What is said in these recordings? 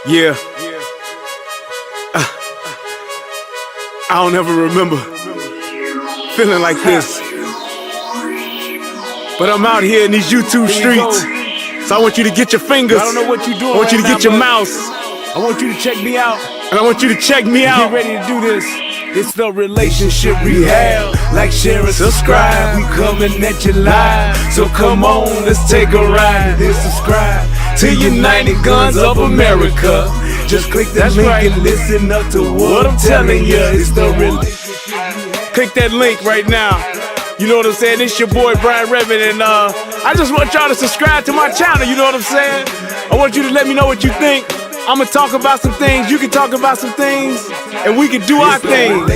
Yeah, I don't ever remember feeling like this. But I'm out here in these YouTube streets. So I want you to get your fingers. I don't know what you're doing. I want you to right get now, your mouse. I want you to check me out. And I want you to check me out. Get ready to do this. It's the relationship rehab. Like, share, and subscribe. We coming at you live. So come on, let's take a ride. Then subscribe to United Guns of America. Just click that link and listen up to what I'm telling you. It's the relationship. Click that link right now. You know what I'm saying? It's your boy Brian Redmond, and I just want y'all to subscribe to my channel. You know what I'm saying? I want you to let me know what you think. I'ma talk about some things, you can talk about some things, and we can do our thing.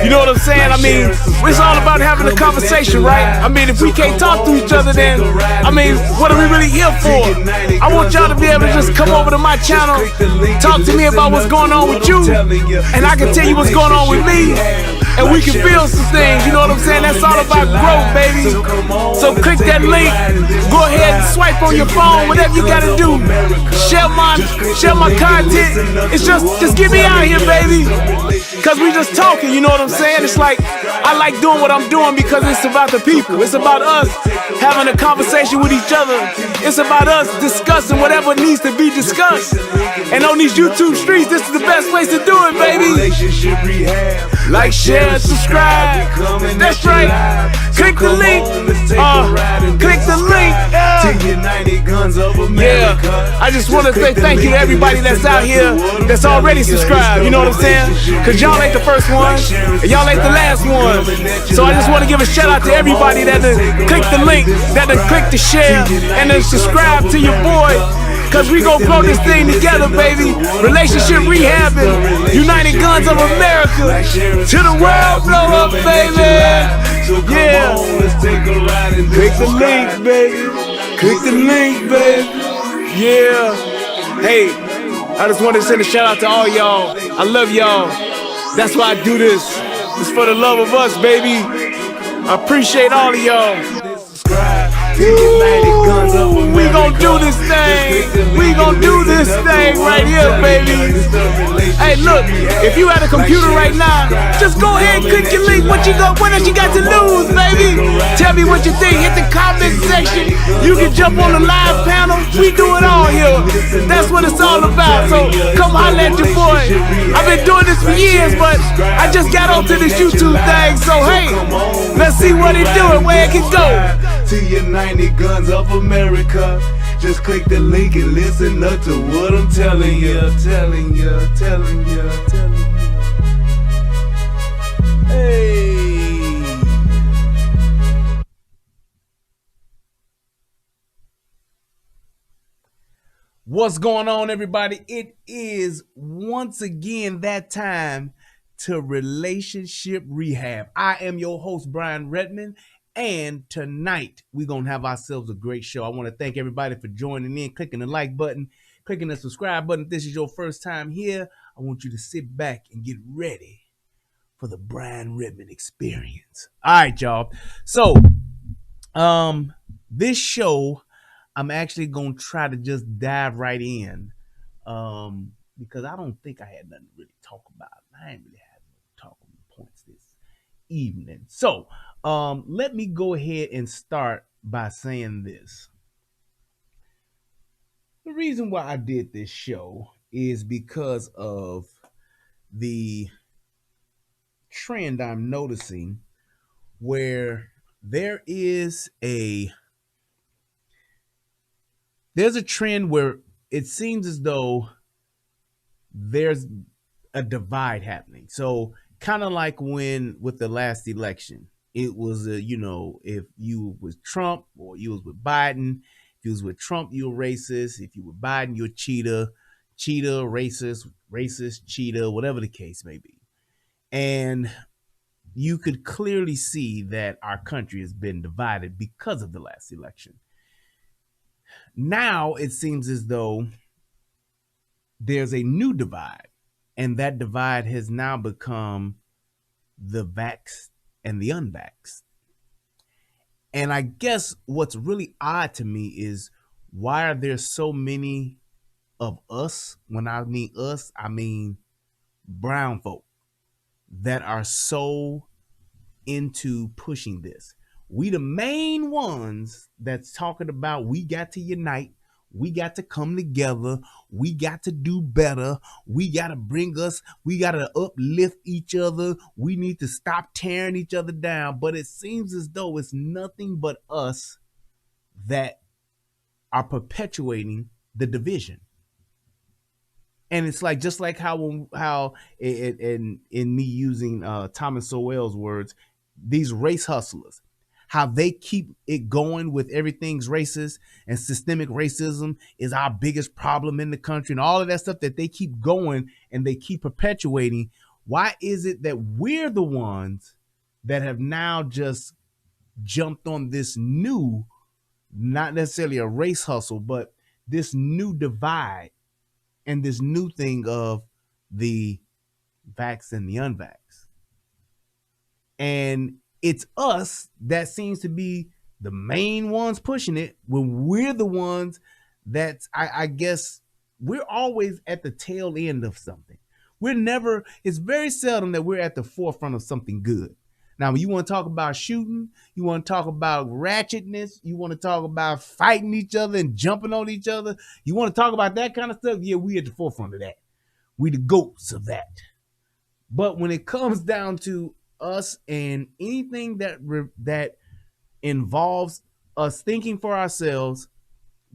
You know what I'm saying? I mean, it's all about having a conversation, right? I mean, if we can't talk to each other, then, I mean, what are we really here for? I want y'all to be able to just come over to my channel, talk to me about what's going on with you, and I can tell you what's going on with me, and we can build some things. You know what I'm saying? That's all about growth, baby. So click that link, go ahead and swipe on your phone, whatever you gotta do. Share my content. It's just get me out here, baby. Cause we just talking, you know what I'm saying? It's like, I like doing what I'm doing because it's about the people. It's about us having a conversation with each other. It's about us discussing whatever needs to be discussed. And on these YouTube streets, this is the best place to do it, baby. Like, share, and subscribe. That's right. Click the link. Click the link. To United Guns of America. Yeah, I just want to say thank you to everybody that's out here that's already subscribed. You know what I'm saying? Cause y'all ain't the first one, and y'all ain't the last one. So I just want to give a shout out to everybody that done click the link, that done click the share, and then subscribe to your boy. Cause we gon' blow this thing together, baby. Relationship rehabbing, United Guns of America. To the world blow up, baby. Yeah. Click the link, baby. Click the link, baby. Yeah. Hey, I just want to send a shout out to all y'all. I love y'all. That's why I do this. It's for the love of us, baby. I appreciate all of y'all. We gon' do this thing. We gon' do this thing right here, baby. Hey, look, if you at a computer right now, just go ahead and click your link. What else you got to lose, baby? Tell me what you think. Hit the comment section. You can jump on the live panel. We do it all here. That's what it's all about. So come holler at your boy. I've been doing this for years, but I just got onto this YouTube thing. So hey, let's see what it do and where it can go. To United Guns of America. Just click the link and listen up to what I'm telling you, telling you. Hey. What's going on, everybody? It is once again that time to relationship rehab. I am your host, Brian Redmond. And tonight, we're going to have ourselves a great show. I want to thank everybody for joining in, clicking the like button, clicking the subscribe button. If this is your first time here, I want you to sit back and get ready for the Brian Redmond experience. All right, y'all. So, this show, I'm actually going to try to just dive right in because I don't think I had nothing to really talk about. I ain't really had no talking points this evening. So, let me go ahead and start by saying this. The reason why I did this show is because of the trend I'm noticing where there's a trend where it seems as though there's a divide happening. So kind of like when with the last election, it was if you was Trump or you was with Biden. If you was with Trump, you're racist. If you were Biden, you're cheater, racist, cheater, whatever the case may be. And you could clearly see that our country has been divided because of the last election. Now it seems as though there's a new divide, and that divide has now become the vaxxed and the unvaxxed. And I guess what's really odd to me is why are there so many of us. When I mean us, I mean brown folk that are so into pushing this. We the main ones that's talking about we got to unite, we got to come together, we got to do better, we got to we got to uplift each other, we need to stop tearing each other down. But it seems as though it's nothing but us that are perpetuating the division. And it's like, just like how in me using Thomas Sowell's words, these race hustlers, how they keep it going with everything's racist and systemic racism is our biggest problem in the country and all of that stuff that they keep going and they keep perpetuating. Why is it that we're the ones that have now just jumped on this new, not necessarily a race hustle, but this new divide and this new thing of the vax and the unvax? And it's us that seems to be the main ones pushing it when we're the ones that I guess we're always at the tail end of something. It's very seldom that we're at the forefront of something good. Now, when you want to talk about shooting, you want to talk about ratchetness, you want to talk about fighting each other and jumping on each other, you want to talk about that kind of stuff, yeah, we at the forefront of that. We the goats of that. But when it comes down to us and anything that involves us thinking for ourselves,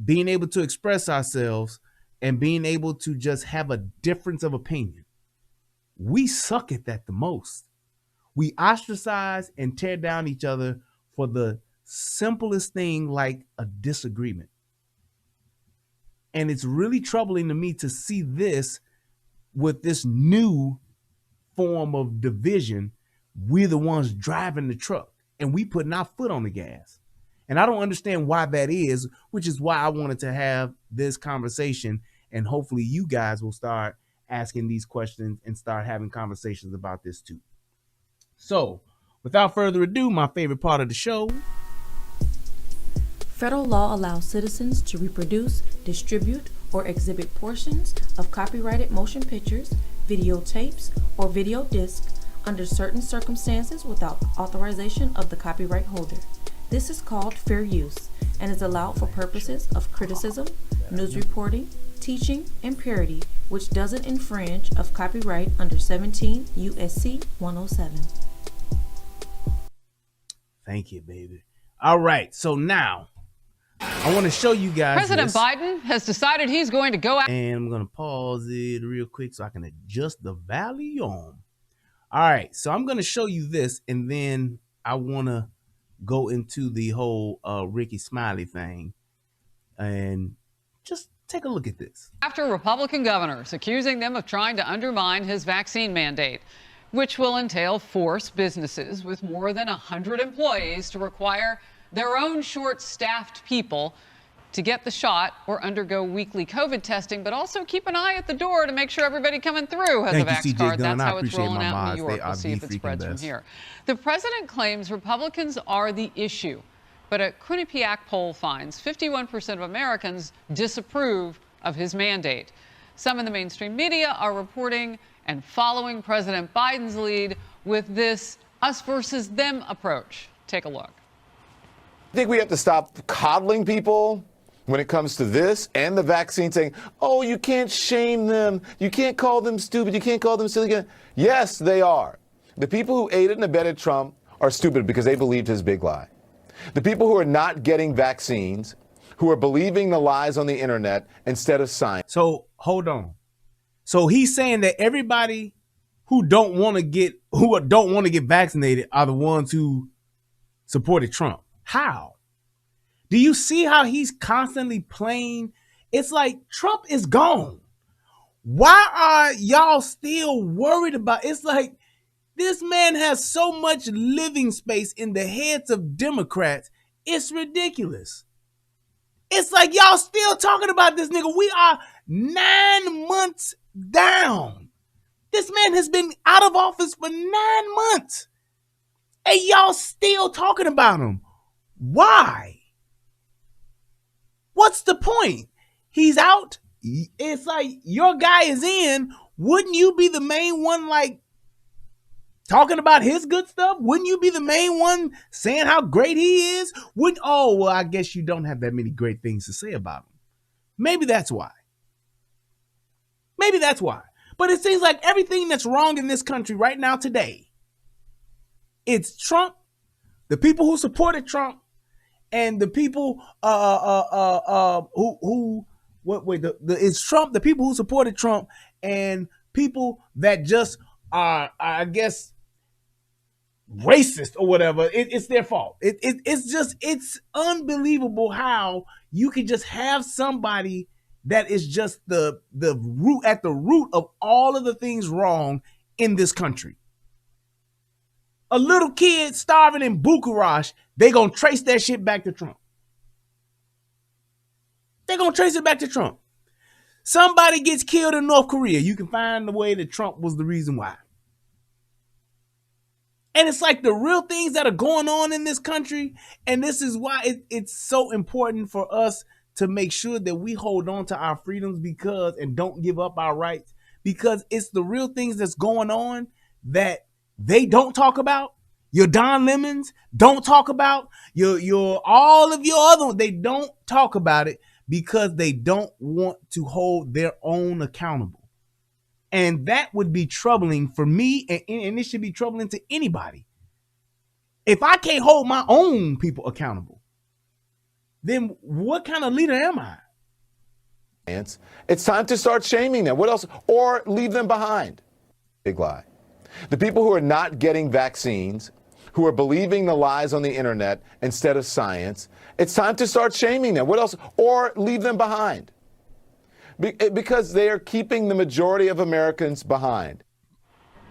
being able to express ourselves, and being able to just have a difference of opinion, we suck at that the most. We ostracize and tear down each other for the simplest thing, like a disagreement. And it's really troubling to me to see this with this new form of division. We're the ones driving the truck and we putting our foot on the gas. And I don't understand why that is, which is why I wanted to have this conversation. And hopefully you guys will start asking these questions and start having conversations about this too. So without further ado, my favorite part of the show. Federal law allows citizens to reproduce, distribute, or exhibit portions of copyrighted motion pictures, videotapes, or video discs under certain circumstances without authorization of the copyright holder. This is called fair use and is allowed for purposes of criticism, news reporting, teaching, and parody, which doesn't infringe of copyright under 17 U.S.C. 107. Thank you, baby. All right, so now I want to show you guys President Biden has decided he's going to go out. And I'm going to pause it real quick so I can adjust the volume. All right, so I'm going to show you this, and then I want to go into the whole Rickey Smiley thing. And just take a look at this. After Republican governors accusing them of trying to undermine his vaccine mandate, which will entail force businesses with more than 100 employees to require their own short-staffed people to get the shot or undergo weekly COVID testing, but also keep an eye at the door to make sure everybody coming through has a vax card. That's how it's rolling out in New York. We'll see if it spreads from here. The president claims Republicans are the issue, but a Quinnipiac poll finds 51% of Americans disapprove of his mandate. Some in the mainstream media are reporting and following President Biden's lead with this us versus them approach. Take a look. I think we have to stop coddling people when it comes to this and the vaccine, saying, oh, you can't shame them. You can't call them stupid. You can't call them silly. Yes, they are. The people who aided and abetted Trump are stupid because they believed his big lie. The people who are not getting vaccines, who are believing the lies on the internet instead of science. So hold on. So he's saying that everybody who don't want to get vaccinated are the ones who supported Trump. How? Do you see how he's constantly playing? It's like Trump is gone. Why are y'all still worried about? It's like this man has so much living space in the heads of Democrats. It's ridiculous. It's like y'all still talking about this nigga. We are 9 months down. This man has been out of office for 9 months. And y'all still talking about him. Why? What's the point? He's out. it's like your guy is in. Wouldn't you be the main one, like, talking about his good stuff? Wouldn't you be the main one saying how great he is? Oh, well, I guess you don't have that many great things to say about him. Maybe that's why. Maybe that's why. But it seems like everything that's wrong in this country right now today, it's Trump, the people who supported Trump, and the people it's Trump, the people who supported Trump, and people that just are, I guess, racist or whatever. It's their fault. It's unbelievable how you can just have somebody that is just the root of all of the things wrong in this country. A little kid starving in Bucharest, they gonna trace that shit back to Trump. They're gonna trace it back to Trump. Somebody gets killed in North Korea, you can find the way that Trump was the reason why. And it's like the real things that are going on in this country, and this is why it's so important for us to make sure that we hold on to our freedoms and don't give up our rights, because it's the real things that's going on that they don't talk about. Your Don Lemons don't talk about. Your all of your other ones, they don't talk about it because they don't want to hold their own accountable. And that would be troubling for me, and it should be troubling to anybody. If I can't hold my own people accountable, then what kind of leader am I? It's time to start shaming them. What else? Or leave them behind. Big lie. The people who are not getting vaccines, who are believing the lies on the internet instead of science, it's time to start shaming them. What else? Or leave them behind. Because they are keeping the majority of Americans behind.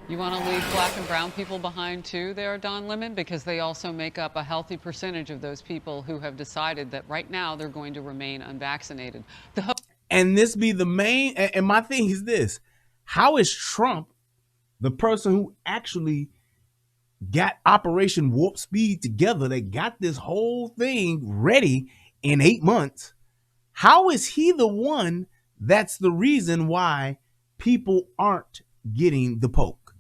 You want to leave black and brown people behind too there, Don Lemon? Because they also make up a healthy percentage of those people who have decided that right now they're going to remain unvaccinated. And this be the main, and my thing is this: how is Trump, the person who actually got Operation Warp Speed together, that got this whole thing ready in 8 months, how is he the one that's the reason why people aren't getting the poke?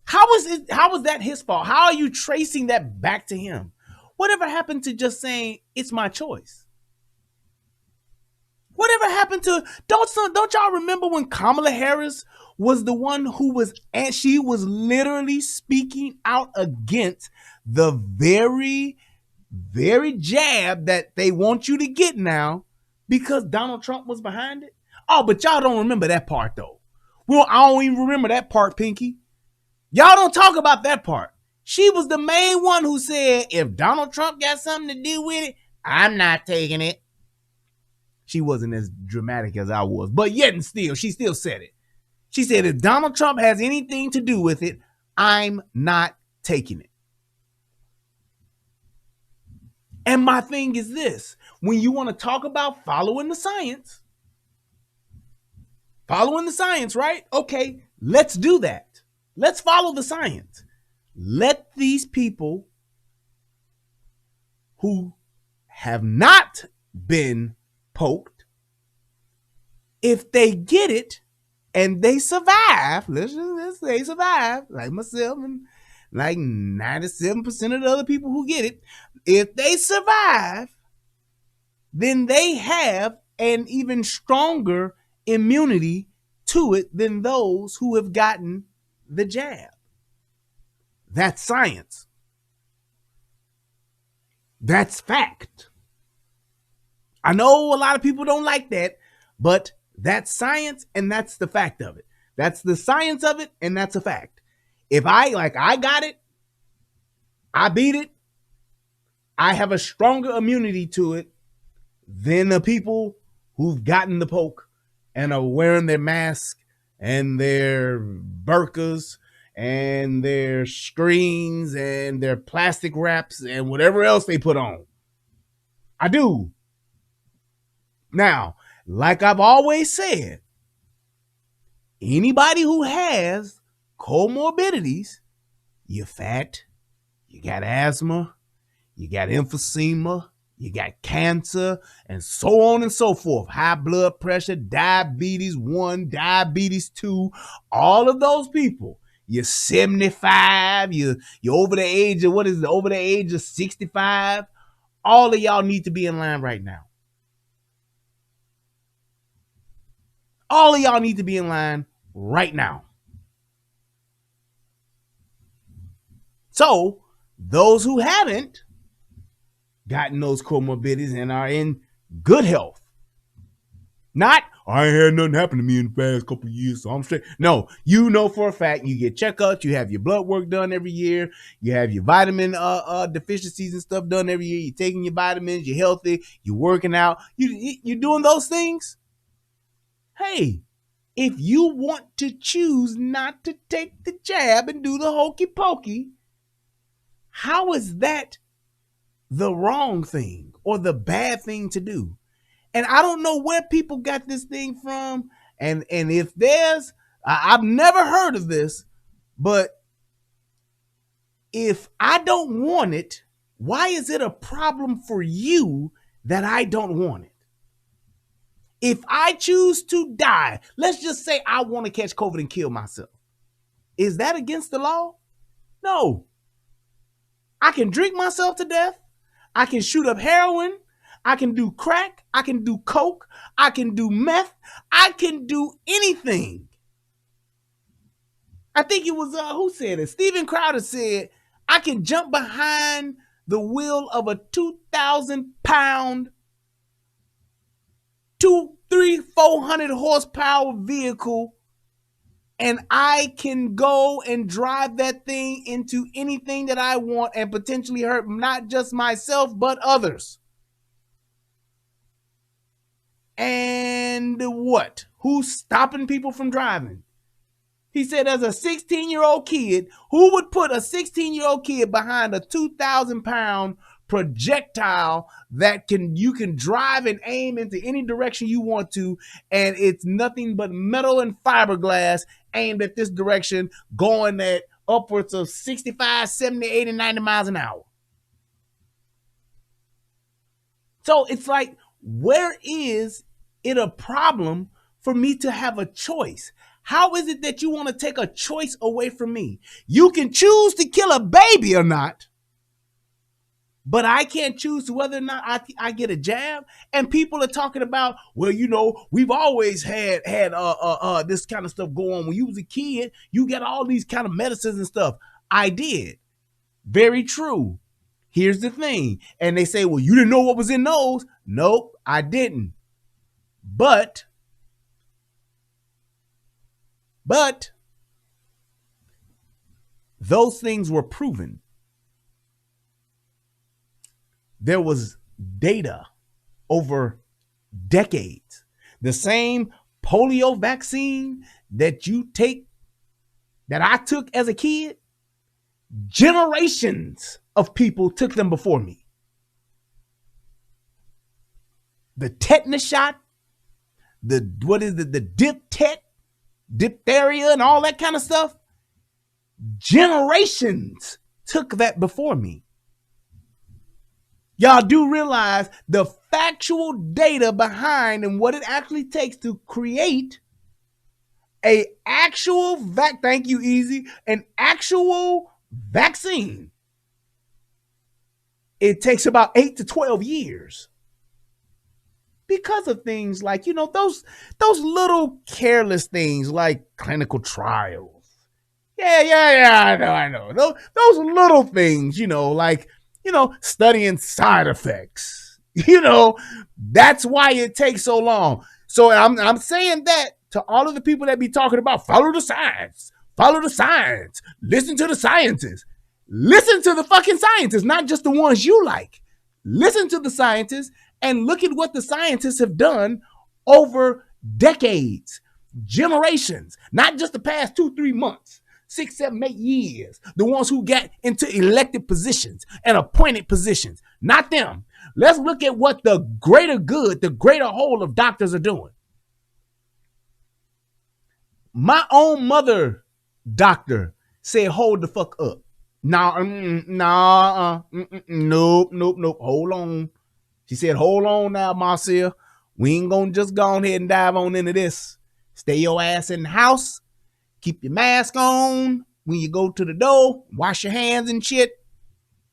How is that his fault? How are you tracing that back to him? Whatever happened to just saying it's my choice? Whatever happened to, don't y'all remember when Kamala Harris was the one who was, and she was literally speaking out against the very, very jab that they want you to get now because Donald Trump was behind it? Oh, but y'all don't remember that part though. Well, I don't even remember that part, Pinky. Y'all don't talk about that part. She was the main one who said, if Donald Trump got something to do with it, I'm not taking it. She wasn't as dramatic as I was, but yet and still, she still said it. She said, if Donald Trump has anything to do with it, I'm not taking it. And my thing is this: when you want to talk about following the science, right? Okay, let's do that. Let's follow the science. Let these people who have not been poked, if they get it and they survive, let's say survive, like myself and like 97% of the other people who get it, if they survive, then they have an even stronger immunity to it than those who have gotten the jab. That's science. That's fact. I know a lot of people don't like that, but that's science and that's the fact of it. That's the science of it and that's a fact. If I got it, I beat it, I have a stronger immunity to it than the people who've gotten the poke and are wearing their mask and their burkas and their screens and their plastic wraps and whatever else they put on. I do. Now, like I've always said, anybody who has comorbidities, you're fat, you got asthma, you got emphysema, You got cancer and so on and so forth. High blood pressure, diabetes 1, diabetes 2, all of those people. You're 75, you're over the age of, over the age of 65. All of y'all need to be in line right now. All of y'all need to be in line right now. So, those who haven't gotten those comorbidities and are in good health, not, I ain't had nothing happen to me in the past couple of years, so I'm straight. No, you know for a fact, you get checkups, you have your blood work done every year, you have your vitamin deficiencies and stuff done every year, you're taking your vitamins, you're healthy, you're working out, you're doing those things. Hey, if you want to choose not to take the jab and do the hokey pokey, how is that the wrong thing or the bad thing to do? And I don't know where people got this thing from. And if there's, I've never heard of this, but if I don't want it, why is it a problem for you that I don't want it? If I choose to die, let's just say I want to catch COVID and kill myself. Is that against the law? No. I can drink myself to death. I can shoot up heroin. I can do crack. I can do coke. I can do meth. I can do anything. I think it was, who said it? Steven Crowder said, I can jump behind the wheel of a 2,000 pound, 400 horsepower vehicle, and I can go and drive that thing into anything that I want and potentially hurt not just myself, but others. And what? Who's stopping people from driving? He said as a 16-year-old kid, who would put a 16-year-old kid behind a 2,000 pound projectile that you can drive and aim into any direction you want to, and it's nothing but metal and fiberglass aimed at this direction, going at upwards of 65, 70, 80, 90 miles an hour. So it's like, where is it a problem for me to have a choice? How is it that you want to take a choice away from me? You can choose to kill a baby or not, but I can't choose whether or not I get a jab. And people are talking about, well, you know, we've always had this kind of stuff go on. When you was a kid, you get all these kind of medicines and stuff. I did. Very true. Here's the thing. And they say, well, you didn't know what was in those. Nope, I didn't. But those things were proven. There was data over decades. The same polio vaccine that you take, that I took as a kid, generations of people took them before me. The tetanus shot, the diphtheria and all that kind of stuff, generations took that before me. Y'all do realize the factual data behind and what it actually takes to create an actual an actual vaccine. It takes about 8 to 12 years. Because of things like, you know, those little careless things like clinical trials. Yeah, I know. Those little things, you know, like, you know, studying side effects. You know, that's why it takes so long. So I'm saying that to all of the people that be talking about follow the science, listen to the scientists. Listen to the fucking scientists, not just the ones you like. Listen to the scientists and look at what the scientists have done over decades, generations, not just the past 2-3 months, 6, 7, 8 years. The ones who got into elected positions and appointed positions, not them. Let's look at what the greater good, the greater whole of doctors are doing. My own mother, doctor, said, hold the fuck up. Nope. Hold on. She said, hold on now, Marcia. We ain't gonna just go on ahead and dive on into this. Stay your ass in the house. Keep your mask on when you go to the door. Wash your hands and shit.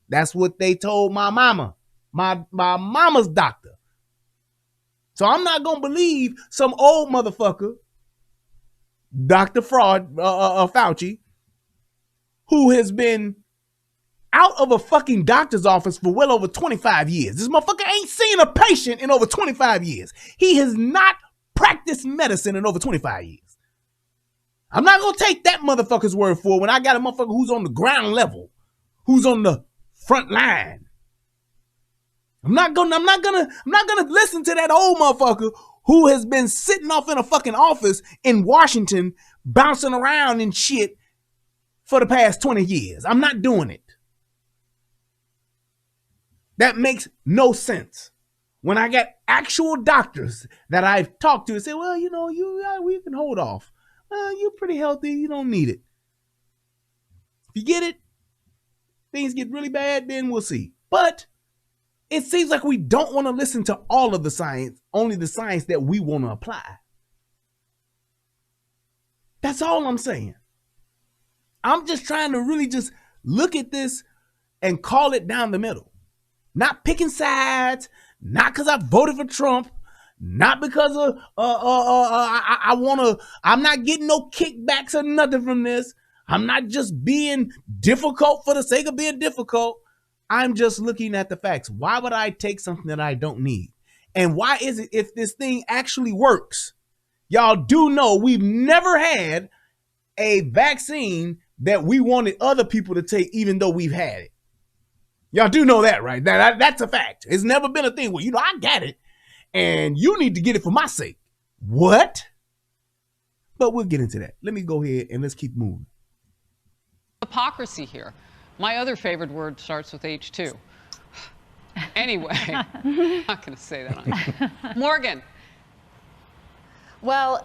That's what they told my mama, my mama's doctor. So I'm not gonna believe some old motherfucker, Dr. Fauci, who has been out of a fucking doctor's office for well over 25 years. This motherfucker ain't seen a patient in over 25 years. He has not practiced medicine in over 25 years. I'm not gonna take that motherfucker's word for it when I got a motherfucker who's on the ground level, who's on the front line. I'm not gonna listen to that old motherfucker who has been sitting off in a fucking office in Washington, bouncing around and shit for the past 20 years. I'm not doing it. That makes no sense. When I got actual doctors that I've talked to and say, well, you know, we can hold off. You're pretty healthy. You don't need it. If you get it, things get really bad, then we'll see. But it seems like we don't want to listen to all of the science, only the science that we want to apply. That's all I'm saying. I'm just trying to really just look at this and call it down the middle. Not picking sides, not because I voted for Trump, not because of I'm not getting no kickbacks or nothing from this. I'm not just being difficult for the sake of being difficult. I'm just looking at the facts. Why would I take something that I don't need? And why is it, if this thing actually works, y'all do know we've never had a vaccine that we wanted other people to take even though we've had it. Y'all do know that, right? That's a fact. It's never been a thing where, I got it and you need to get it for my sake. What? But we'll get into that. Let me go ahead and let's keep moving. Hypocrisy here. My other favorite word starts with H too. Anyway, I'm not going to say that. Morgan. Well,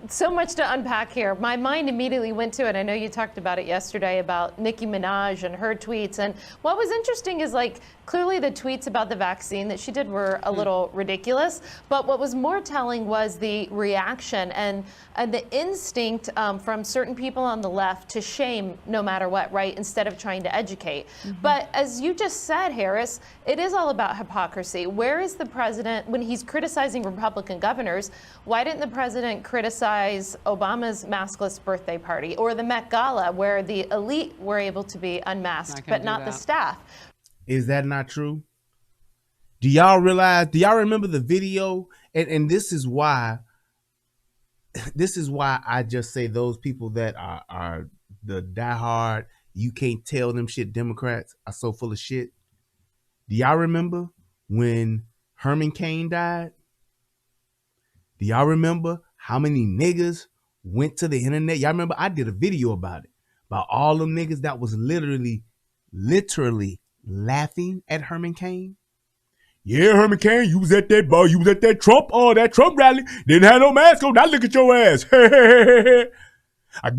so much to unpack here. My mind immediately went to it. I know you talked about it yesterday about Nicki Minaj and her tweets. And what was interesting is, like, clearly the tweets about the vaccine that she did were a little ridiculous. But what was more telling was the reaction and the instinct from certain people on the left to shame no matter what, right? Instead of trying to educate. But as you just said, Harris, it is all about hypocrisy. Where is the president when he's criticizing Republican governors? Why didn't the president criticize Obama's maskless birthday party or the Met Gala where the elite were able to be unmasked but not the staff? Is that not true? Do y'all remember the video? And this is why I just say those people that are the diehard, you can't tell them shit Democrats are so full of shit. Do y'all remember when Herman Cain died? Do y'all remember how many niggas went to the internet? Y'all remember I did a video about it, about all them niggas that was literally laughing at Herman Cain. Yeah, Herman Cain, you was at that bar, you was at that Trump rally, didn't have no mask on. Now look at your ass. I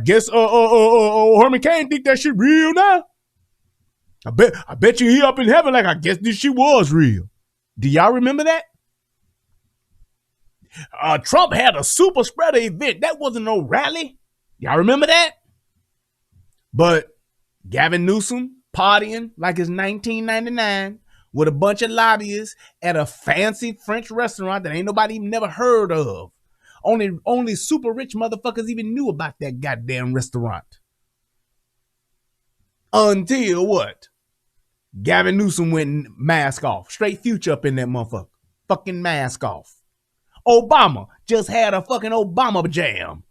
guess Herman Cain think that shit real now. I bet you he up in heaven like I guess this shit was real. Do y'all remember that? Trump had a super spreader event. That wasn't no rally. Y'all remember that? But Gavin Newsom partying like it's 1999 with a bunch of lobbyists at a fancy French restaurant that ain't nobody even never heard of. Only super rich motherfuckers even knew about that goddamn restaurant. Until what? Gavin Newsom went mask off. Straight Future up in that motherfucker. Fucking mask off. Obama just had a fucking Obama jam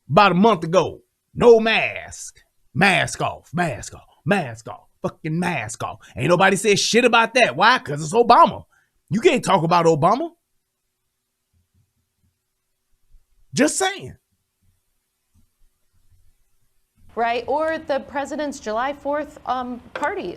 about a month ago. No mask. Mask off. Mask off. Mask off. Fucking mask off. Ain't nobody said shit about that. Why? Because it's Obama. You can't talk about Obama. Just saying. Right, or the president's July 4th party,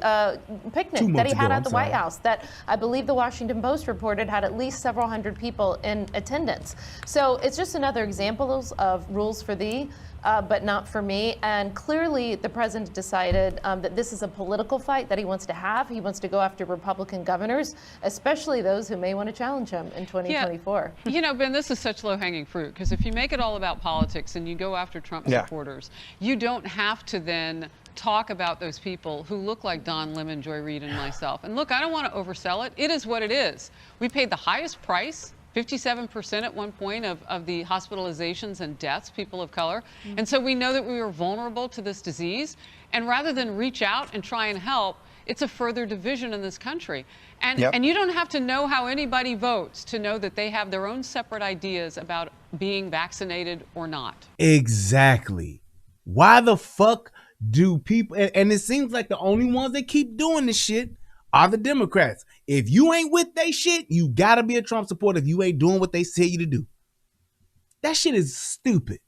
picnic that he had at the White House that I believe the Washington Post reported had at least several hundred people in attendance. So it's just another example of rules for thee, but not for me. And clearly the president decided that this is a political fight that he wants to have. He wants to go after Republican governors, especially those who may want to challenge him in 2024. Yeah. You know, Ben, this is such low-hanging fruit, because if you make it all about politics and you go after Trump supporters, you don't have to then talk about those people who look like Don Lemon, Joy Reid, and myself. And look, I don't want to oversell it. It is what it is. We paid the highest price, 57% at one point of the hospitalizations and deaths, people of color. And so we know that we are vulnerable to this disease. And rather than reach out and try and help, it's a further division in this country. And, and you don't have to know how anybody votes to know that they have their own separate ideas about being vaccinated or not. Exactly. Why the fuck do people, and it seems like the only ones that keep doing this shit are the Democrats. If you ain't with they shit, you gotta be a Trump supporter if you ain't doing what they say you to do. That shit is stupid.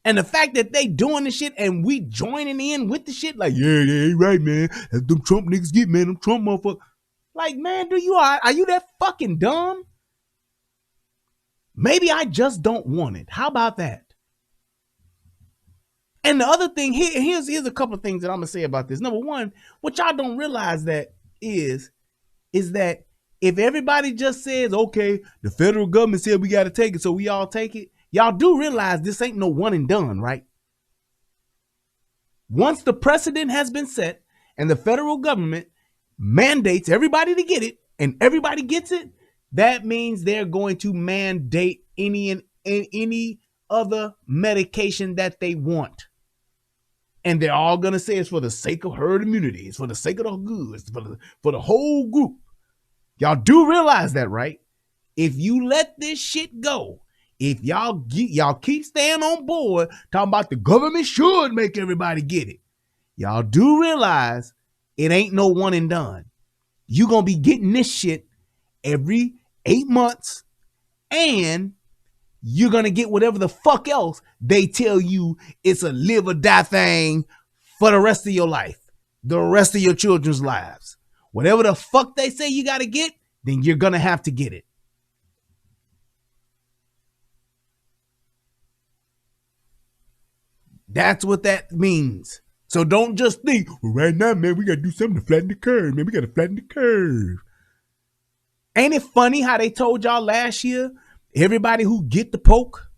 And the fact that they doing the shit and we joining in with the shit, like, yeah, they ain't right, man. That's them Trump niggas get, man, them Trump motherfuckers. Like, man, are you that fucking dumb? Maybe I just don't want it. How about that? And the other thing, here's a couple of things that I'm gonna say about this. Number one, what y'all don't realize that is that if everybody just says, okay, the federal government said we got to take it, so we all take it, y'all do realize this ain't no one and done, right? Once the precedent has been set and the federal government mandates everybody to get it and everybody gets it, that means they're going to mandate any other medication that they want. And they're all going to say it's for the sake of herd immunity. It's for the sake of the good. It's for the whole group. Y'all do realize that, right? If you let this shit go, if y'all keep staying on board talking about the government should make everybody get it, y'all do realize it ain't no one and done. You're going to be getting this shit every 8 months, and you're going to get whatever the fuck else they tell you it's a live or die thing for the rest of your life, the rest of your children's lives. Whatever the fuck they say you got to get, then you're going to have to get it. That's what that means. So don't just think, well, right now, man, we got to do something to flatten the curve, man. We got to flatten the curve. Ain't it funny how they told y'all last year, everybody who get the poke,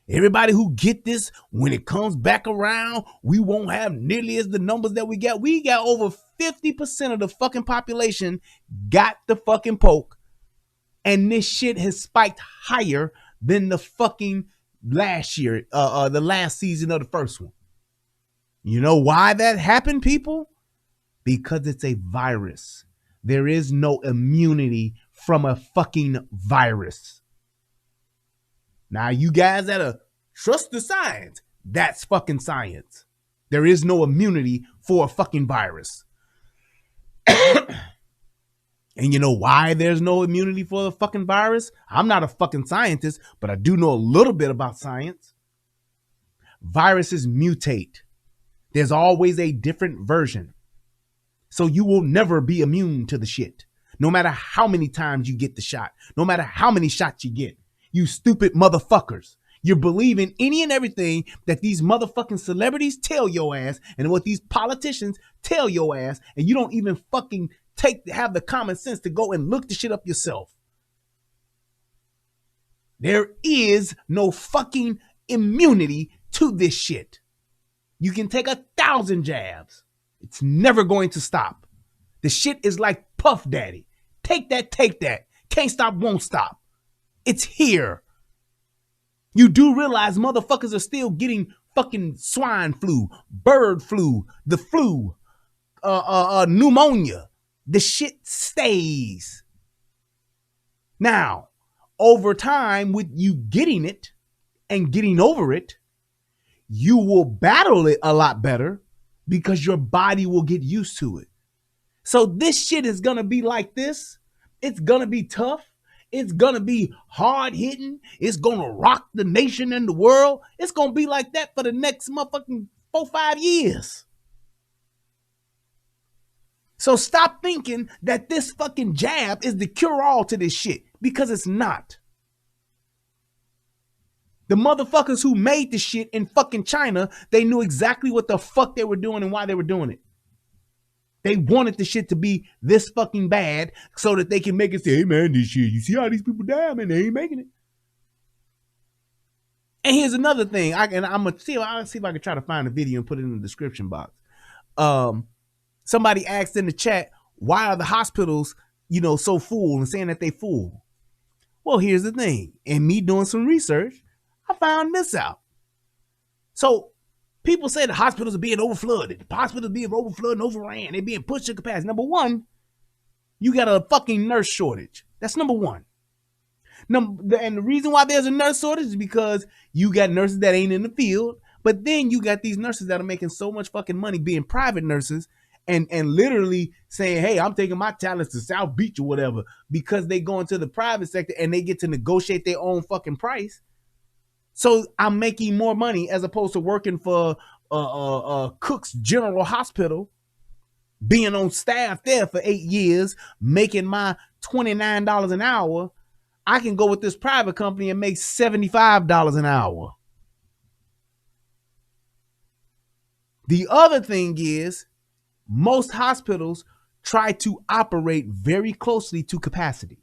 everybody who get this, when it comes back around, we won't have nearly as the numbers that we got. We got over 50% of the fucking population got the fucking poke. And this shit has spiked higher than the fucking last year, the last season of the first one. You know why that happened, people? Because it's a virus. There is no immunity from a fucking virus. Now, you guys that trust the science, that's fucking science. There is no immunity for a fucking virus. And you know why there's no immunity for the fucking virus? I'm not a fucking scientist, but I do know a little bit about science. Viruses mutate. There's always a different version. So you will never be immune to the shit. No matter how many times you get the shot. No matter how many shots you get. You stupid motherfuckers. You're believing any and everything that these motherfucking celebrities tell your ass and what these politicians tell your ass, and you don't even fucking have the common sense to go and look the shit up yourself. There is no fucking immunity to this shit. You can take 1,000 jabs. It's never going to stop. The shit is like Puff Daddy. Take that, take that. Can't stop, won't stop. It's here. You do realize motherfuckers are still getting fucking swine flu, bird flu, the flu, pneumonia. The shit stays. Now, over time, with you getting it and getting over it, you will battle it a lot better because your body will get used to it. So this shit is going to be like this. It's going to be tough. It's going to be hard hitting. It's going to rock the nation and the world. It's going to be like that for the next motherfucking 4-5 years. So stop thinking that this fucking jab is the cure all to this shit, because it's not. The motherfuckers who made the shit in fucking China, they knew exactly what the fuck they were doing and why they were doing it. They wanted the shit to be this fucking bad so that they can make it say, hey man, this shit, you see how these people die, man, they ain't making it. And here's another thing. I'm gonna see if I can try to find a video and put it in the description box. Somebody asked in the chat, why are the hospitals, so full and saying that they full? Well, here's the thing. In me doing some research, I found this out. So people say the hospitals are being overflooded. The hospitals are being overflooded and overran. They're being pushed to capacity. Number one, you got a fucking nurse shortage. That's number one. And the reason why there's a nurse shortage is because you got nurses that ain't in the field, but then you got these nurses that are making so much fucking money being private nurses and literally saying, hey, I'm taking my talents to South Beach or whatever, because they go into the private sector and they get to negotiate their own fucking price. So I'm making more money as opposed to working for Cook's General Hospital, being on staff there for 8 years, making my $29 an hour. I can go with this private company and make $75 an hour. The other thing is, most hospitals try to operate very closely to capacity.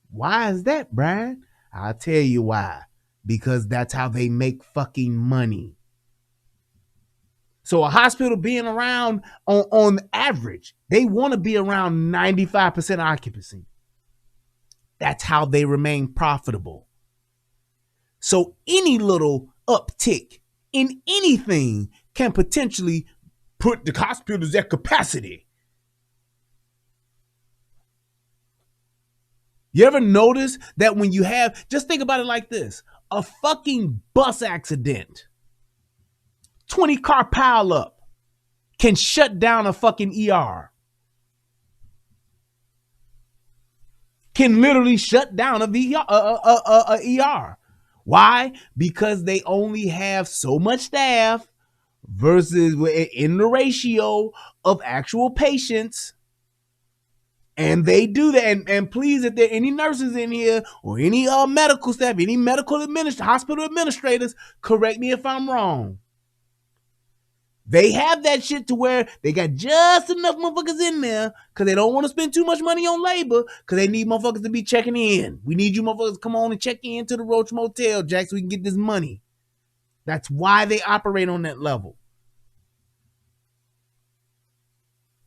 Why is that, Brian? I'll tell you why. Because that's how they make fucking money. So a hospital being around on average, they want to be around 95% occupancy. That's how they remain profitable. So any little uptick in anything can potentially put the hospitals at capacity. You ever notice that when you have, just think about it like this, a fucking bus accident, 20-car pileup can shut down a fucking ER. Can literally shut down a ER. Why? Because they only have so much staff versus in the ratio of actual patients. And they do that. And please, if there are any nurses in here or any medical staff, any hospital administrators, correct me if I'm wrong. They have that shit to where they got just enough motherfuckers in there because they don't want to spend too much money on labor because they need motherfuckers to be checking in. We need you motherfuckers to come on and check in to the Roach Motel, Jack, so we can get this money. That's why they operate on that level.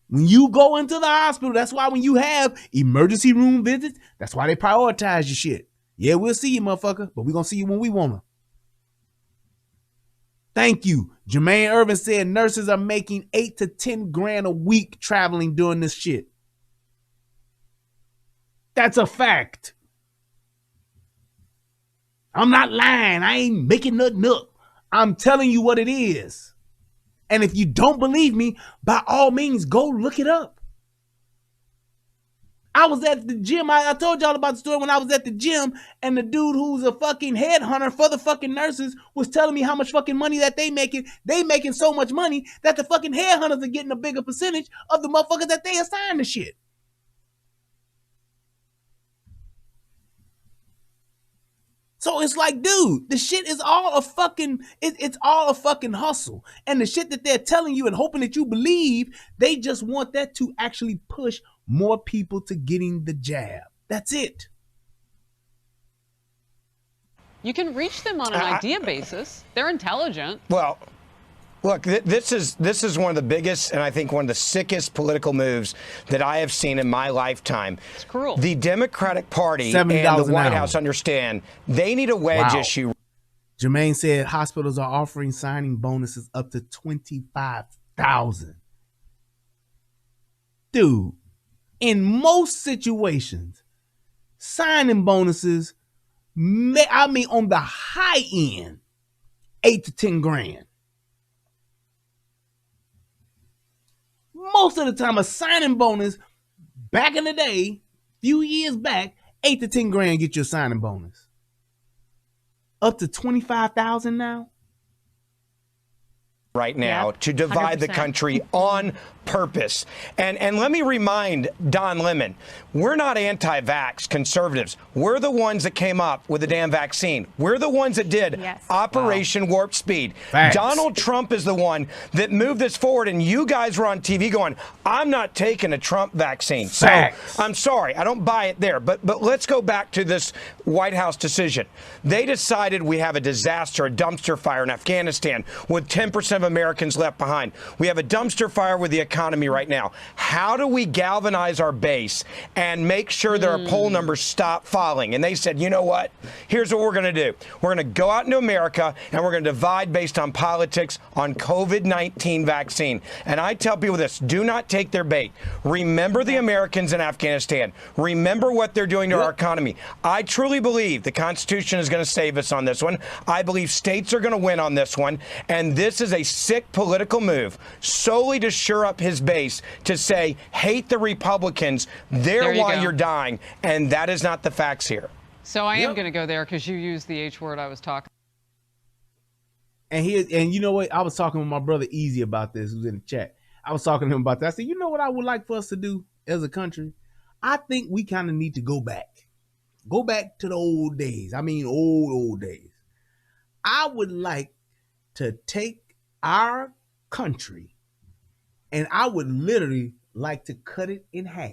When you go into the hospital, that's why when you have emergency room visits, that's why they prioritize your shit. Yeah, we'll see you, motherfucker, but we're going to see you when we want to. Thank you. Jermaine Irvin said nurses are making 8 to 10 grand a week traveling doing this shit. That's a fact. I'm not lying. I ain't making nothing up. I'm telling you what it is. And if you don't believe me, by all means, go look it up. I was at the gym. I told y'all about the story when I was at the gym, and the dude who's a fucking headhunter for the fucking nurses was telling me how much fucking money that they making. They making so much money that the fucking headhunters are getting a bigger percentage of the motherfuckers that they assign to shit. So it's like, dude, the shit is all a fucking, it's all a fucking hustle. And the shit that they're telling you and hoping that you believe, they just want that to actually push more people to getting the jab. That's it. You can reach them on an idea basis. They're intelligent. Well, look, this is one of the biggest and I think one of the sickest political moves that I have seen in my lifetime. It's cruel. The Democratic Party and the White House understand they need a wedge issue. Jermaine said hospitals are offering signing bonuses up to $25,000. Dude, in most situations, signing bonuses, on the high end, 8 to 10 grand. Most of the time, a signing bonus, back in the day, few years back, 8 to 10 grand get you a signing bonus. Up to 25,000 now. right now to divide the 100%. country on purpose. And let me remind Don Lemon, we're not anti-vax conservatives. We're the ones that came up with the damn vaccine. We're the ones that did Operation Warp Speed. Facts. Donald Trump is the one that moved this forward, and you guys were on TV going, I'm not taking a Trump vaccine. Facts. So I'm sorry, I don't buy it there. But let's go back to this White House decision. They decided we have a disaster, a dumpster fire in Afghanistan with 10% of Americans left behind. We have a dumpster fire with the economy right now. How do we galvanize our base and make sure that our poll numbers stop falling? And they said, you know what? Here's what we're going to do. We're going to go out into America and we're going to divide based on politics on COVID-19 vaccine. And I tell people this, do not take their bait. Remember the Americans in Afghanistan. Remember what they're doing to our economy. I truly believe the Constitution is going to save us on this one. I believe states are going to win on this one. And this is a sick political move solely to shore up his base to say, hate the Republicans. They're why you're dying. And that is not the facts here. So I am going to go there because you used the H word I was talking. And you know what? I was talking with my brother Easy about this, who's in the chat. I was talking to him about that. I said, you know what I would like for us to do as a country? I think we kind of need to go back. Go back to the old days. I mean, old days. I would like to take our country and I would literally like to cut it in half.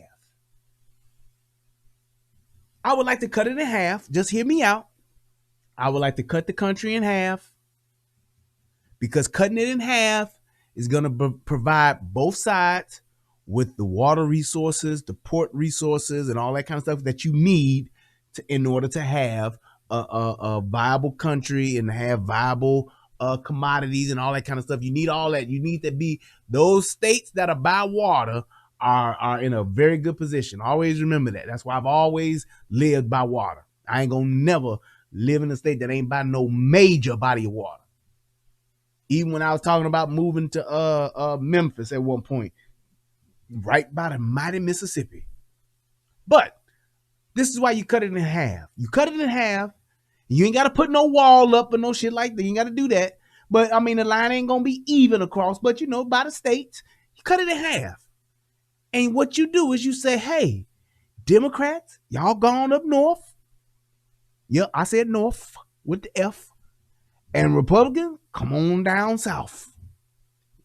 I would like to cut it in half. Just hear me out. I would like to cut the country in half because cutting it in half is going to provide both sides with the water resources, the port resources, and all that kind of stuff that you need in order to have a viable country and have viable commodities and all that kind of stuff. You need all that. You need to be those states that are by water are in a very good position. Always remember that. That's why I've always lived by water. I ain't gonna never live in a state that ain't by no major body of water. Even when I was talking about moving to Memphis at one point, right by the mighty Mississippi. But this is why you cut it in half. You cut it in half. You ain't got to put no wall up or no shit like that. You ain't got to do that. But, I mean, the line ain't going to be even across. But, you know, by the states, you cut it in half. And what you do is you say, hey, Democrats, y'all gone up north. Yeah, I said north with the F. And Republicans, come on down south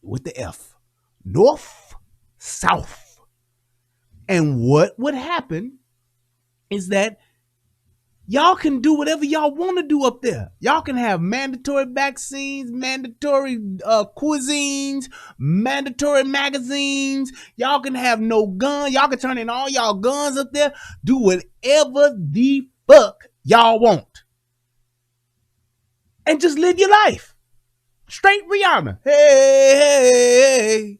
with the F. North, south. And what would happen is that y'all can do whatever y'all want to do up there. Y'all can have mandatory vaccines, mandatory cuisines, mandatory magazines. Y'all can have no gun. Y'all can turn in all y'all guns up there. Do whatever the fuck y'all want. And just live your life. Straight Rihanna. Hey.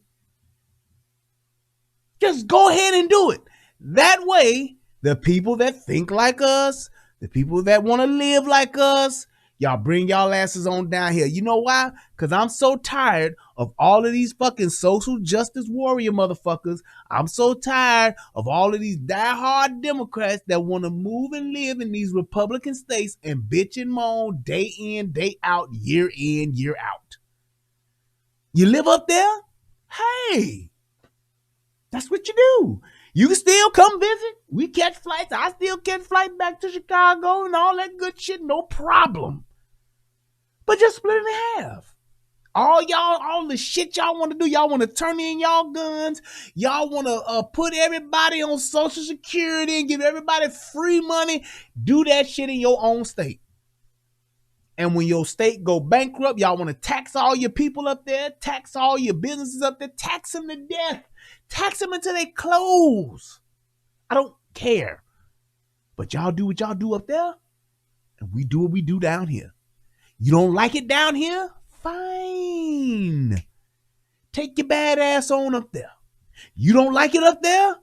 Just go ahead and do it. That way, the people that think like us, the people that want to live like us, y'all bring y'all asses on down here. You know why? Because I'm so tired of all of these fucking social justice warrior motherfuckers. I'm so tired of all of these diehard Democrats that want to move and live in these Republican states and bitch and moan day in, day out, year in, year out. You live up there? Hey, that's what you do. You can still come visit. We catch flights. I still catch flights back to Chicago and all that good shit. No problem. But just split it in half. All the shit y'all want to do. Y'all want to turn in y'all guns. Y'all want to put everybody on Social Security and give everybody free money. Do that shit in your own state. And when your state go bankrupt, y'all want to tax all your people up there, tax all your businesses up there, tax them to death. Tax them until they close. I don't care. But y'all do what y'all do up there, and we do what we do down here. You don't like it down here? Fine. Take your bad ass on up there. You don't like it up there?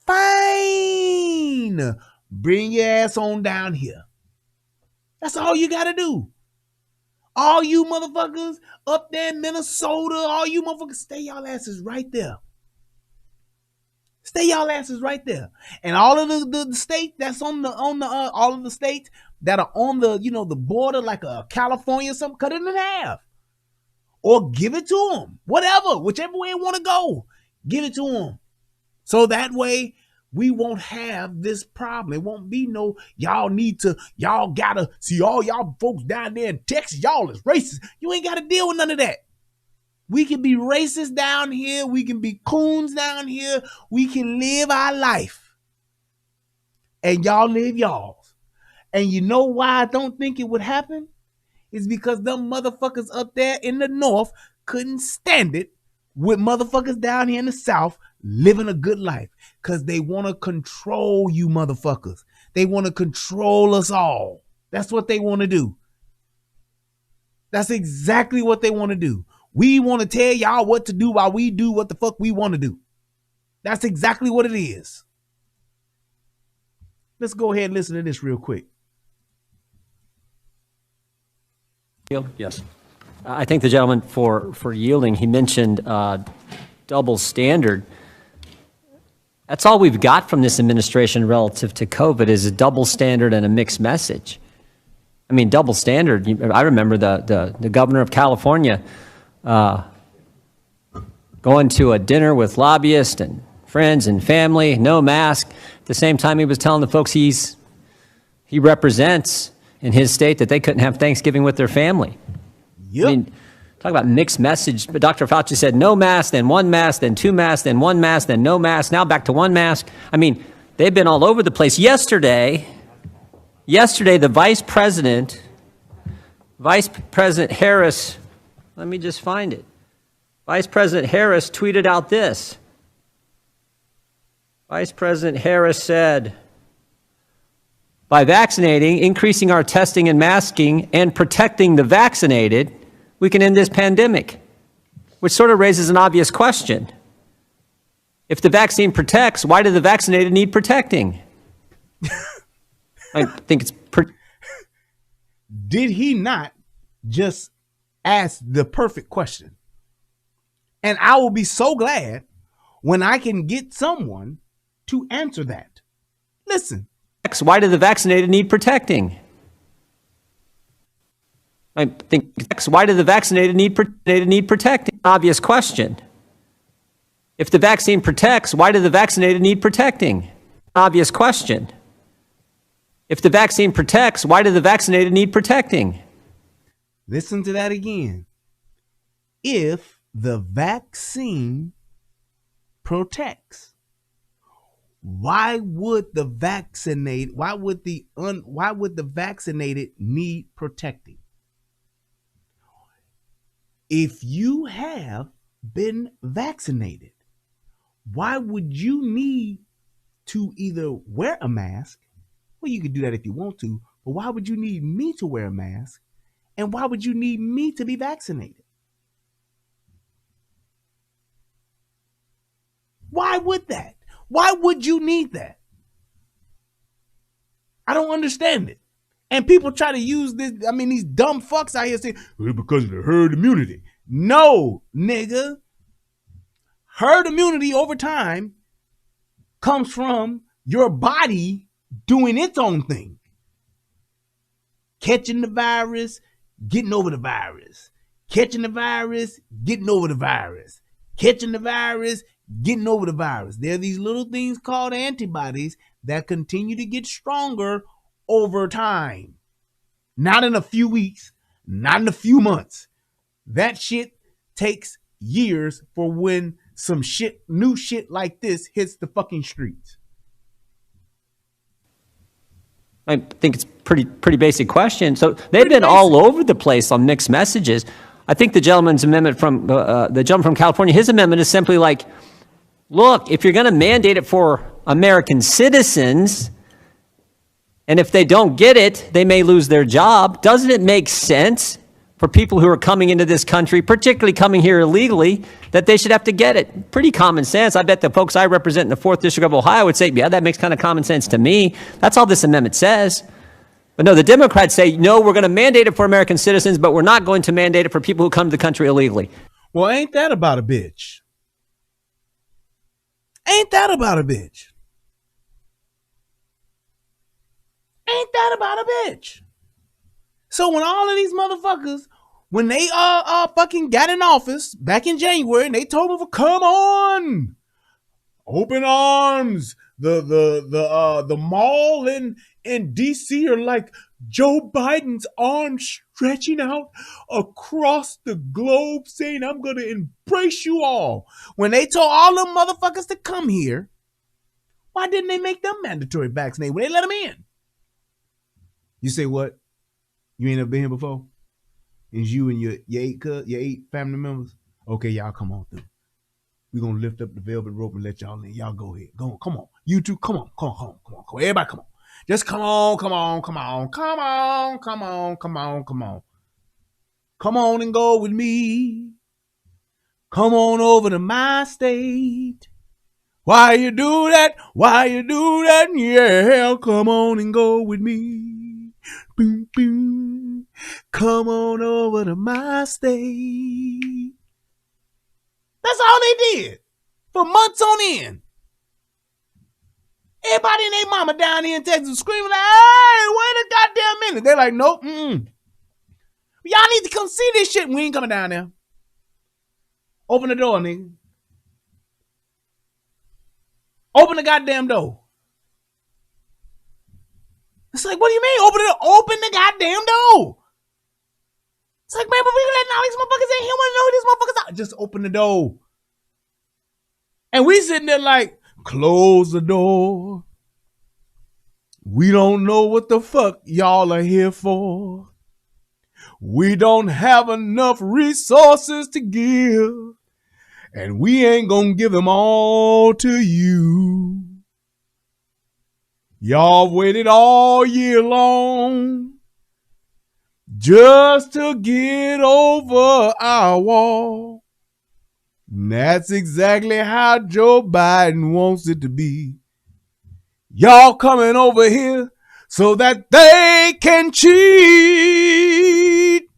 Fine. Bring your ass on down here. That's all you got to do. All you motherfuckers up there in Minnesota, all you motherfuckers, stay y'all asses right there. Stay y'all asses right there. And all of the states that's on the all of the states that are on the, you know, the border, like California or something, cut it in half. or give it to them. Whatever, whichever way you want to go, give it to them. So that way we won't have this problem. It won't be no, y'all gotta see all y'all folks down there in Texas, y'all is racist. You ain't got to deal with none of that. We can be racist down here. We can be coons down here. We can live our life. And y'all live y'all's. And you know why I don't think it would happen? It's because them motherfuckers up there in the north couldn't stand it with motherfuckers down here in the south living a good life. Because they want to control you motherfuckers. They want to control us all. That's what they want to do. That's exactly what they want to do. We want to tell y'all what to do while we do what the fuck we want to do. That's exactly what it is. Let's go ahead and listen to this real quick. Yes. I thank the gentleman for yielding. He mentioned double standard. That's all we've got from this administration relative to COVID is a double standard and a mixed message. I mean, double standard. I remember the governor of California going to a dinner with lobbyists and friends and family, no mask. At the same time, he was telling the folks he represents in his state that they couldn't have Thanksgiving with their family. Yep. I mean, talk about mixed message. But Dr. Fauci said no mask, then one mask, then two masks, then one mask, then no mask, now back to one mask. I mean, they've been all over the place. Yesterday, the Vice President Harris, let me just find it. Vice President Harris tweeted out this. Vice President Harris said, by vaccinating, increasing our testing and masking, and protecting the vaccinated, we can end this pandemic, which sort of raises an obvious question. If the vaccine protects, why do the vaccinated need protecting? I think it's Did he not just ask the perfect question? And I will be so glad when I can get someone to answer that. Listen. Why do the vaccinated need protecting? I think why do the vaccinated need protecting? Obvious question. If the vaccine protects, why do the vaccinated need protecting? Obvious question. If the vaccine protects, why do the vaccinated need protecting? Listen to that again. If the vaccine protects, why would the vaccinated need protecting? If you have been vaccinated, why would you need to either wear a mask? Well, you can do that if you want to, but why would you need me to wear a mask? And why would you need me to be vaccinated? Why would that? Why would you need that? I don't understand it. And people try to use this, I mean, these dumb fucks out here saying, well, because of the herd immunity. No, nigga. Herd immunity over time comes from your body doing its own thing. Catching the virus, getting over the virus. Catching the virus, getting over the virus. Catching the virus, getting over the virus. There are these little things called antibodies that continue to get stronger over time. Not in a few weeks, not in a few months. That shit takes years for when some new shit like this hits the fucking streets. I think it's pretty basic question. So they've been all over the place on mixed messages. I think the gentleman's amendment from the gentleman from California, his amendment is simply like, look, if you're going to mandate it for American citizens, and if they don't get it, they may lose their job. Doesn't it make sense for people who are coming into this country, particularly coming here illegally, that they should have to get it? Pretty common sense. I bet the folks I represent in the 4th District of Ohio would say, yeah, that makes kind of common sense to me. That's all this amendment says. But no, the Democrats say, no, we're going to mandate it for American citizens, but we're not going to mandate it for people who come to the country illegally. Well, ain't that about a bitch? Ain't that about a bitch? Ain't that about a bitch? So when all of these motherfuckers when they fucking got in office back in January, and they told them, come on, open arms. The mall in DC are like Joe Biden's arms stretching out across the globe, saying, I'm gonna embrace you all. When they told all them motherfuckers to come here, why didn't they make them mandatory vaccinated when they let them in? You say what? You ain't never been here before? It's you and your 8 family members? Okay, y'all come on through. We're going to lift up the velvet rope and let y'all in. Y'all go ahead. Go on. Come on. You two, come on. Come on. Everybody come on. Just come on. Come on and go with me. Come on over to my state. Why you do that? Yeah, come on and go with me. Boom, boom. Come on over to my state. That's all they did for months on end. Everybody and their mama down here in Texas screaming like, hey, wait a goddamn minute. They're like, nope, Y'all need to come see this shit. We ain't coming down there. Open the door, nigga. Open the goddamn door. It's like, what do you mean? Open the goddamn door. It's like, man, but we letting all these motherfuckers in here. Want to know who these motherfuckers are. Just open the door. And we sitting there like, close the door. We don't know what the fuck y'all are here for. We don't have enough resources to give. And we ain't gonna give them all to you. Y'all waited all year long just to get over our wall. And that's exactly how Joe Biden wants it to be. Y'all coming over here so that they can cheat.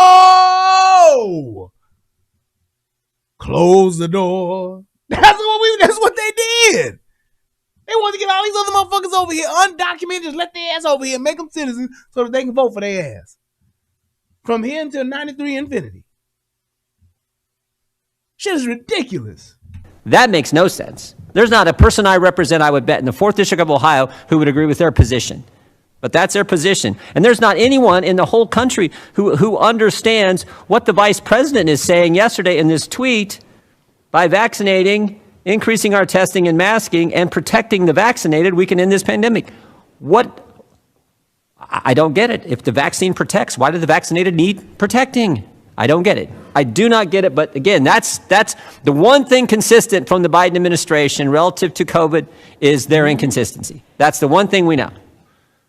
Oh! Close the door. That's what they did. They want to get all these other motherfuckers over here, undocumented, just let their ass over here, make them citizens so that they can vote for their ass. From here until 93 infinity. Shit is ridiculous. That makes no sense. There's not a person I represent, I would bet, in the 4th District of Ohio who would agree with their position. But that's their position. And there's not anyone in the whole country who understands what the vice president is saying yesterday in this tweet. By vaccinating, increasing our testing and masking, and protecting the vaccinated, we can end this pandemic. What? I don't get it. If the vaccine protects, why do the vaccinated need protecting? I don't get it. I do not get it. But again, that's the one thing consistent from the Biden administration relative to COVID is their inconsistency. That's the one thing we know.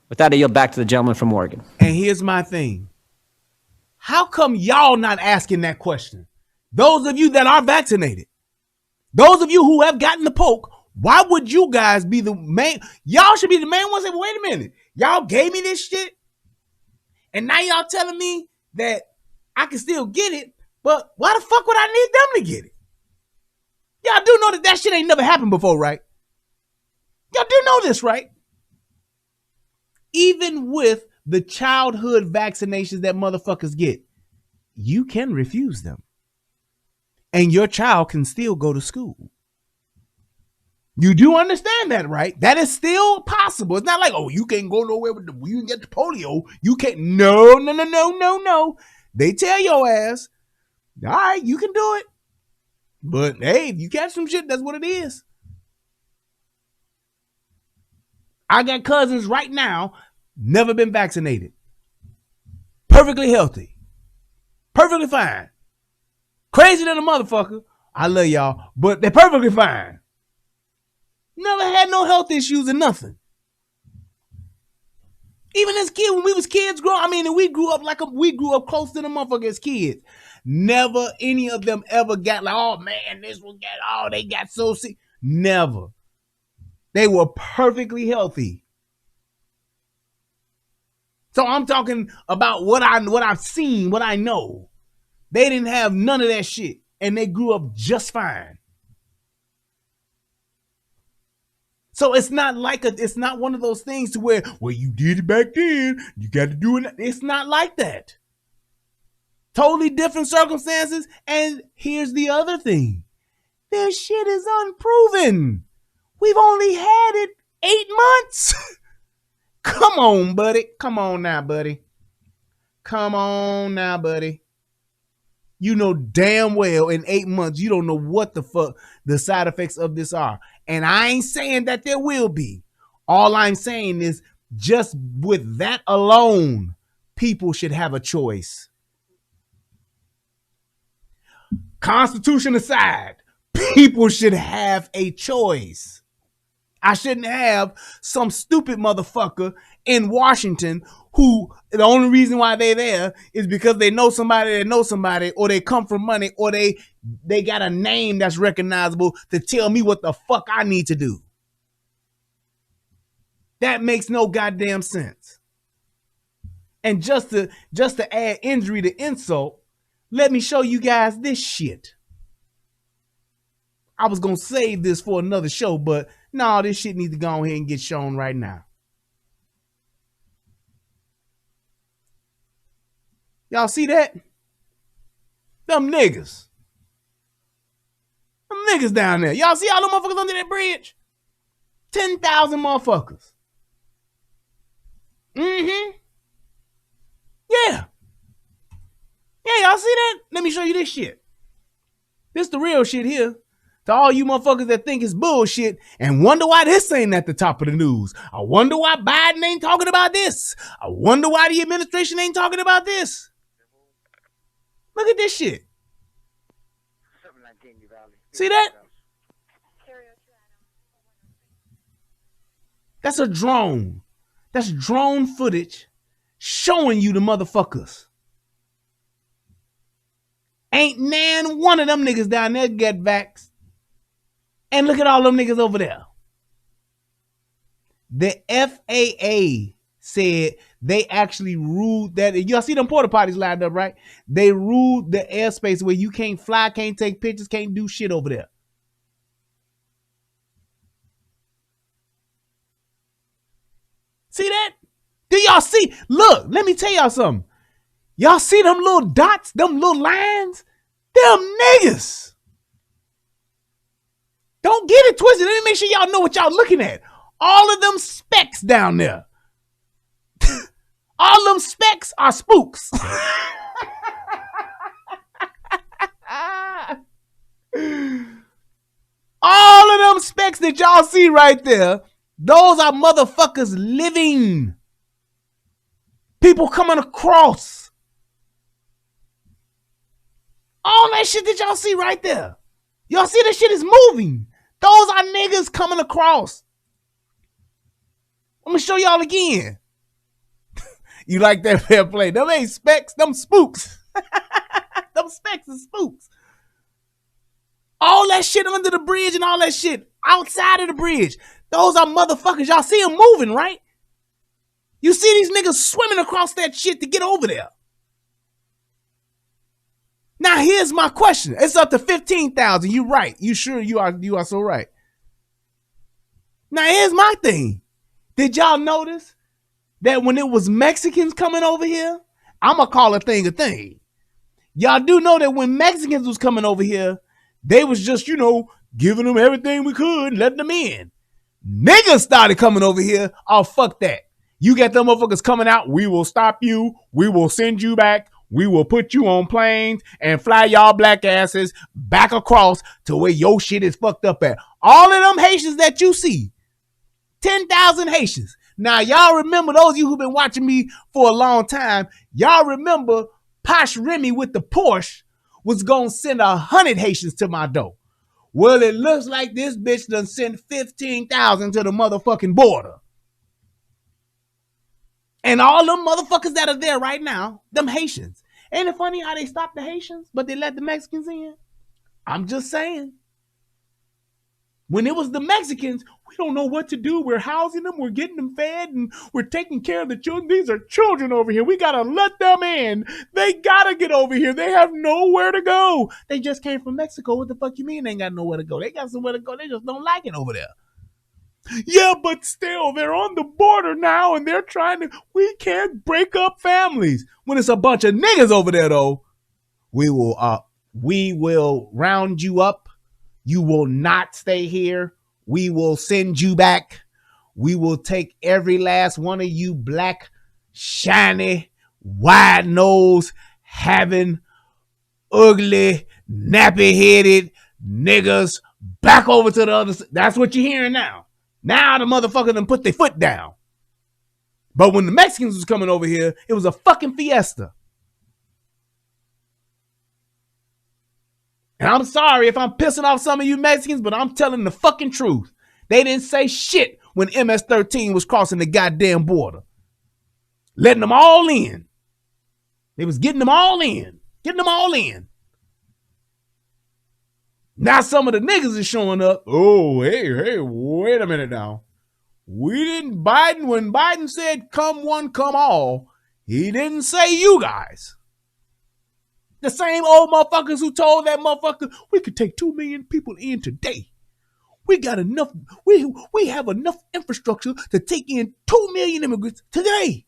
With that, I yield back to the gentleman from Oregon. And here's my thing. How come y'all not asking that question? Those of you that are vaccinated, those of you who have gotten the poke, why would you guys be the main? Y'all should be the main ones that, wait a minute. Y'all gave me this shit. And now y'all telling me that I can still get it, but why the fuck would I need them to get it? Y'all do know that shit ain't never happened before, right? Y'all do know this, right? Even with the childhood vaccinations that motherfuckers get, you can refuse them. And your child can still go to school. You do understand that, right? That is still possible. It's not like, oh, you can't go nowhere with you can get the polio. You can't. No. They tell your ass, all right, you can do it. But hey, if you catch some shit, that's what it is. I got cousins right now, never been vaccinated. Perfectly healthy. Perfectly fine. Crazy than a motherfucker. I love y'all, but they're perfectly fine. Never had no health issues or nothing. Even as kids, when we was kids and we grew up close to the motherfucker as kids. Never any of them ever got like, oh man, they got so sick. Never. They were perfectly healthy. So I'm talking about what I've seen, what I know. They didn't have none of that shit, and they grew up just fine. So it's not one of those things to where, well, you did it back then, you got to do it. It's not like that. Totally different circumstances. And here's the other thing. This shit is unproven. We've only had it 8 months. Come on, buddy. Come on now, buddy. Come on now, buddy. You know damn well in 8 months, you don't know what the fuck the side effects of this are. And I ain't saying that there will be. All I'm saying is just with that alone, people should have a choice. Constitution aside, people should have a choice. I shouldn't have some stupid motherfucker in Washington who the only reason why they're there is because they know somebody that knows somebody, or they come from money, or they got a name that's recognizable to tell me what the fuck I need to do. That makes no goddamn sense. And just to add injury to insult, let me show you guys this shit. I was going to save this for another show, but no, this shit needs to go ahead and get shown right now. Y'all see that? Them niggas. Them niggas down there. Y'all see all them motherfuckers under that bridge? 10,000 motherfuckers. Mm-hmm. Yeah. Yeah, y'all see that? Let me show you this shit. This the real shit here. To all you motherfuckers that think it's bullshit and wonder why this ain't at the top of the news. I wonder why Biden ain't talking about this. I wonder why the administration ain't talking about this. Look at this shit. See that? That's a drone. That's drone footage showing you the motherfuckers. Ain't nan one of them niggas down there get vaxxed. And look at all them niggas over there. The FAA said they actually ruled that. Y'all see them porta potties lined up, right? They ruled the airspace where you can't fly, can't take pictures, can't do shit over there. See that? Do y'all see? Look, let me tell y'all something. Y'all see them little dots, them little lines? Them niggas. Don't get it twisted. Let me make sure y'all know what y'all looking at. All of them specks down there. All them specks are spooks. All of them specks that y'all see right there, those are motherfuckers living. People coming across. All that shit that y'all see right there. Y'all see this shit is moving. Those are niggas coming across. Let me show y'all again. You like that fair play? Them ain't specks, them spooks. Them specks are spooks. All that shit under the bridge and all that shit outside of the bridge. Those are motherfuckers. Y'all see them moving, right? You see these niggas swimming across that shit to get over there. Now here's my question. It's up to 15,000. You right. You sure you are so right. Now here's my thing. Did y'all notice that when it was Mexicans coming over here, I'ma call a thing a thing. Y'all do know that when Mexicans was coming over here, they was just, giving them everything we could, letting them in. Niggas started coming over here. Oh, fuck that. You got them motherfuckers coming out. We will stop you. We will send you back. We will put you on planes and fly y'all black asses back across to where your shit is fucked up at. All of them Haitians that you see, 10,000 Haitians. Now, y'all remember, those of you who've been watching me for a long time, y'all remember Posh Remy with the Porsche was going to send 100 Haitians to my door. Well, it looks like this bitch done sent 15,000 to the motherfucking border. And all them motherfuckers that are there right now, them Haitians. Ain't it funny how they stopped the Haitians, but they let the Mexicans in? I'm just saying. When it was the Mexicans, we don't know what to do. We're housing them. We're getting them fed, and we're taking care of the children. These are children over here. We got to let them in. They got to get over here. They have nowhere to go. They just came from Mexico. What the fuck you mean they ain't got nowhere to go? They got somewhere to go. They just don't like it over there. Yeah, but still, they're on the border now, and they're trying to, we can't break up families. When it's a bunch of niggas over there, though, We will round you up. You will not stay here. We will send you back. We will take every last one of you black, shiny, wide nose, having ugly, nappy-headed niggas back over to the other side. That's what you're hearing now. Now the motherfucker done put their foot down. But when the Mexicans was coming over here, it was a fucking fiesta. And I'm sorry if I'm pissing off some of you Mexicans, but I'm telling the fucking truth. They didn't say shit when MS-13 was crossing the goddamn border. Letting them all in. They was getting them all in. Getting them all in. Now some of the niggas is showing up. Oh, hey, wait a minute now. We didn't, when Biden said come one, come all, he didn't say you guys. The same old motherfuckers who told that motherfucker, we could take 2 million people in today. We got enough, we have enough infrastructure to take in 2 million immigrants today.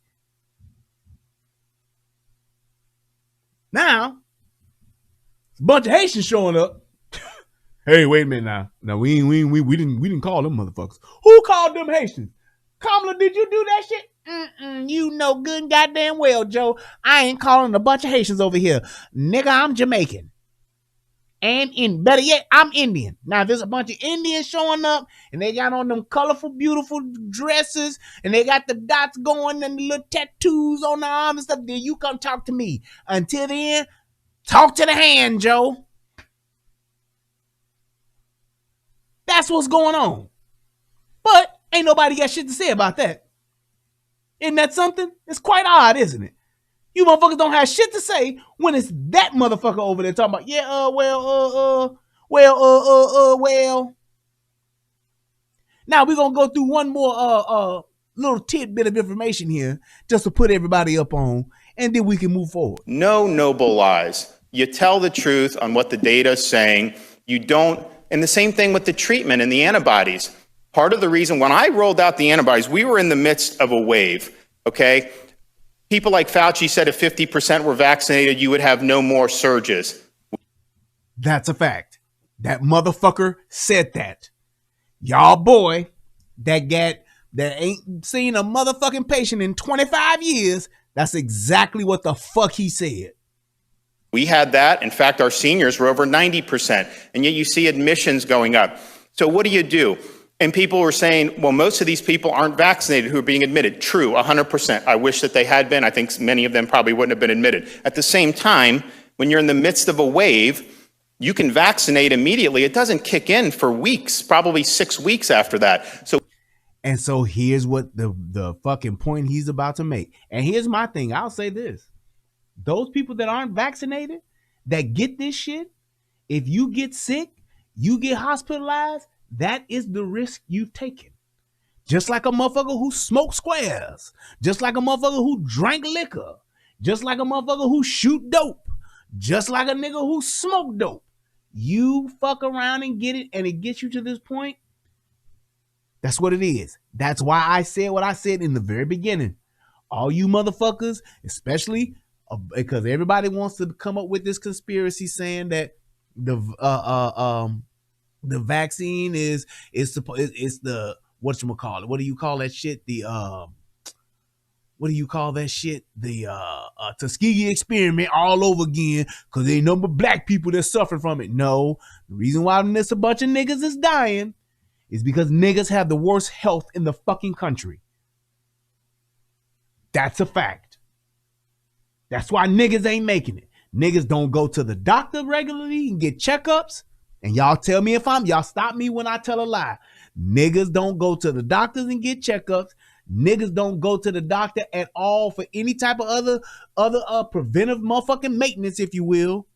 Now, a bunch of Haitians showing up. Hey, wait a minute now. No, we didn't call them motherfuckers. Who called them Haitians? Kamala, did you do that shit? You know good and goddamn well, Joe. I ain't calling a bunch of Haitians over here. Nigga, I'm Jamaican. And better yet, I'm Indian. Now, if there's a bunch of Indians showing up and they got on them colorful, beautiful dresses and they got the dots going and the little tattoos on the arm and stuff, then you come talk to me. Until then, talk to the hand, Joe. That's what's going on. But ain't nobody got shit to say about that. Isn't that something? It's quite odd, isn't it? You motherfuckers don't have shit to say when it's that motherfucker over there talking about, well. Now we're gonna go through one more little tidbit of information here just to put everybody up on, and then we can move forward. No noble lies. You tell the truth on what the data is saying. You don't, and the same thing with the treatment and the antibodies. Part of the reason when I rolled out the antibodies, we were in the midst of a wave, okay? People like Fauci said if 50% were vaccinated, you would have no more surges. That's a fact. That motherfucker said that. Y'all boy that ain't seen a motherfucking patient in 25 years, that's exactly what the fuck he said. We had that. In fact, our seniors were over 90%, and yet you see admissions going up. So what do? And people were saying, well, most of these people aren't vaccinated who are being admitted. True, 100%. I wish that they had been. I think many of them probably wouldn't have been admitted. At the same time, when you're in the midst of a wave, you can vaccinate immediately. It doesn't kick in for weeks, probably 6 weeks after that. So here's what the fucking point he's about to make. And here's my thing. I'll say this. Those people that aren't vaccinated, that get this shit, if you get sick, you get hospitalized, that is the risk you've taken. Just like a motherfucker who smoked squares. Just like a motherfucker who drank liquor. Just like a motherfucker who shoot dope. Just like a nigga who smoked dope. You fuck around and get it, and it gets you to this point. That's what it is. That's why I said what I said in the very beginning. All you motherfuckers, especially because everybody wants to come up with this conspiracy saying that the vaccine is the whatchamacallit. What do you call that shit? The Tuskegee experiment all over again because there ain't no black people that suffer from it. No, the reason why there's a bunch of niggas is dying is because niggas have the worst health in the fucking country. That's a fact. That's why niggas ain't making it. Niggas don't go to the doctor regularly and get checkups. And y'all tell me y'all stop me when I tell a lie. Niggas don't go to the doctors and get checkups. Niggas don't go to the doctor at all for any type of other preventive motherfucking maintenance, if you will.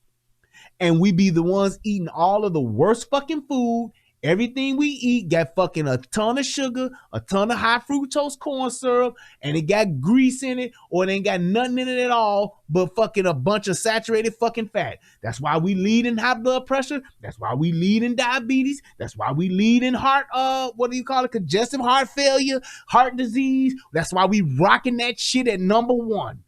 And we be the ones eating all of the worst fucking food. Everything we eat got fucking a ton of sugar, a ton of high fructose corn syrup, and it got grease in it, or it ain't got nothing in it at all but fucking a bunch of saturated fucking fat. That's why we lead in high blood pressure. That's why we lead in diabetes. That's why we lead in congestive heart failure, heart disease. That's why we rocking that shit at number one.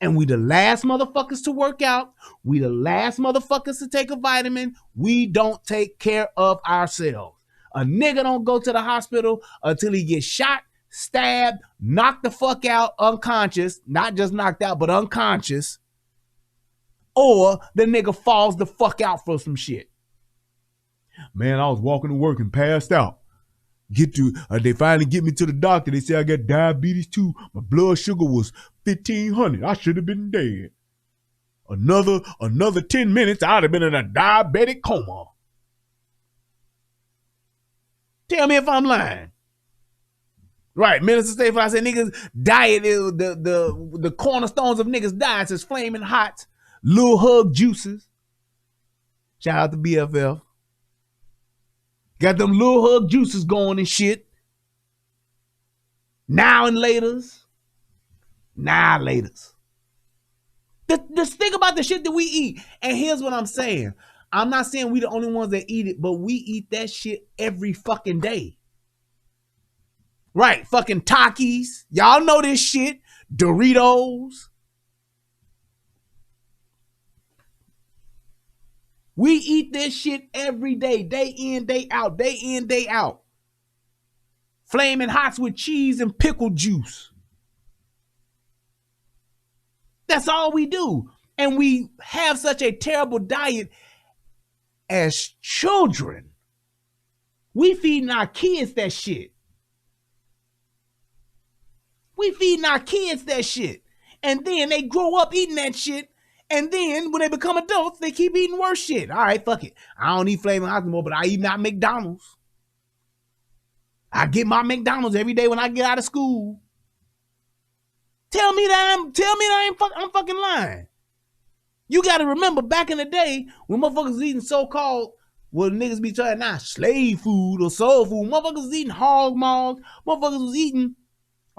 And we the last motherfuckers to work out. We the last motherfuckers to take a vitamin. We don't take care of ourselves. A nigga don't go to the hospital until he gets shot, stabbed, knocked the fuck out, unconscious, not just knocked out, but unconscious, or the nigga falls the fuck out for some shit. Man, I was walking to work and passed out. They finally get me to the doctor. They say I got diabetes too. My blood sugar was 1,500. I should have been dead. Another 10 minutes, I'd have been in a diabetic coma. Tell me if I'm lying. Right, Minister Staples, I said niggas diet is the cornerstones of niggas' diets is flaming hot, little hug juices. Shout out to BFF. Got them little hug juices going and shit. Now and laters. Just think about the shit that we eat. And here's what I'm saying. I'm not saying we the only ones that eat it, but we eat that shit every fucking day. Right, fucking Takis. Y'all know this shit. Doritos. We eat this shit every day, day in, day out, day in, day out. Flaming hots with cheese and pickle juice. That's all we do. And we have such a terrible diet as children. We feeding our kids that shit. And then they grow up eating that shit. And then when they become adults, they keep eating worse shit. All right, fuck it. I don't eat flaming hot anymore, but I eat my McDonald's. I get my McDonald's every day when I get out of school. Tell me that I'm fucking lying. You got to remember back in the day when motherfuckers was eating so-called, well, niggas be trying now slave food or soul food. Motherfuckers was eating hog maws. Motherfuckers was eating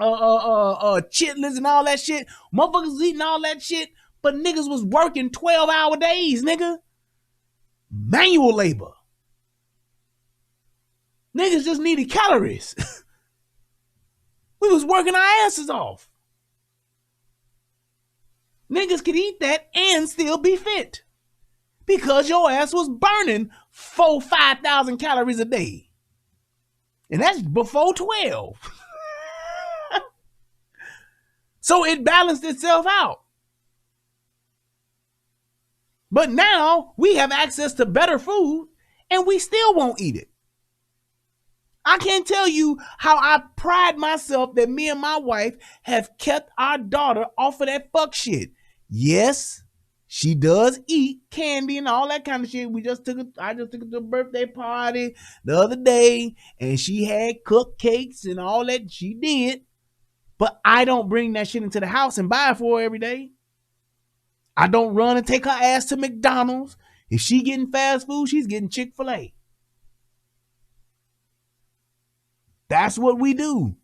chitlins and all that shit. Motherfuckers was eating all that shit. But niggas was working 12-hour days, nigga. Manual labor. Niggas just needed calories. We was working our asses off. Niggas could eat that and still be fit. Because your ass was burning 5,000 calories a day. And that's before 12. So it balanced itself out. But now we have access to better food and we still won't eat it. I can't tell you how I pride myself that me and my wife have kept our daughter off of that fuck shit. Yes, she does eat candy and all that kind of shit. I just took her to a birthday party the other day and she had cupcakes and all that. She did. But I don't bring that shit into the house and buy it for her every day. I don't run and take her ass to McDonald's. If she getting fast food, she's getting Chick-fil-A. That's what we do.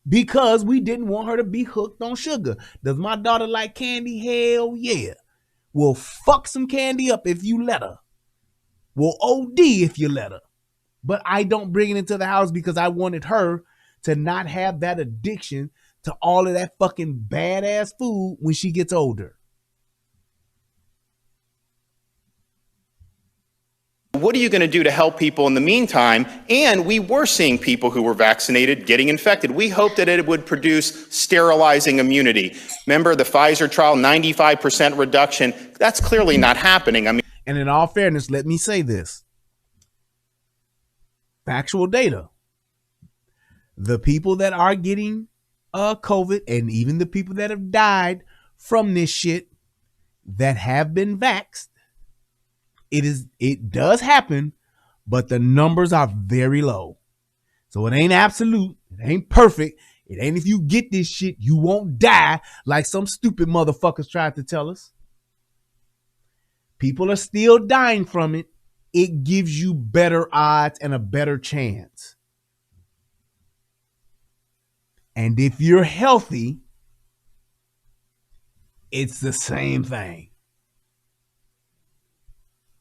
Because we didn't want her to be hooked on sugar. Does my daughter like candy? Hell yeah. We'll fuck some candy up if you let her. We'll OD if you let her. But I don't bring it into the house because I wanted her to not have that addiction to all of that fucking badass food when she gets older. What are you going to do to help people in the meantime? And we were seeing people who were vaccinated getting infected. We hoped that it would produce sterilizing immunity. Remember the Pfizer trial, 95% reduction. That's clearly not happening. I mean, and in all fairness, let me say this. Factual data. The people that are getting COVID and even the people that have died from this shit that have been vaxxed, it does happen, but the numbers are very low. So it ain't absolute. It ain't perfect. It ain't if you get this shit, you won't die like some stupid motherfuckers tried to tell us. People are still dying from it. It gives you better odds and a better chance. And if you're healthy, it's the same thing.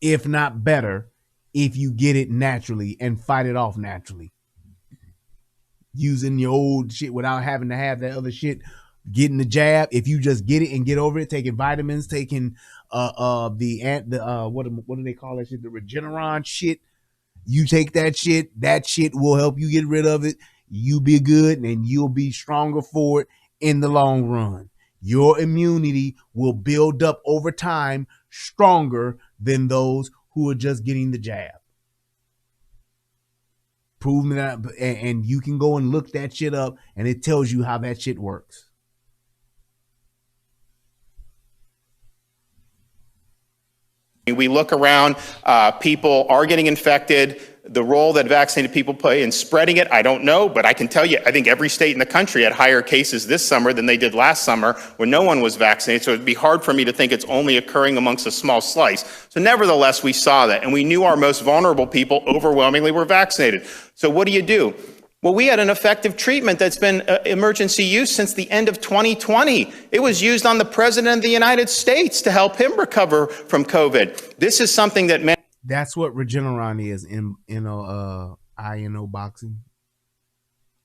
If not better, if you get it naturally and fight it off naturally. Using your old shit without having to have that other shit getting the jab. If you just get it and get over it, taking vitamins, taking what do they call that shit? The Regeneron shit. You take that shit will help you get rid of it. You be good and you'll be stronger for it in the long run. Your immunity will build up over time stronger than those who are just getting the jab. Prove me that, and you can go and look that shit up and it tells you how that shit works. We look around, people are getting infected. The role that vaccinated people play in spreading it, I don't know, but I can tell you, I think every state in the country had higher cases this summer than they did last summer when no one was vaccinated. So it'd be hard for me to think it's only occurring amongst a small slice. So nevertheless, we saw that, and we knew our most vulnerable people overwhelmingly were vaccinated. So what do? Well, we had an effective treatment that's been emergency use since the end of 2020. It was used on the President of the United States to help him recover from COVID. This is something that that's what Regeneron is in I know boxing.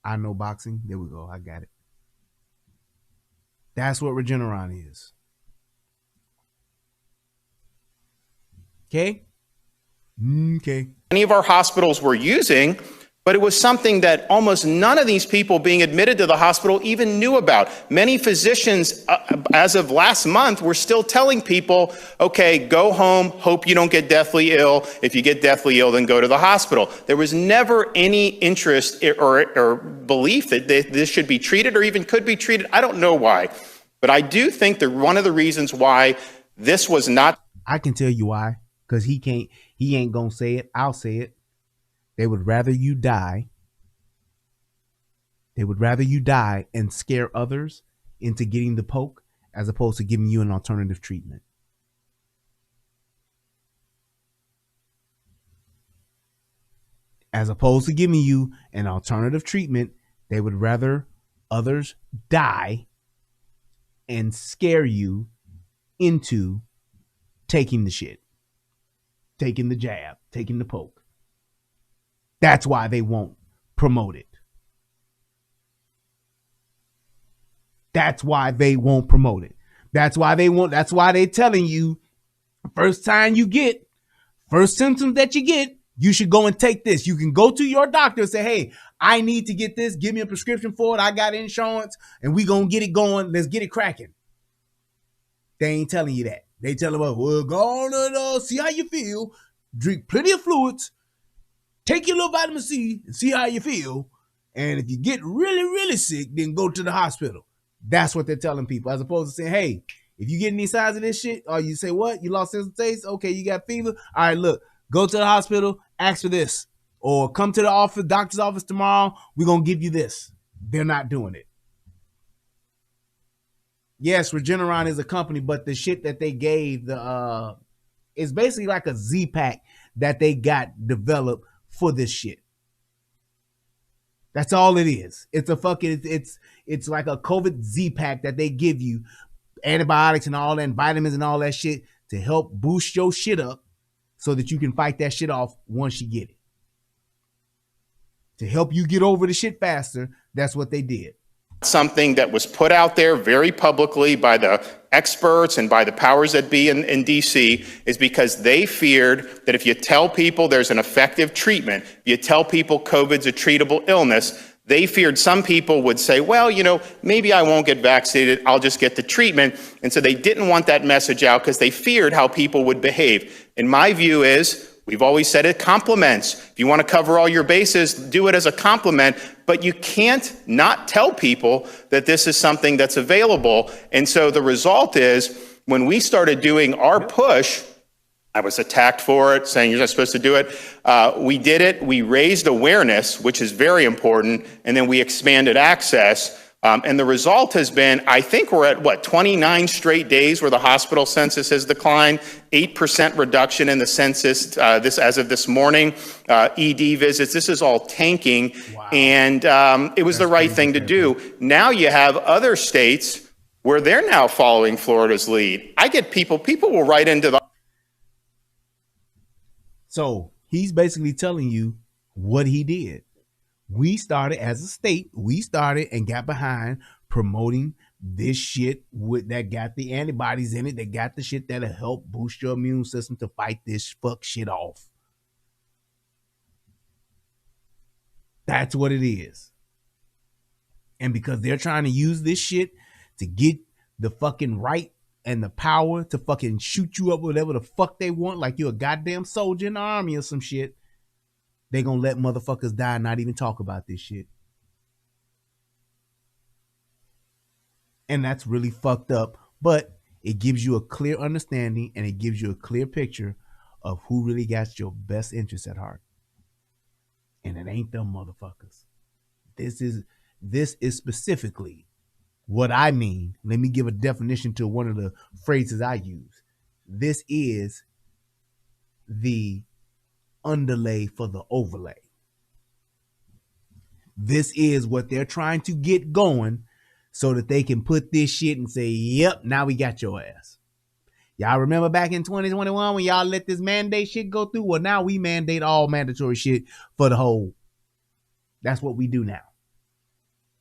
I know boxing. There we go. I got it. That's what Regeneron is. Okay? Okay. Many of our hospitals were using, but it was something that almost none of these people being admitted to the hospital even knew about. Many physicians, as of last month, were still telling people, okay, go home, hope you don't get deathly ill. If you get deathly ill, then go to the hospital. There was never any interest or belief that this should be treated or even could be treated. I don't know why, but I do think that one of the reasons why this was not. I can tell you why, because he ain't gonna say it. I'll say it. They would rather you die. They would rather you die and scare others into getting the poke as opposed to giving you an alternative treatment. As opposed to giving you an alternative treatment, they would rather others die and scare you into taking the shit, taking the jab, taking the poke. That's why they won't promote it. That's why they won't promote it. That's why they're telling you first symptoms that you get, you should go and take this. You can go to your doctor and say, hey, I need to get this. Give me a prescription for it. I got insurance and we gonna get it going. Let's get it cracking. They ain't telling you that. They tell them, well, go on and see how you feel. Drink plenty of fluids. Take your little vitamin C and see how you feel. And if you get really, really sick, then go to the hospital. That's what they're telling people, as opposed to saying, hey, if you get any signs of this shit, or you say, what? You lost sense of taste? Okay, you got fever? All right, look, go to the hospital, ask for this. Or come to the doctor's office tomorrow. We're going to give you this. They're not doing it. Yes, Regeneron is a company, but the shit that they gave, is basically like a Z-Pack that they got developed for this shit. That's all it is. It's a fucking, it's like a COVID Z-Pack that they give you, antibiotics and all that, and vitamins and all that shit to help boost your shit up so that you can fight that shit off once you get it. To help you get over the shit faster, that's what they did. Something that was put out there very publicly by the experts and by the powers that be in D.C. is because they feared that if you tell people there's an effective treatment, if you tell people COVID's a treatable illness, they feared some people would say, well, maybe I won't get vaccinated, I'll just get the treatment. And so they didn't want that message out because they feared how people would behave. And my view is, we've always said it complements. If you want to cover all your bases, do it as a complement, but you can't not tell people that this is something that's available. And so the result is, when we started doing our push, I was attacked for it, saying you're not supposed to do it. We did it. We raised awareness, which is very important, and then we expanded access. And the result has been, I think we're at, 29 straight days where the hospital census has declined, 8% reduction in the census as of this morning, ED visits. This is all tanking. Wow. And it was the right thing to do. Now you have other states where they're now following Florida's lead. I get people will write into the... So he's basically telling you what he did. We started as a state, and got behind promoting this shit that got the antibodies in it, that got the shit that'll help boost your immune system to fight this fuck shit off. That's what it is. And because they're trying to use this shit to get the fucking right and the power to fucking shoot you up whatever the fuck they want, like you're a goddamn soldier in the army or some shit, they gonna let motherfuckers die and not even talk about this shit. And that's really fucked up, but it gives you a clear understanding and it gives you a clear picture of who really got your best interests at heart. And it ain't them motherfuckers. This is specifically what I mean. Let me give a definition to one of the phrases I use. This is the underlay for the overlay. This is what they're trying to get going so that they can put this shit and say, yep, now we got your ass. Y'all remember back in 2021 when y'all let this mandate shit go through? Well, now we mandate all mandatory shit for the whole. That's what we do now.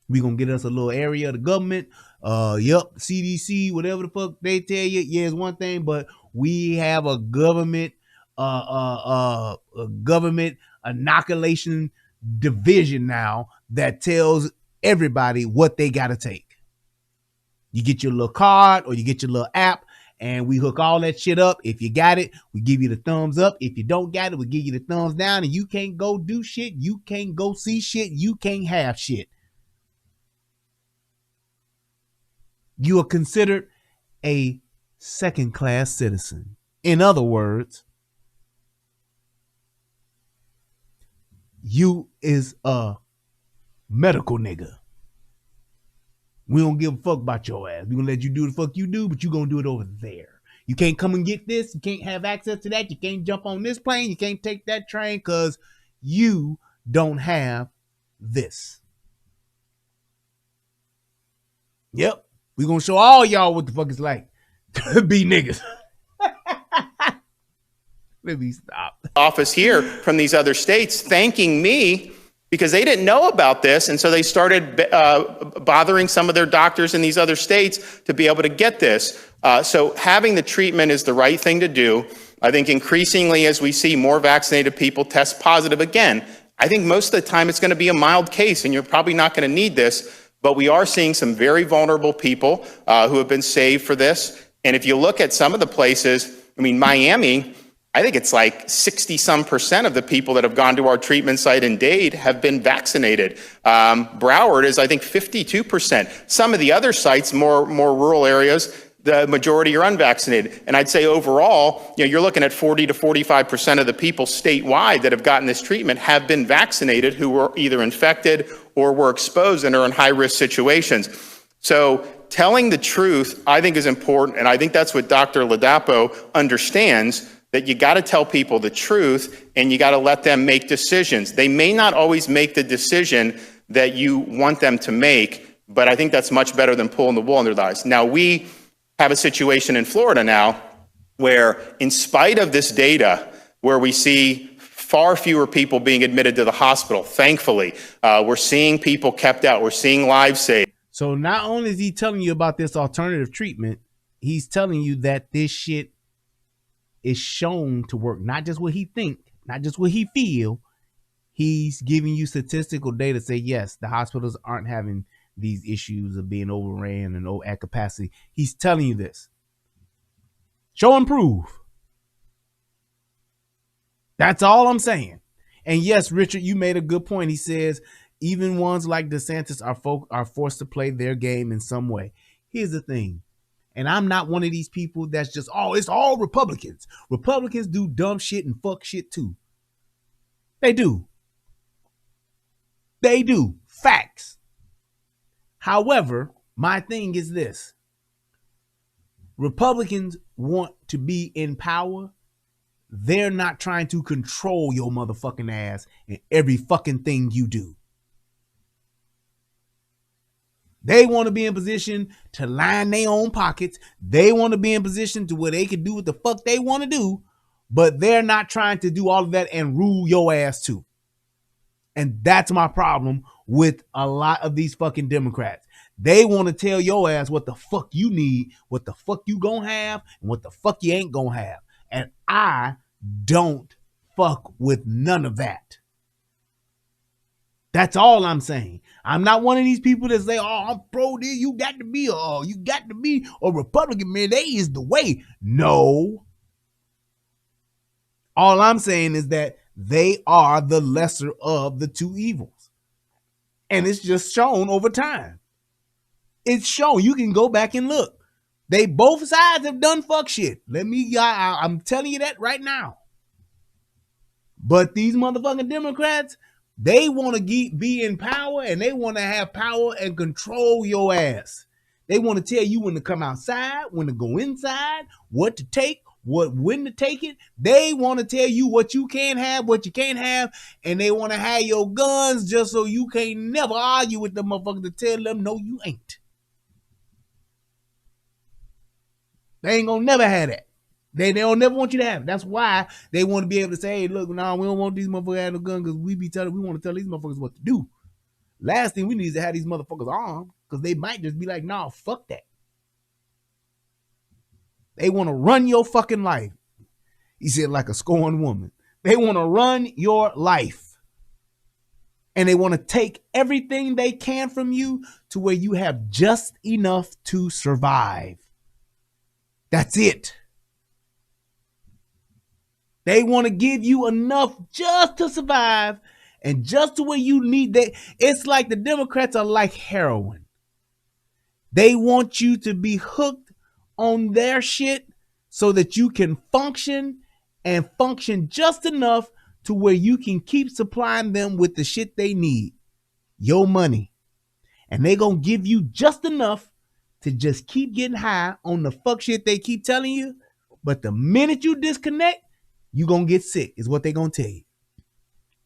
We gonna get us a little area of the government. CDC, whatever the fuck they tell you. Yeah, it's one thing, but we have a government, a government inoculation division now that tells everybody what they gotta take. You get your little card or you get your little app, and we hook all that shit up. If you got it, we give you the thumbs up. If you don't got it, we give you the thumbs down, and you can't go do shit. You can't go see shit. You can't have shit. You are considered a second-class citizen. In other words, you is a medical nigga. We don't give a fuck about your ass. We gonna let you do the fuck you do, but you gonna do it over there. You can't come and get this. You can't have access to that. You can't jump on this plane. You can't take that train because you don't have this. Yep. We gonna show all y'all what the fuck it's like to be niggas. Let me stop. Office here from these other states thanking me because they didn't know about this. And so they started bothering some of their doctors in these other states to be able to get this. So having the treatment is the right thing to do. I think increasingly as we see more vaccinated people test positive again, I think most of the time it's going to be a mild case and you're probably not going to need this. But we are seeing some very vulnerable people who have been saved for this. And if you look at some of the places, I mean, Miami, I think it's like 60% of the people that have gone to our treatment site in Dade have been vaccinated. Broward is, I think, 52%. Some of the other sites, more rural areas, the majority are unvaccinated. And I'd say overall, you're looking at 40 to 45% of the people statewide that have gotten this treatment have been vaccinated who were either infected or were exposed and are in high-risk situations. So telling the truth, I think, is important. And I think that's what Dr. Ladapo understands, that you got to tell people the truth and you got to let them make decisions. They may not always make the decision that you want them to make, but I think that's much better than pulling the wool under their eyes. Now, we have a situation in Florida now where, in spite of this data, where we see far fewer people being admitted to the hospital, thankfully, we're seeing people kept out, we're seeing lives saved. So not only is he telling you about this alternative treatment, he's telling you that this shit is shown to work. Not just what he think, not just what he feel. He's giving you statistical data to say, yes, the hospitals aren't having these issues of being overran and at capacity. He's telling you this. Show and prove. That's all I'm saying. And yes, Richard, you made a good point. He says even ones like DeSantis are forced to play their game in some way. Here's the thing. And I'm not one of these people that's just, it's all Republicans. Republicans do dumb shit and fuck shit too. They do. They do. Facts. However, my thing is this. Republicans want to be in power. They're not trying to control your motherfucking ass in every fucking thing you do. They want to be in position to line their own pockets. They want to be in position to where they can do what the fuck they want to do, but they're not trying to do all of that and rule your ass too. And that's my problem with a lot of these fucking Democrats. They want to tell your ass what the fuck you need, what the fuck you gonna have, and what the fuck you ain't gonna have. And I don't fuck with none of that. That's all I'm saying. I'm not one of these people that say, oh, I'm pro this. You got to be a Republican, man. They is the way. No. All I'm saying is that they are the lesser of the two evils. And it's just shown over time. It's shown. You can go back and look. They both sides have done fuck shit. I'm telling you that right now. But these motherfucking Democrats, they want to be in power, and they want to have power and control your ass. They want to tell you when to come outside, when to go inside, what to take, when to take it. They want to tell you what you can have, what you can't have, and they want to have your guns just so you can't never argue with them motherfuckers to tell them no, you ain't. They ain't gonna never have that. They don't never want you to have it. That's why they want to be able to say, hey, look, we don't want these motherfuckers to have no gun because we want to tell these motherfuckers what to do. Last thing we need is to have these motherfuckers armed because they might just be like, nah, fuck that. They want to run your fucking life. He said like a scorned woman. They want to run your life. And they want to take everything they can from you to where you have just enough to survive. That's it. They want to give you enough just to survive and just to where you need that. It's like the Democrats are like heroin. They want you to be hooked on their shit so that you can function and function just enough to where you can keep supplying them with the shit they need, your money. And they gonna give you just enough to just keep getting high on the fuck shit they keep telling you. But the minute you disconnect, you gonna get sick, is what they gonna tell you.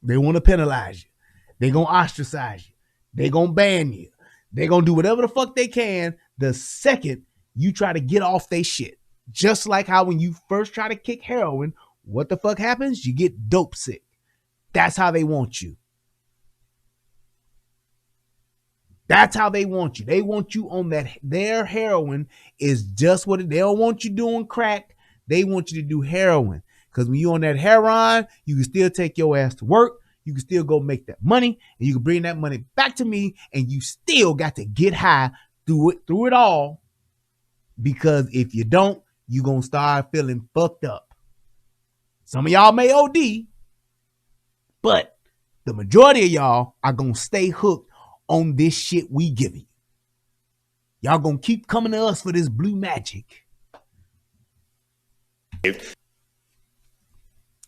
They want to penalize you. They gonna ostracize you. They gonna ban you. They gonna do whatever the fuck they can the second you try to get off they shit. Just like how when you first try to kick heroin, what the fuck happens? You get dope sick. That's how they want you. That's how they want you. They want you on that. Their heroin is just what they don't want you doing crack. They want you to do heroin. Because when you're on that heroin, you can still take your ass to work. You can still go make that money. And you can bring that money back to me. And you still got to get high through it all. Because if you don't, you're going to start feeling fucked up. Some of y'all may OD. But the majority of y'all are going to stay hooked on this shit we giving you. Y'all going to keep coming to us for this blue magic.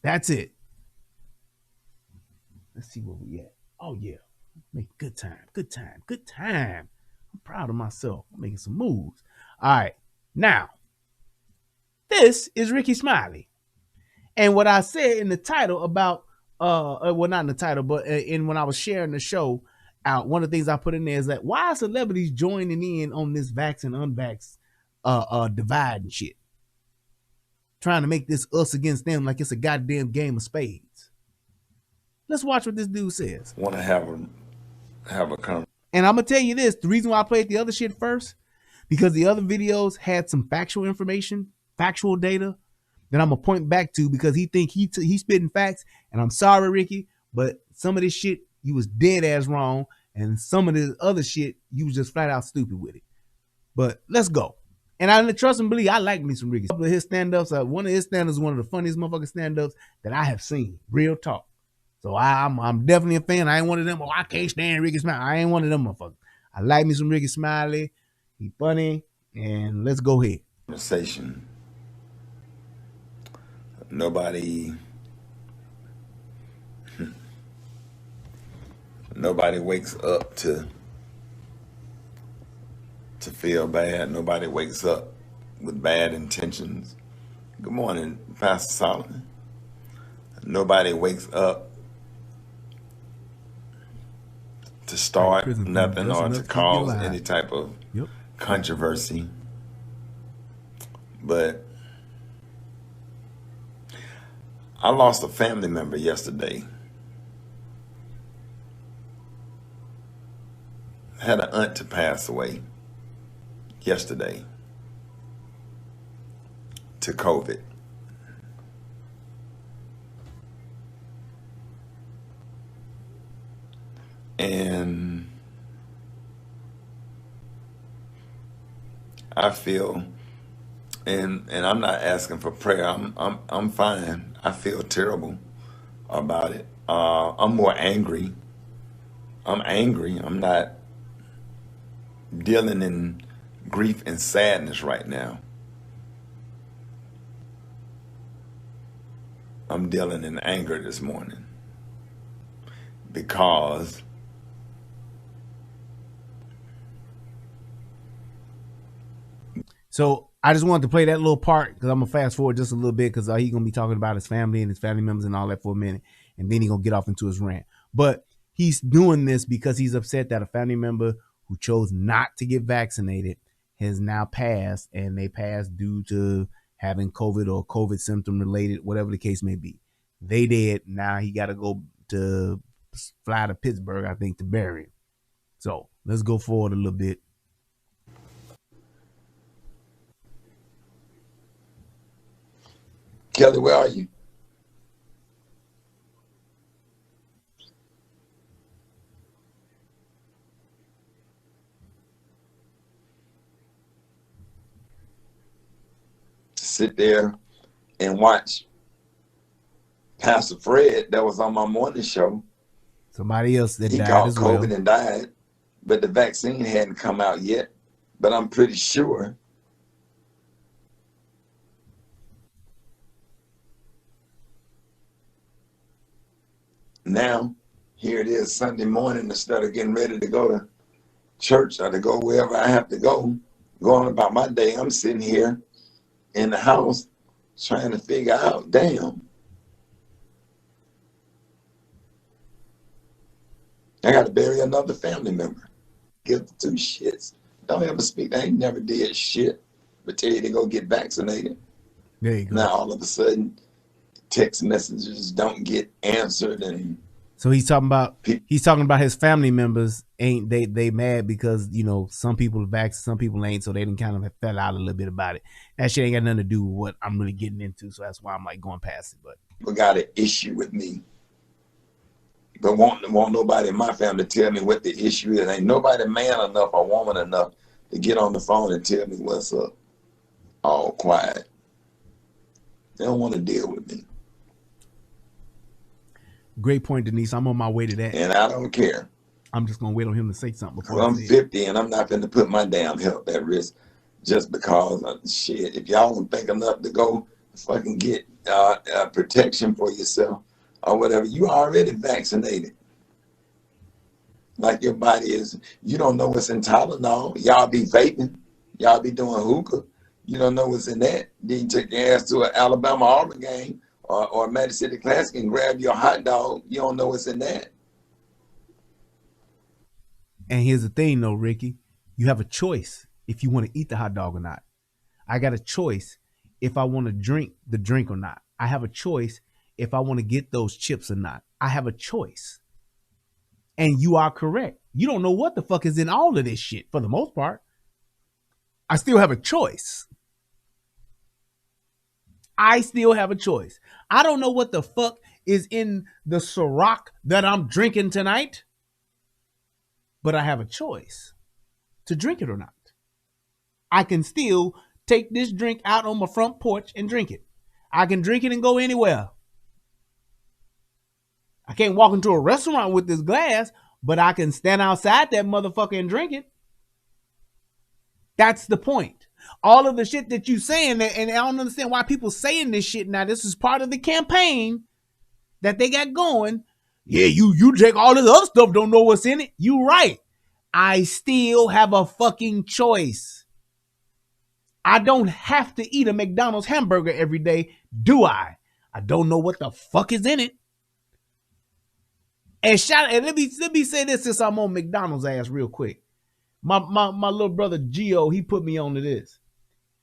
That's it. Let's see where we at. Oh, yeah. Make good time. Good time. Good time. I'm proud of myself. I'm making some moves. All right. Now, this is Rickey Smiley. And what I said in the title about, well, not in the title, but when I was sharing the show out, one of the things I put in there is that why are celebrities joining in on this vax and unvax divide and shit? Trying to make this us against them like it's a goddamn game of spades. Let's watch what this dude says. Want to have a conversation. And I'm gonna tell you this: the reason why I played the other shit first, because the other videos had some factual information, factual data that I'm gonna point back to because he think he's spitting facts. And I'm sorry, Ricky, but some of this shit you was dead ass wrong, and some of the other shit you was just flat out stupid with it. But let's go. And I trust and believe I like me some Ricky. A couple of his stand-ups, one of his stand-ups is one of the funniest motherfucking stand-ups that I have seen. Real talk. So I'm definitely a fan. I ain't one of them. Oh, I can't stand Rickey Smiley. I ain't one of them motherfuckers. I like me some Rickey Smiley. He funny. And let's go ahead. Conversation. Nobody wakes up to feel bad. Nobody wakes up with bad intentions. Good morning, Pastor Solomon. Nobody wakes up to start nothing or to cause any type of controversy. But I lost a family member yesterday I had an aunt to pass away yesterday to COVID. And I feel, and I'm not asking for prayer. I'm fine. I feel terrible about it. I'm more angry. I'm angry. I'm not dealing in grief and sadness right now. I'm dealing in anger this morning because So I just wanted to play that little part because I'm gonna fast forward just a little bit because he's gonna be talking about his family and his family members and all that for a minute, and then he's gonna get off into his rant. But he's doing this because he's upset that a family member who chose not to get vaccinated has now passed, and they passed due to having COVID or COVID symptom related, whatever the case may be. They did. Now he got to go to fly to Pittsburgh, I think, to bury him. So let's go forward a little bit. Kelly, where are you? Sit there and watch Pastor Fred that was on my morning show. Somebody else that He died caught as COVID well. and died, but the vaccine hadn't come out yet. But I'm pretty sure now, here it is Sunday morning, instead of getting ready to go to church or to go wherever I have to go, going about my day, I'm sitting here in the house trying to figure out, damn, I got to bury another family member. Give two shits. Don't ever speak. I ain't never did shit but tell you to go get vaccinated. There you go. Now all of a sudden, text messages don't get answered, and so he's talking about his family members ain't they mad because, you know, some people are vaxxed, some people ain't, so they didn't kind of fell out a little bit about it. That shit ain't got nothing to do with what I'm really getting into, so that's why I'm like going past it. But people got an issue with me, but won't nobody in my family tell me what the issue is. Ain't nobody man enough or woman enough to get on the phone and tell me what's up. All quiet. They don't want to deal with me. great point, Denise. I'm on my way to that. And I don't care. I'm just gonna wait on him to say something before I'm 50 and I'm not going to put my damn health at risk just because of shit. If y'all don't think enough to go fucking get protection for yourself or whatever, you already vaccinated. Like your body is, you don't know what's in Tylenol. Y'all be vaping. Y'all be doing hookah. You don't know what's in that. Then you take your ass to an Alabama Auburn game or a Magic City Classic and grab your hot dog. You don't know what's in that. And here's the thing though, Ricky, you have a choice if you want to eat the hot dog or not. I got a choice if I want to drink the drink or not. I have a choice if I want to get those chips or not. I have a choice. And you are correct. You don't know what the fuck is in all of this shit for the most part. I still have a choice. I still have a choice. I don't know what the fuck is in the Ciroc that I'm drinking tonight, but I have a choice to drink it or not. I can still take this drink out on my front porch and drink it. I can drink it and go anywhere. I can't walk into a restaurant with this glass, but I can stand outside that motherfucker and drink it. That's the point. All of the shit that you saying, and I don't understand why people saying this shit now. This is part of the campaign that they got going. Yeah, you drink all this other stuff, don't know what's in it. You right. I still have a fucking choice. I don't have to eat a McDonald's hamburger every day, do I? I don't know what the fuck is in it. And let me say this since I'm on McDonald's ass real quick. My little brother Gio, he put me on to this.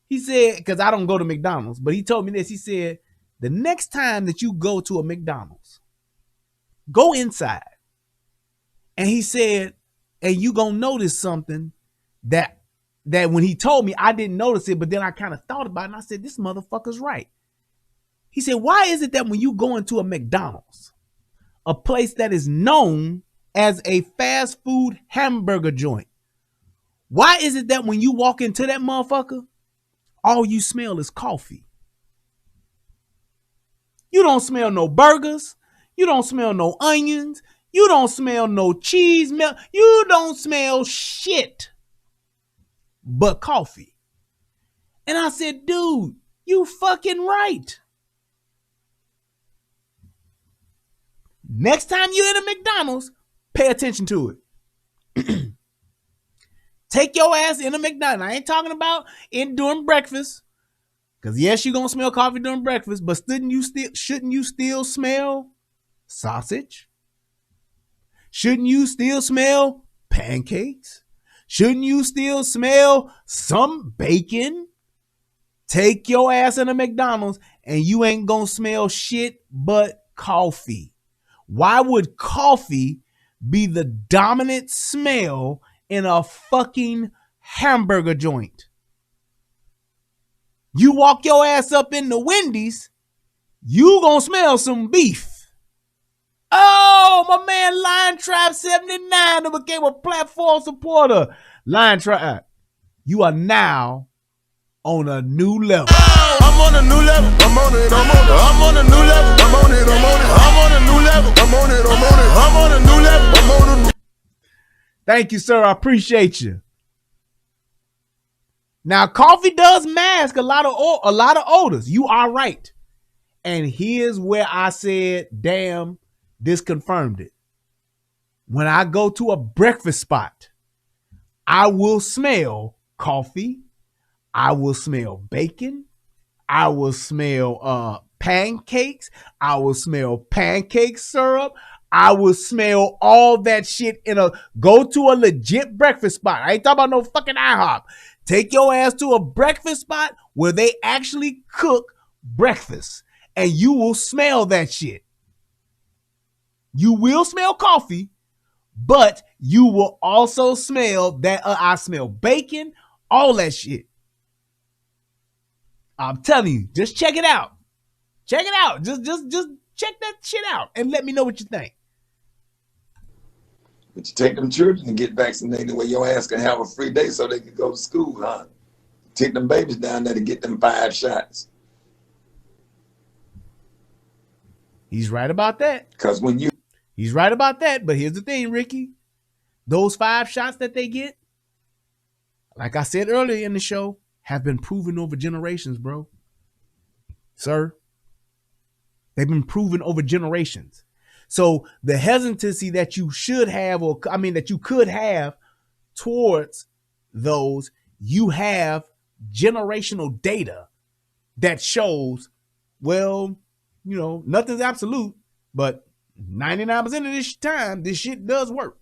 He said, because I don't go to McDonald's, but he told me this. He said, the next time that you go to a McDonald's, go inside. And he said, And you gonna notice something that when he told me, I didn't notice it, but then I kind of thought about it and I said, this motherfucker's right. He said, why is it that when you go into a McDonald's, a place that is known as a fast food hamburger joint, why is it that when you walk into that motherfucker, all you smell is coffee? You don't smell no burgers. You don't smell no onions. You don't smell no cheese milk. You don't smell shit but coffee. And I said, dude, you fucking right. Next time you're in a McDonald's, pay attention to it. Take your ass in a McDonald's. I ain't talking about during breakfast. Because yes, you're going to smell coffee during breakfast, but shouldn't you still smell sausage? Shouldn't you still smell pancakes? Shouldn't you still smell some bacon? Take your ass in a McDonald's and you ain't going to smell shit but coffee. Why would coffee be the dominant smell in a fucking hamburger joint? You walk your ass up in the Wendy's, you gonna smell some beef. Oh, my man Lion Tribe 79 that became a platform supporter. Lion Tribe, you are now on a new level. I'm on a new level. I'm on it. I'm on a new level. I'm on it. I'm on a new level. I'm on it. I'm on a new level. I'm on a new. Thank you, sir. I appreciate you. Now, coffee does mask a lot of odors. You are right. And here's where I said, damn, this confirmed it. When I go to a breakfast spot, I will smell coffee. I will smell bacon. I will smell pancakes. I will smell pancake syrup. I will smell all that shit go to a legit breakfast spot. I ain't talking about no fucking IHOP. Take your ass to a breakfast spot where they actually cook breakfast and you will smell that shit. You will smell coffee, but you will also smell that I smell bacon, all that shit. I'm telling you, just check it out. Check it out. Just check that shit out and let me know what you think. But you take them children to get vaccinated where your ass can have a free day so they can go to school, huh? Take them babies down there to get them 5 shots. He's right about that. Because when you... He's right about that. But here's the thing, Ricky. Those 5 shots that they get, like I said earlier in the show, have been proven over generations, bro. Sir. They've been proven over generations. So the hesitancy that you should have, that you could have towards those, you have generational data that shows, well, nothing's absolute, but 99% of this time, this shit does work.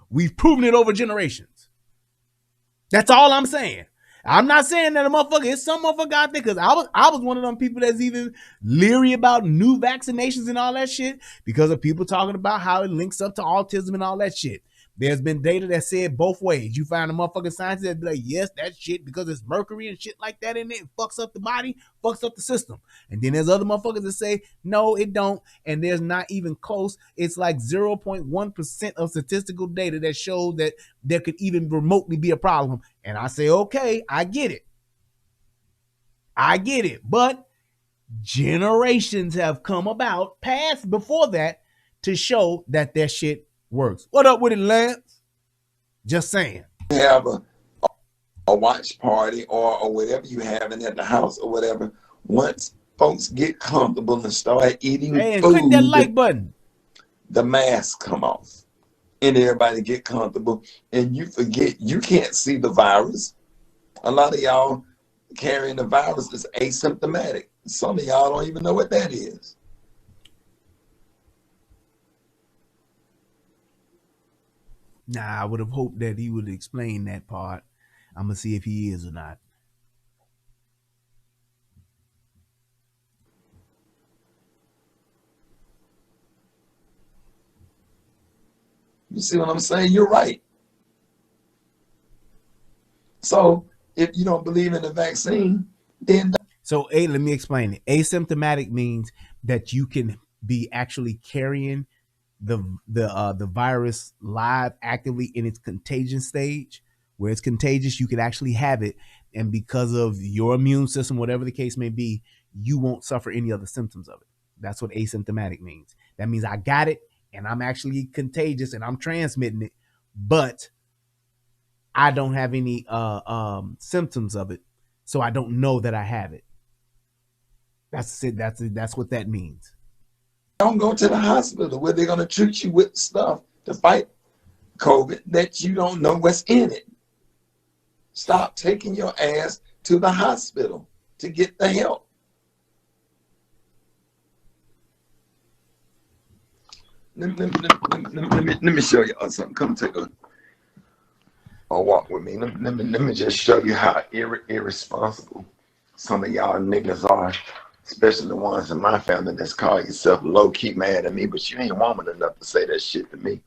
We've proven it over generations. That's all I'm saying. I'm not saying that a motherfucker is some motherfucker out there, because I was one of them people that's even leery about new vaccinations and all that shit because of people talking about how it links up to autism and all that shit. There's been data that said both ways. You find a motherfucking scientist that be like, yes, that's shit because it's mercury and shit like that in it. It fucks up the body, fucks up the system. And then there's other motherfuckers that say, no, it don't. And there's not even close. It's like 0.1% of statistical data that shows that there could even remotely be a problem. And I say, okay, I get it. But generations have come about past before that to show that their shit works. What up with it, Lance? Just saying. Have a watch party or whatever you having at the house or whatever. Once folks get comfortable and start eating food, click that like button. The mask come off and everybody get comfortable and you forget you can't see the virus. A lot of y'all carrying the virus is asymptomatic. Some of y'all don't even know what that is. Nah, I would have hoped that he would explain that part. I'm going to see if he is or not. You see what I'm saying? You're right. So if you don't believe in the vaccine, then So, let me explain it. Asymptomatic means that you can be actually carrying the virus live actively in its contagion stage, where it's contagious. You can actually have it, and because of your immune system, whatever the case may be, you won't suffer any other symptoms of it. That's what asymptomatic means. That means I got it, and I'm actually contagious, and I'm transmitting it, but I don't have any symptoms of it, so I don't know that I have it. That's it. That's what that means. don't go to the hospital where they're going to treat you with stuff to fight COVID that you don't know what's in it. Stop taking your ass to the hospital to get the help. Let me show you something. Come take a walk with me. Let me just show you how irresponsible some of y'all niggas are, especially the ones in my family that's call yourself low-key mad at me, but you ain't woman enough to say that shit to me.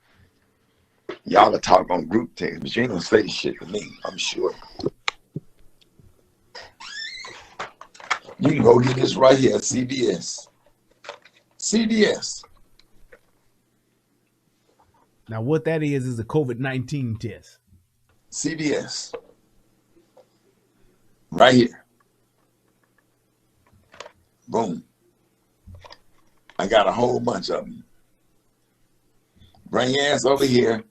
Y'all will talk on group text, but you ain't gonna say this shit to me, I'm sure. You can go get this right here at CVS. CVS. Now, what that is a COVID-19 test. CVS. Right here. Boom. I got a whole bunch of them. Bring your ass over here.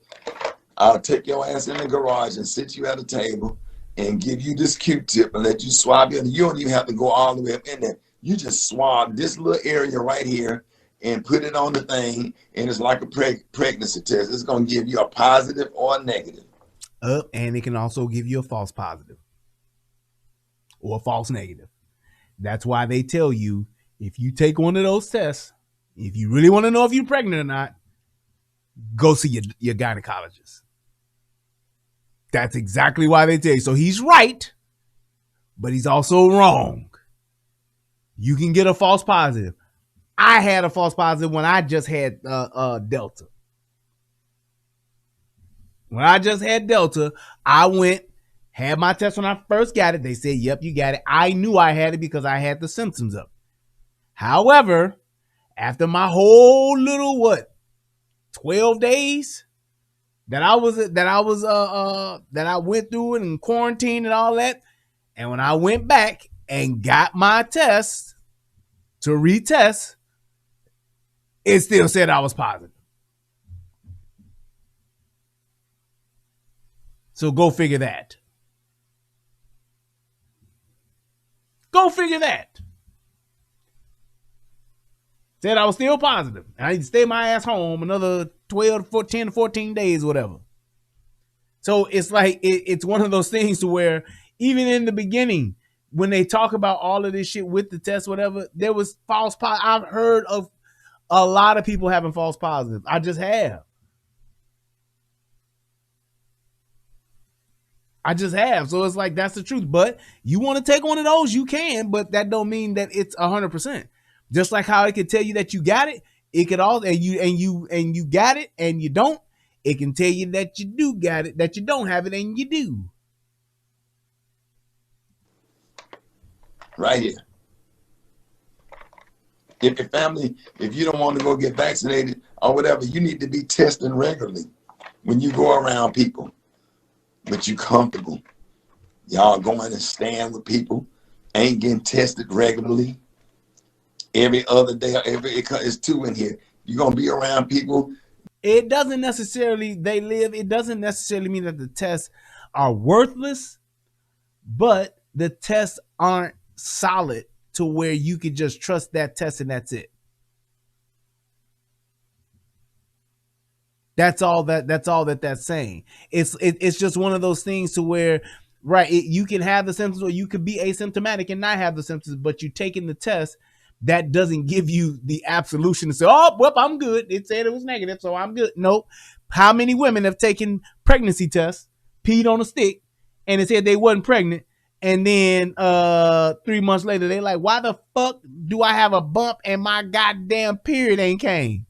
I'll take your ass in the garage and sit you at a table and give you this Q-tip and let you swab it. You don't even have to go all the way up in there. You just swab this little area right here and put it on the thing, and it's like a pregnancy test. It's going to give you a positive or a negative. And it can also give you a false positive or a false negative. That's why they tell you, if you take one of those tests, if you really want to know if you're pregnant or not, go see your gynecologist. That's exactly why they tell you. So he's right, but he's also wrong. You can get a false positive. I had a false positive when I just had Delta. When I just had Delta, I went, had my test when I first got it. They said, yep, you got it. I knew I had it because I had the symptoms of it. However, after my whole little 12 days that I went through it and quarantine and all that, and when I went back and got my test to retest, it still said I was positive. So go figure that. Go figure that. Said I was still positive. I need to stay my ass home another 12, 14 to 14 days, whatever. So it's like, it's one of those things to where even in the beginning, when they talk about all of this shit with the test, whatever, there was false positive. I've heard of a lot of people having false positives. I just have. So it's like, that's the truth. But you want to take one of those, you can, but that don't mean that it's 100%. Just like how it could tell you that you got it, it could all, and you got it and you don't. It can tell you that you do got it, that you don't have it, and you do. Right here. If your family, if you don't want to go get vaccinated or whatever, you need to be testing regularly when you go around people. But you comfortable. Y'all going and stand with people, ain't getting tested regularly. Every other day, it's 2 in here. You're going to be around people. It doesn't necessarily it doesn't necessarily mean that the tests are worthless, but the tests aren't solid to where you could just trust that test and that's it. That's all that's saying. It's just one of those things to where, right, you can have the symptoms or you could be asymptomatic and not have the symptoms, but you're taking the test. That doesn't give you the absolution to say, oh, well, I'm good. It said it was negative, so I'm good. Nope. How many women have taken pregnancy tests, peed on a stick, and it said they wasn't pregnant, and then 3 months later, they like, why the fuck do I have a bump and my goddamn period ain't came?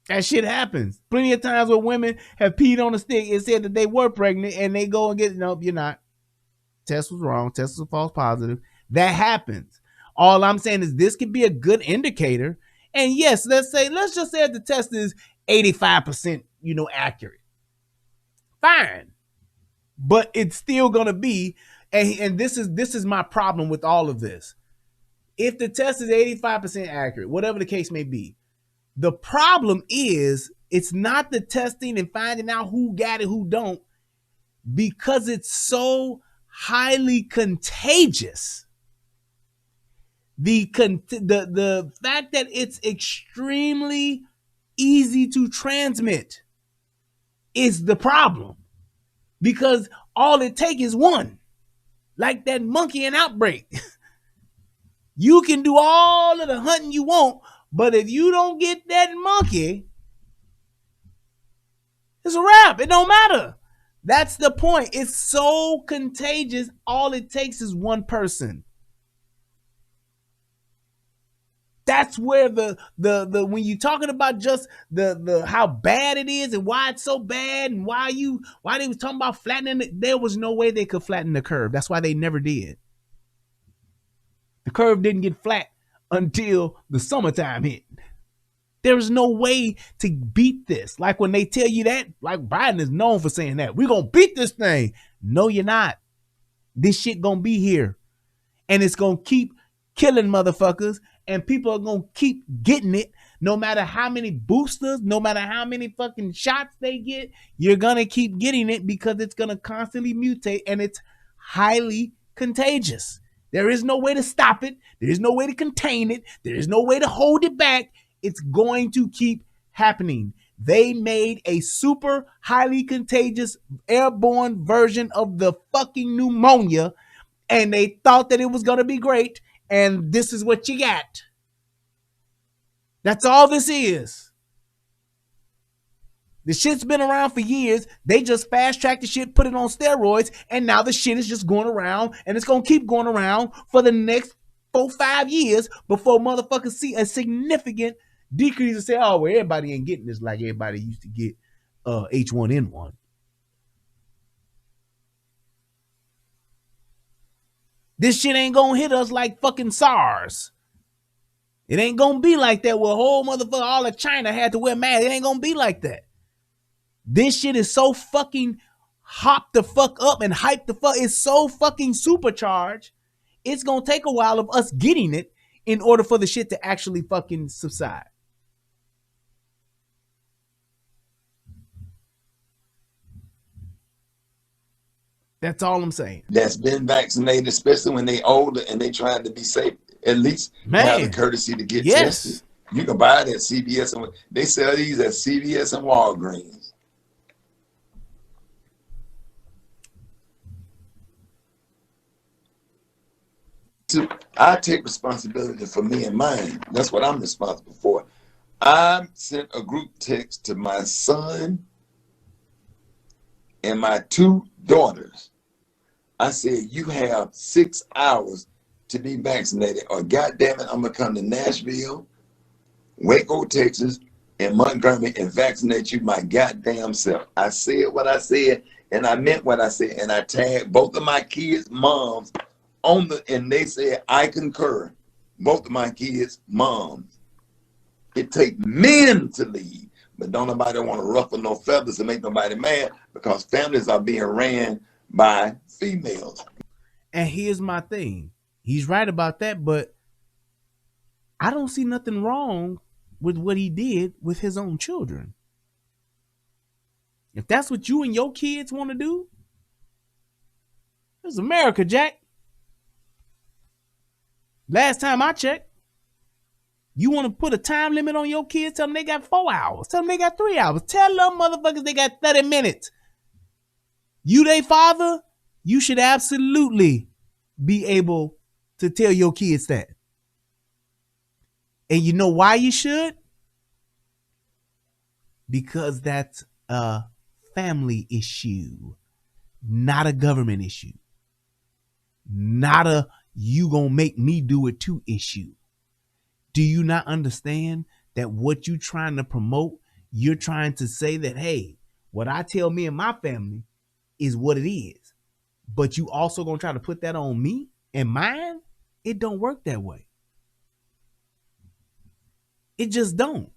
That shit happens. Plenty of times where women have peed on a stick and said that they were pregnant and they go and get, nope, you're not. Test was wrong. Test was false positive. That happens. All I'm saying is this could be a good indicator. And yes, let's just say the test is 85%, accurate. Fine. But it's still going to be, and this is my problem with all of this. If the test is 85% accurate, whatever the case may be, the problem is it's not the testing and finding out who got it, who don't, because it's so highly contagious. The fact that it's extremely easy to transmit is the problem, because all it takes is one, like that monkey in Outbreak. You can do all of the hunting you want, but if you don't get that monkey, it's a wrap. It don't matter. That's the point. It's so contagious. All it takes is one person. That's where the when you're talking about just the how bad it is and why it's so bad and why they was talking about flattening it, there was no way they could flatten the curve. That's why they never did. The curve didn't get flat until the summertime hit. There is no way to beat this. Like when they tell you that, like Biden is known for saying that, we're going to beat this thing. No, you're not. This shit going to be here. And it's going to keep killing motherfuckers. And people are going to keep getting it. No matter how many boosters, no matter how many fucking shots they get, you're going to keep getting it because it's going to constantly mutate and it's highly contagious. There is no way to stop it. There is no way to contain it. There is no way to hold it back. It's going to keep happening. They made a super highly contagious airborne version of the fucking pneumonia, and they thought that it was going to be great, and this is what you got. That's all this is. The shit's been around for years. They just fast-tracked the shit, put it on steroids, and now the shit is just going around, and it's going to keep going around for the next 4-5 years before motherfuckers see a significant decrease and say, oh, well, everybody ain't getting this like everybody used to get H1N1. This shit ain't gonna hit us like fucking SARS. It ain't gonna be like that where whole motherfucker, all of China had to wear masks. It ain't gonna be like that. This shit is so fucking hopped the fuck up and hyped the fuck. It's so fucking supercharged. It's gonna take a while of us getting it in order for the shit to actually fucking subside. That's all I'm saying. That's been vaccinated, especially when they older and they trying to be safe, at least have the courtesy to get tested. You can buy it at CVS, and they sell these at CVS and Walgreens. I take responsibility for me and mine. That's what I'm responsible for. I sent a group text to my son and my 2 daughters. I said, you have 6 hours to be vaccinated, or goddamn it, I'm gonna come to Nashville, Waco, Texas, and Montgomery and vaccinate you my goddamn self. I said what I said, and I meant what I said, and I tagged both of my kids' moms on and they said, I concur. Both of my kids' moms. It takes men to lead, but don't nobody want to ruffle no feathers and make nobody mad because families are being ran by females. And here's my thing. He's right about that, but I don't see nothing wrong with what he did with his own children. If that's what you and your kids want to do, this is America, Jack. Last time I checked, you want to put a time limit on your kids, tell them they got 4 hours. Tell them they got 3 hours. Tell them motherfuckers they got 30 minutes. You they father, you should absolutely be able to tell your kids that. And you know why you should? Because that's a family issue, not a government issue. Not a you gonna make me do it too issue. Do you not understand that what you trying to promote you're trying to say that, hey, what I tell me and my family is what it is. But you also gonna try to put that on me and mine? It don't work that way. It just don't.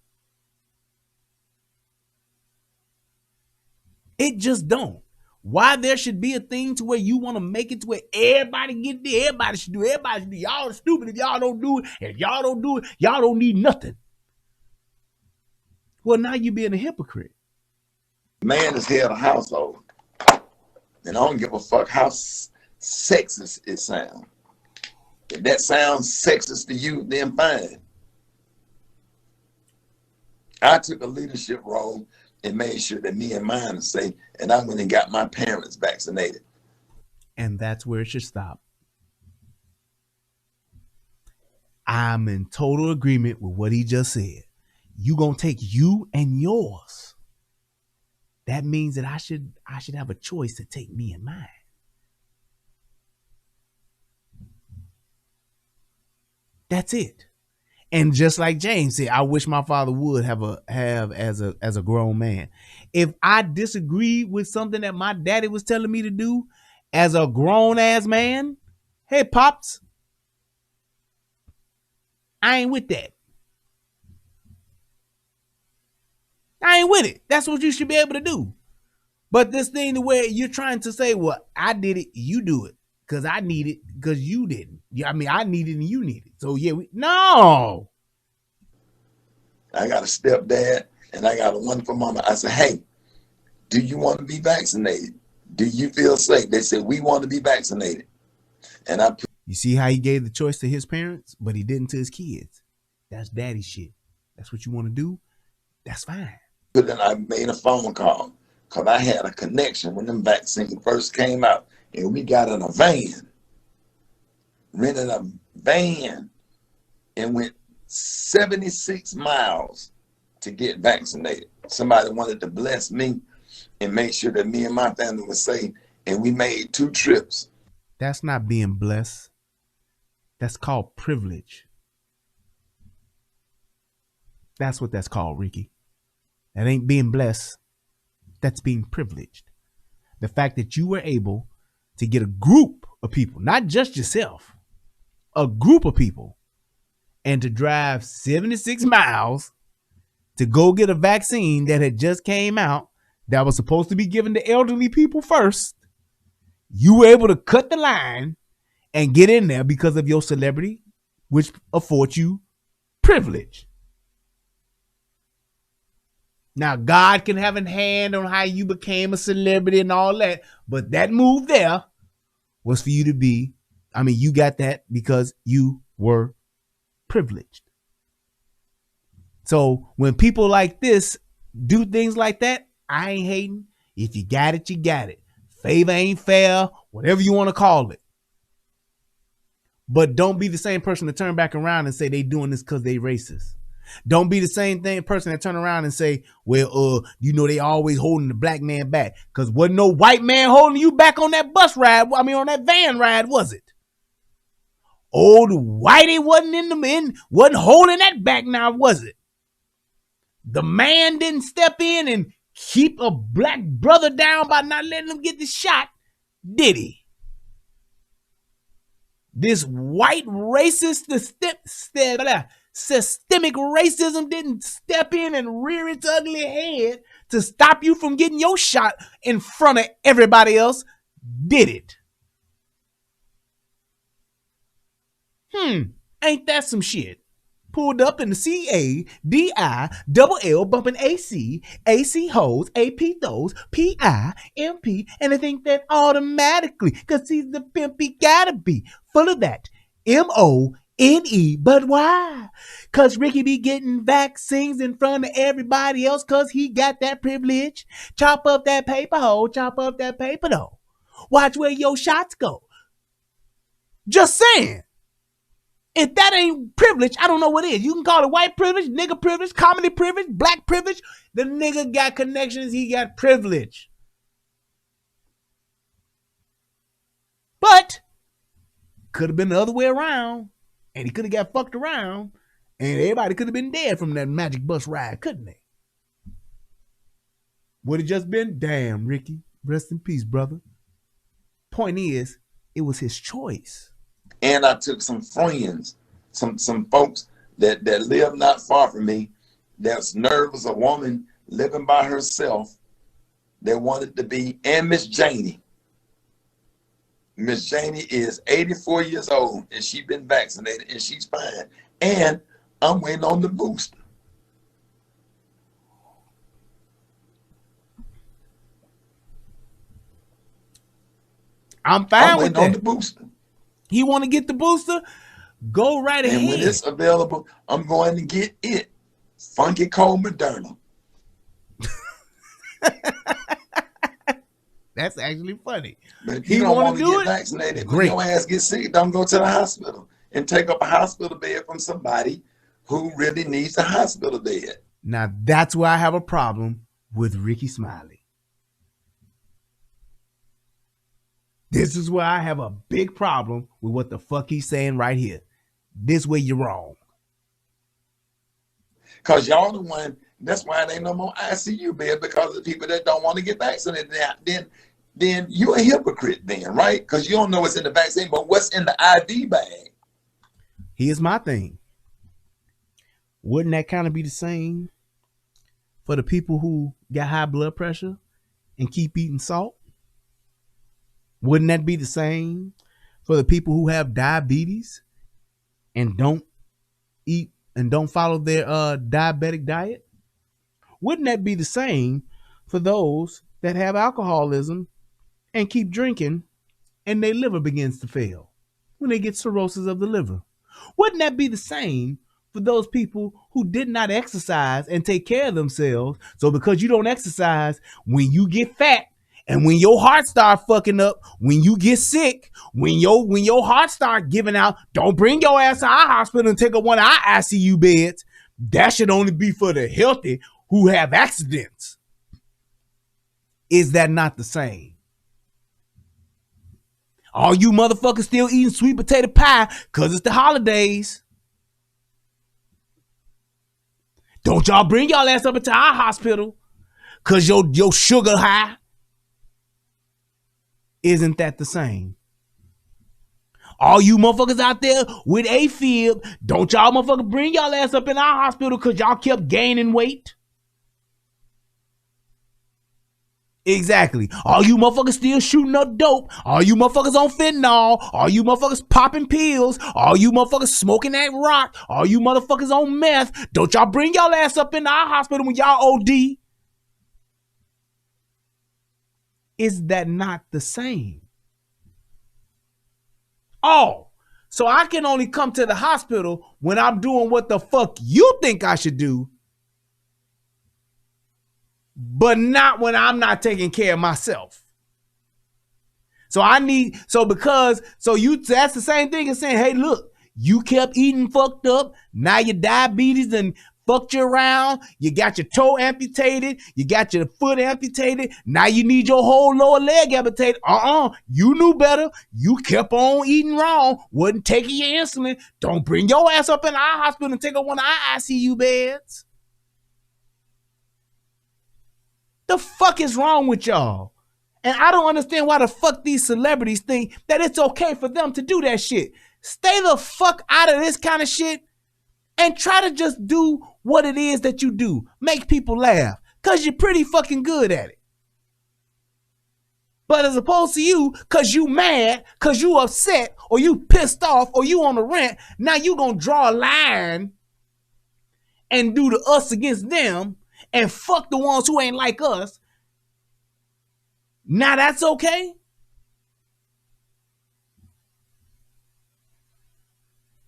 It just don't. Why there should be a thing to where you want to make it to where everybody get there, everybody should do. Y'all are stupid if y'all don't do it. And if y'all don't do it, y'all don't need nothing. Well, now you're being a hypocrite. Man is head of household. And I don't give a fuck how sexist it sounds. If that sounds sexist to you, then fine. I took a leadership role and made sure that me and mine are safe, and I went and got my parents vaccinated. And that's where it should stop. I'm in total agreement with what he just said. You gonna take you and yours. That means that I should have a choice to take me and mine. That's it. And just like James said, I wish my father would have as a grown man. If I disagree with something that my daddy was telling me to do as a grown ass man, hey pops, I ain't with that. I ain't with it. That's what you should be able to do. But this thing the way you're trying to say, well, I did it, you do it. Because I need it, because you didn't. I mean, I need it and you need it. So yeah, no. I got a stepdad and I got a wonderful mama. I said, hey, do you want to be vaccinated? Do you feel safe? They said, we want to be vaccinated. And you see how he gave the choice to his parents, but he didn't to his kids. That's daddy shit. That's what you want to do? That's fine. I made a phone call because I had a connection when them vaccines first came out. And we got in a van, rented a van, and went 76 miles to get vaccinated. Somebody wanted to bless me and make sure that me and my family were safe. And we made 2 trips. That's not being blessed. That's called privilege. That's what that's called, Ricky. That ain't being blessed. That's being privileged. The fact that you were able to get a group of people, not just yourself, a group of people, and to drive 76 miles to go get a vaccine that had just came out that was supposed to be given to elderly people first. You were able to cut the line and get in there because of your celebrity, which affords you privilege. Now, God can have a hand on how you became a celebrity and all that, but that move there was for you to be, you got that because you were privileged. So when people like this do things like that, I ain't hating. If you got it, you got it. Favor ain't fair, whatever you want to call it. But don't be the same person to turn back around and say they doing this because they racist. Don't be the same person that turn around and say, well, they always holding the black man back. Because wasn't no white man holding you back on that bus ride. On that van ride, was it? Old whitey wasn't holding that back now, was it? The man didn't step in and keep a black brother down by not letting him get the shot, did he? This white racist, systemic racism didn't step in and rear its ugly head to stop you from getting your shot in front of everybody else, did it? Ain't that some shit? Pulled up in the CADILL bumping AC hoes, AP those, PIMP, and I think that automatically, cause he's the pimp, he gotta be full of that MONE. But why? Cause Ricky be getting vaccines in front of everybody else cause he got that privilege. Chop up that paper hoe, chop up that paper though. Watch where your shots go. Just saying. If that ain't privilege, I don't know what is. You can call it white privilege, nigga privilege, comedy privilege, black privilege. The nigga got connections, he got privilege. But could have been the other way around. And he could have got fucked around. And everybody could have been dead from that magic bus ride, couldn't they? Would have just been, damn, Ricky, rest in peace, brother. Point is, it was his choice. And I took some friends, some folks that live not far from me, that's nervous, a woman living by herself, that wanted to be, and Miss Janie. Miss Janie is 84 years old, and she's been vaccinated, and she's fine. And I'm waiting on the booster. I'm fine with that. On the booster. He want to get the booster? Go right ahead. And when it's available, I'm going to get it. Funky Cold Moderna. That's actually funny. But if you don't want to get vaccinated, when your ass gets sick, don't go to the hospital and take up a hospital bed from somebody who really needs a hospital bed. Now, that's where I have a problem with Rickey Smiley. This is where I have a big problem with what the fuck he's saying right here. This way you're wrong. Because y'all the one, that's why there ain't no more ICU bed, because of the people that don't want to get vaccinated. Then you're a hypocrite then, right? Because you don't know what's in the vaccine, but what's in the IV bag? Here's my thing. Wouldn't that kind of be the same for the people who got high blood pressure and keep eating salt? Wouldn't that be the same for the people who have diabetes and don't eat and don't follow their diabetic diet? Wouldn't that be the same for those that have alcoholism and keep drinking and their liver begins to fail when they get cirrhosis of the liver? Wouldn't that be the same for those people who did not exercise and take care of themselves? So because you don't exercise, when you get fat and when your heart start fucking up, when you get sick, when your heart start giving out, don't bring your ass to our hospital and take up one of our ICU beds. That should only be for the healthy who have accidents. Is that not the same? All you motherfuckers still eating sweet potato pie because it's the holidays. Don't y'all bring y'all ass up into our hospital because your sugar high. Isn't that the same? All you motherfuckers out there with AFib, don't y'all motherfuckers bring y'all ass up in our hospital because y'all kept gaining weight. Exactly. All you motherfuckers still shooting up dope. All you motherfuckers on fentanyl. All you motherfuckers popping pills. All you motherfuckers smoking that rock. All you motherfuckers on meth. Don't y'all bring y'all ass up in our hospital when y'all OD. Is that not the same? Oh, so I can only come to the hospital when I'm doing what the fuck you think I should do, but not when I'm not taking care of myself. That's the same thing as saying, hey, look, you kept eating fucked up. Now your diabetes and fucked you around. You got your toe amputated. You got your foot amputated. Now you need your whole lower leg amputated. You knew better. You kept on eating wrong. Wasn't taking your insulin. Don't bring your ass up in our hospital and take up one of our ICU beds. The fuck is wrong with y'all? And I don't understand why the fuck these celebrities think that it's okay for them to do that shit. Stay the fuck out of this kind of shit and try to just do what it is that you do. Make people laugh, because you're pretty fucking good at it. But as opposed to you, because you mad, because you upset, or you pissed off, or you on a rant, now you going to draw a line and do the us against them and fuck the ones who ain't like us. Now that's okay?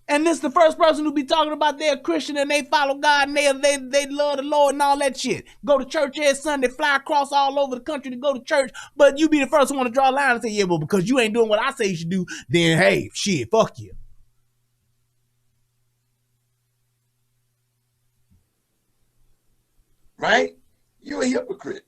And this the first person who be talking about they're a Christian and they follow God and they love the Lord and all that shit. Go to church every Sunday, fly across all over the country to go to church. But you be the first one to draw a line and say, yeah, well, because you ain't doing what I say you should do, then hey, shit, fuck you. Right? You're a hypocrite.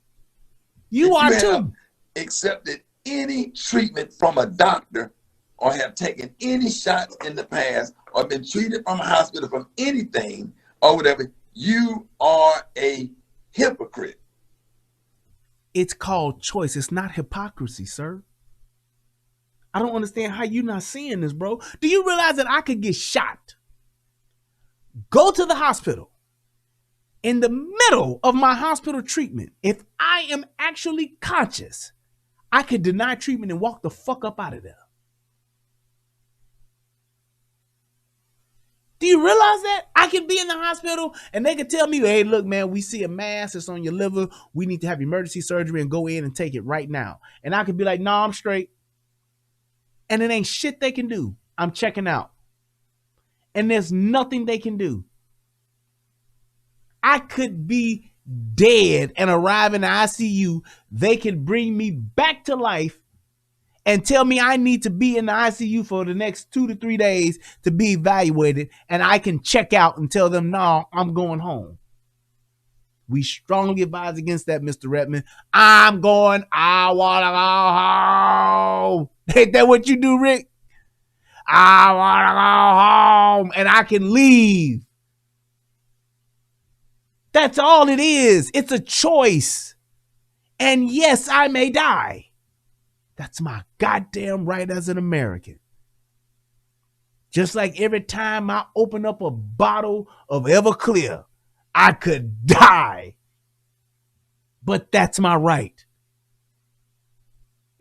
You are too. Have accepted any treatment from a doctor or have taken any shots in the past or been treated from a hospital from anything or whatever, you are a hypocrite. It's called choice. It's not hypocrisy, sir. I don't understand how you not seeing this, bro. Do you realize that I could get shot, go to the hospital, in the middle of my hospital treatment, if I am actually conscious, I could deny treatment and walk the fuck up out of there? Do you realize that? I could be in the hospital and they could tell me, hey, look, man, we see a mass that's on your liver. We need to have emergency surgery and go in and take it right now. And I could be like, no, I'm straight. And it ain't shit they can do. I'm checking out. And there's nothing they can do. I could be dead and arrive in the ICU. They can bring me back to life and tell me I need to be in the ICU for the next 2 to 3 days to be evaluated. And I can check out and tell them, no, I'm going home. We strongly advise against that, Mr. Redman. I want to go home. Ain't that what you do, Rick? I want to go home and I can leave. That's all it is. It's a choice. And yes, I may die. That's my goddamn right as an American. Just like every time I open up a bottle of Everclear, I could die. But that's my right.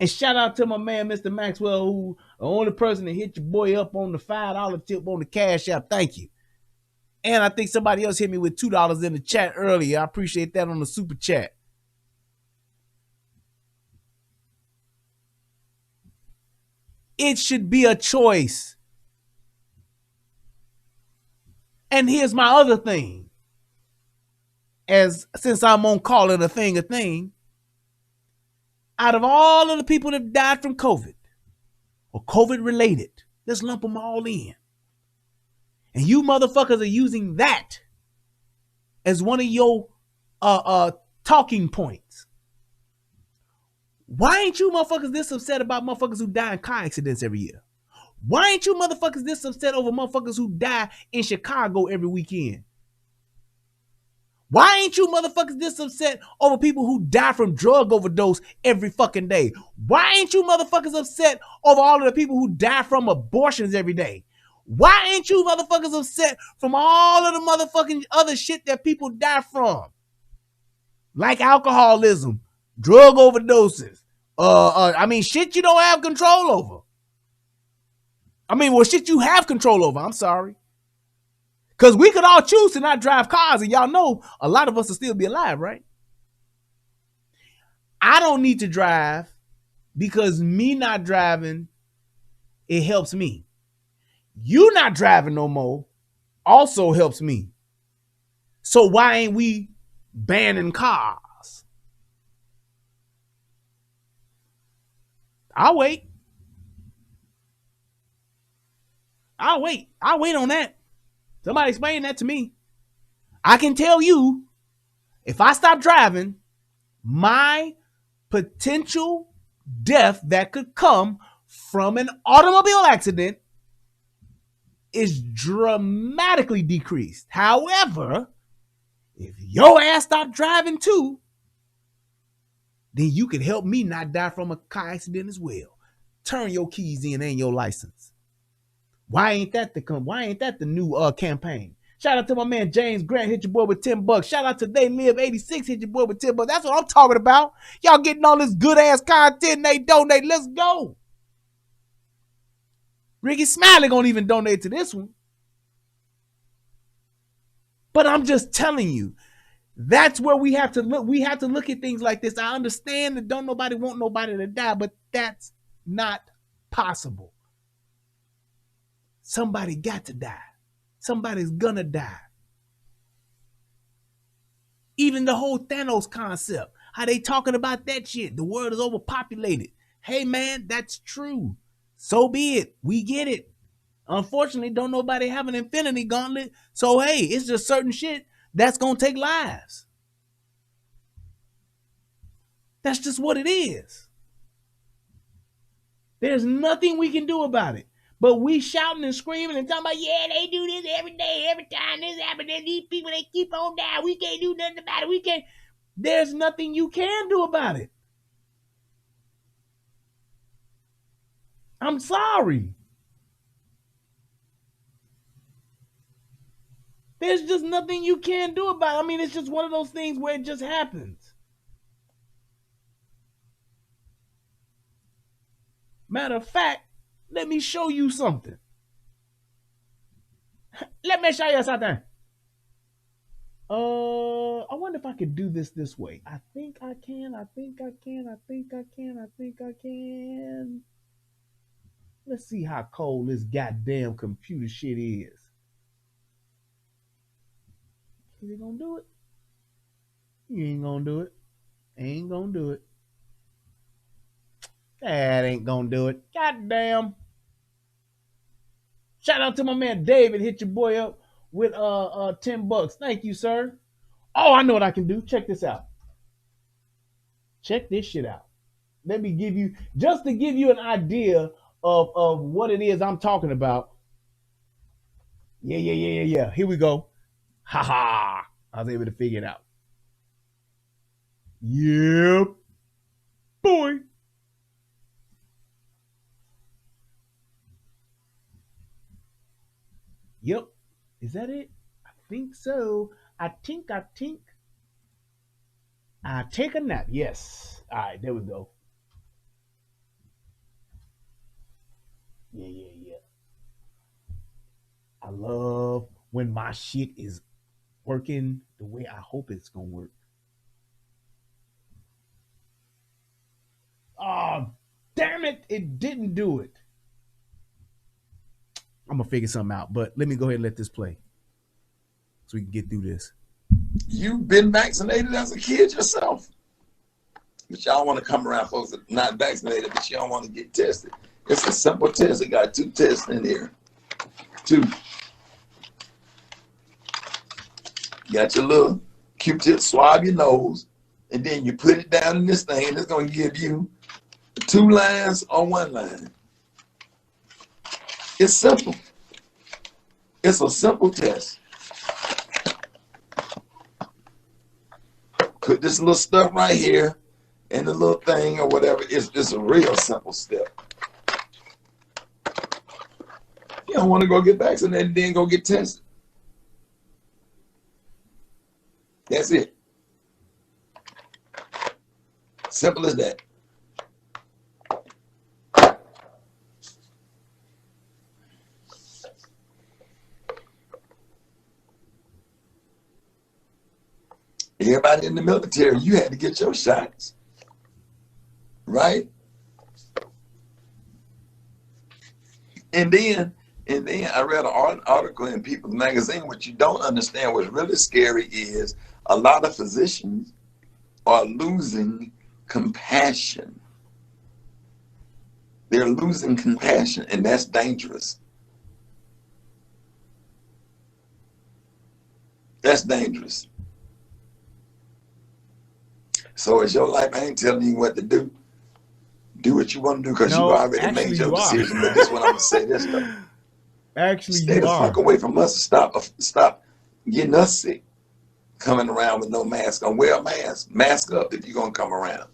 And shout out to my man, Mr. Maxwell, who the only person that hit your boy up on the $5 tip on the Cash App. Thank you. And I think somebody else hit me with $2 in the chat earlier. I appreciate that on the super chat. It should be a choice. And here's my other thing. Since I'm on calling a thing, out of all of the people that died from COVID or COVID related, let's lump them all in. And you motherfuckers are using that as one of your talking points. Why ain't you motherfuckers this upset about motherfuckers who die in car accidents every year? Why ain't you motherfuckers this upset over motherfuckers who die in Chicago every weekend? Why ain't you motherfuckers this upset over people who die from drug overdose every fucking day? Why ain't you motherfuckers upset over all of the people who die from abortions every day? Why ain't you motherfuckers upset from all of the motherfucking other shit that people die from? Like alcoholism, drug overdoses, shit you don't have control over. Shit you have control over, I'm sorry. Because we could all choose to not drive cars, and y'all know a lot of us will still be alive, right? I don't need to drive because me not driving, it helps me. You not driving no more also helps me. So why ain't we banning cars? I'll wait. I'll wait on that. Somebody explain that to me. I can tell you, if I stop driving, my potential death that could come from an automobile accident is dramatically decreased. However, if your ass stop driving too, then you can help me not die from a car accident as well. Turn your keys in and your license. Why ain't that the new campaign? Shout out to my man James Grant, hit your boy with $10. Shout out to They Live 86, hit your boy with $10. That's what I'm talking about. Y'all getting all this good ass content and they donate. Let's go. Rickey Smiley gonna even donate to this one. But I'm just telling you, that's where we have to look. We have to look at things like this. I understand that don't nobody want nobody to die, but that's not possible. Somebody got to die. Somebody's gonna die. Even the whole Thanos concept, how they talking about that shit. The world is overpopulated. Hey man, that's true. So be it. We get it. Unfortunately, don't nobody have an infinity gauntlet. So hey, it's just certain shit that's gonna take lives. That's just what it is. There's nothing we can do about it. But we shouting and screaming and talking about, yeah, they do this every day, every time this happens. These people, they keep on dying. We can't do nothing about it. We can't. There's nothing you can do about it. I'm sorry. There's just nothing you can do about it. I mean, it's just one of those things where it just happens. Matter of fact, let me show you something. Let me show you something. I wonder if I could do this way. I think I can. Let's see how cold this goddamn computer shit is. Is it gonna do it? You ain't gonna do it. Ain't gonna do it. That ain't gonna do it. Goddamn. Shout out to my man David. Hit your boy up with $10. Thank you, sir. Oh, I know what I can do. Check this out. Check this shit out. Let me give you, just to give you an idea of what it is I'm talking about. Yeah. Here we go. Ha ha. I was able to figure it out. Yep. Boy. Yep. Is that it? I think so. I think. I take a nap. Yes. All right, there we go. Yeah. I love when my shit is working the way I hope it's gonna work. Oh, damn it. It didn't do it. I'm gonna figure something out, but let me go ahead and let this play so we can get through this. You've been vaccinated as a kid yourself, but y'all want to come around folks that are not vaccinated, but you don't want to get tested. It's a simple test. It got 2 tests in here. 2. You got your little Q-tip, swab your nose, and then you put it down in this thing, and it's going to give you 2 lines or 1 line. It's simple. It's a simple test. Put this little stuff right here in the little thing or whatever. It's a real simple step. You don't want to go get vaccinated and then go get tested. That's it. Simple as that. Everybody in the military, you had to get your shots, right? And then I read an article in People's Magazine. What you don't understand, what's really scary is a lot of physicians are losing compassion. They're losing compassion, and that's dangerous. That's dangerous. So it's your life. I ain't telling you what to do. Do what you want to do because you already made your decision. But this is what I'm going to say this though. Actually, stay the fuck away from us. Stop getting us sick. Coming around with no mask on. Wear a mask. Mask up if you're going to come around.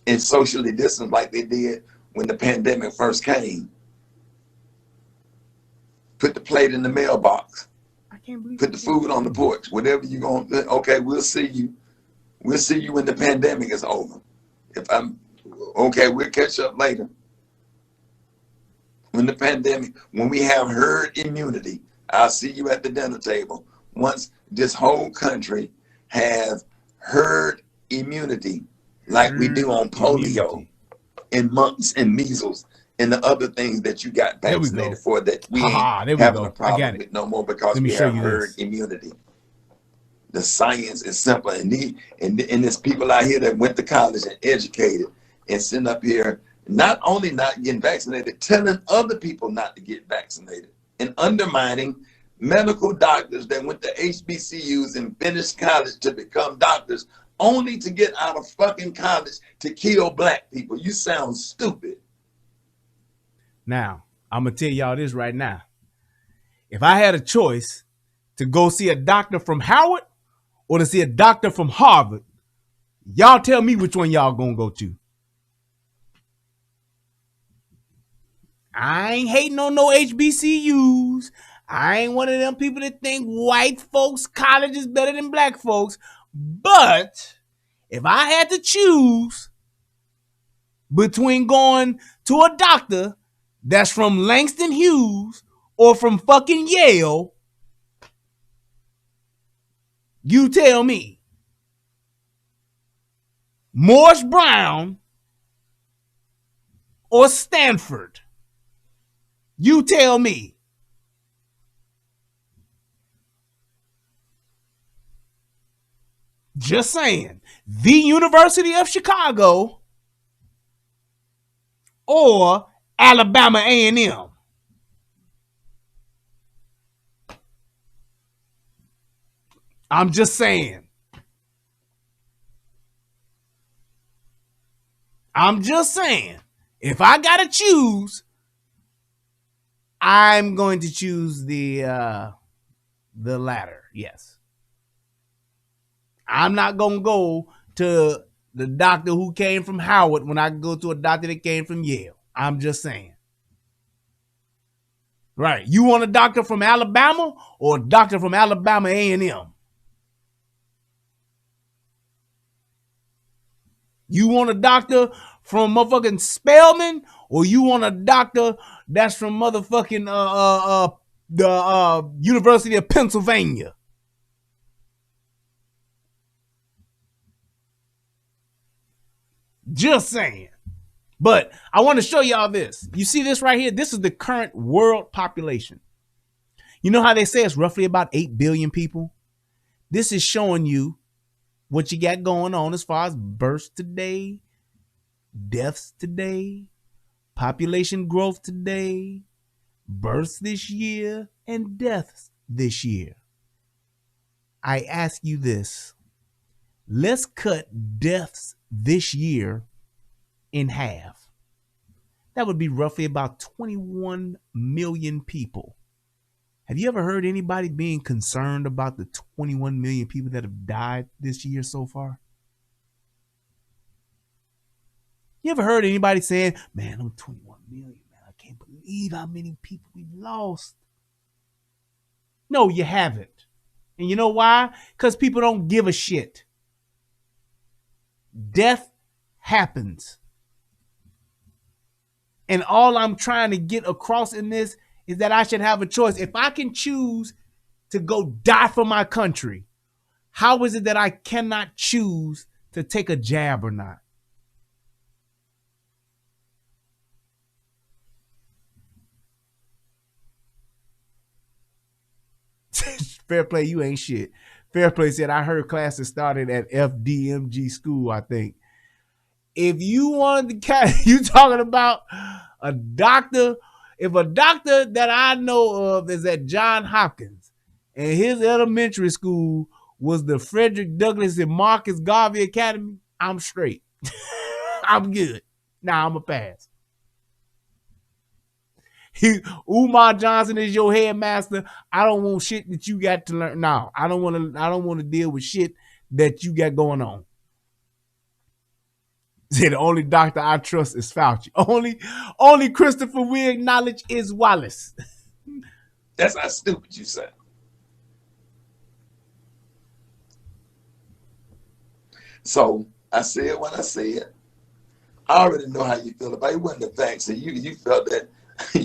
And socially distance like they did when the pandemic first came. Put the plate in the mailbox. I can't believe Put the food on the porch. Whatever you're going to, okay, we'll see you. We'll see you when the pandemic is over. If I'm okay, we'll catch up later. When we have herd immunity, I'll see you at the dinner table. Once this whole country has herd immunity, like we do on polio and mumps and measles and the other things that you got vaccinated for that we ain't having a problem with no more because we have herd immunity. The science is simple, and there's people out here that went to college and educated and sitting up here not only not getting vaccinated, telling other people not to get vaccinated and undermining medical doctors that went to HBCUs and finished college to become doctors only to get out of fucking college to kill black people. You sound stupid. Now, I'm going to tell y'all this right now. If I had a choice to go see a doctor from Howard or to see a doctor from Harvard, Y'all tell me which one y'all gonna go to. I ain't hating on no HBCUs. I ain't one of them people that think white folks college is better than black folks. But if I had to choose between going to a doctor that's from Langston Hughes or from fucking Yale, you tell me. Morris Brown or Stanford? You tell me. Just saying. The University of Chicago or Alabama A&M? I'm just saying. I'm just saying. If I gotta choose, I'm going to choose the latter. Yes. I'm not gonna go to the doctor who came from Howard when I go to a doctor that came from Yale. I'm just saying. Right. You want a doctor from Alabama or a doctor from Alabama A&M? You want a doctor from motherfucking Spelman or you want a doctor that's from motherfucking the University of Pennsylvania? Just saying. But I want to show y'all this. You see this right here? This is the current world population. You know how they say it's roughly about 8 billion people? This is showing you what you got going on as far as births today, deaths today, population growth today, births this year, and deaths this year. I ask you this. Let's cut deaths this year in half. That would be roughly about 21 million people. Have you ever heard anybody being concerned about the 21 million people that have died this year so far? You ever heard anybody saying, man, I'm 21 million, man, I can't believe how many people we've lost? No, you haven't. And you know why? Because people don't give a shit. Death happens. And all I'm trying to get across in this is that I should have a choice. If I can choose to go die for my country, how is it that I cannot choose to take a jab or not? Fair play, you ain't shit. Fair play said, I heard classes started at FDMG school, I think. If you wanted to, you talking about a doctor, if a doctor that I know of is at Johns Hopkins and his elementary school was the Frederick Douglass and Marcus Garvey Academy, I'm straight. I'm good. Nah, I'm a pass. Umar Johnson is your headmaster. I don't want shit that you got to learn. No, I don't want to deal with shit that you got going on. Say the only doctor I trust is Fauci. Only Christopher we acknowledge is Wallace. That's how stupid you sound. So I said what I said. I already know how you feel about it. It wasn't the facts. So you felt that.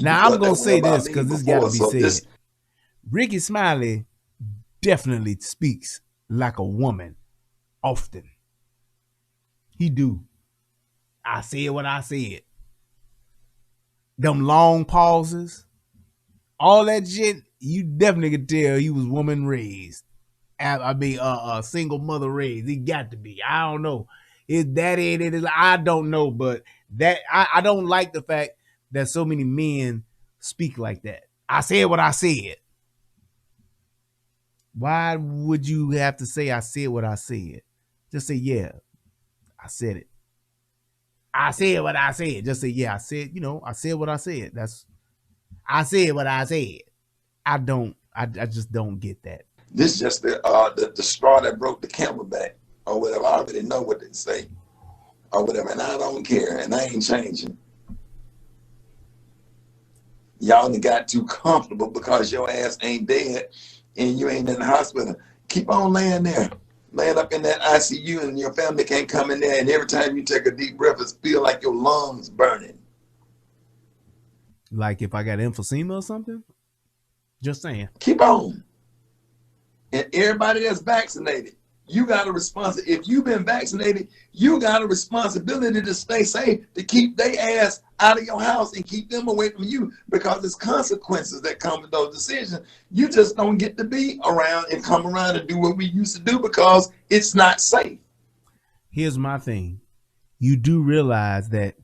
Now I'm gonna say this because this got to be said. Rickey Smiley definitely speaks like a woman often. He do. I said what I said. Them long pauses, all that shit, you definitely could tell he was woman raised. I mean, a single mother raised. He got to be. I don't know. His daddy ain't it. I don't know, but that I don't like the fact that so many men speak like that. I said what I said. Why would you have to say I said what I said? Just say, yeah, I said it. I said what I said. Just say, yeah, I said, I said what I said. I said what I said. I just don't get that. This is just the straw that broke the camel back. or whatever. I already know what they say or whatever, and I don't care, and I ain't changing. Y'all done got too comfortable because your ass ain't dead and you ain't in the hospital. Keep on laying there, laying up in that ICU, and your family can't come in there, and every time you take a deep breath, it feel like your lungs burning. Like if I got emphysema or something? Just saying. Keep on. And everybody that's vaccinated, you got a responsibility. If you've been vaccinated, you got a responsibility to stay safe, to keep their ass out of your house and keep them away from you, because there's consequences that come with those decisions. You just don't get to be around and come around and do what we used to do because it's not safe. Here's my thing. You do realize that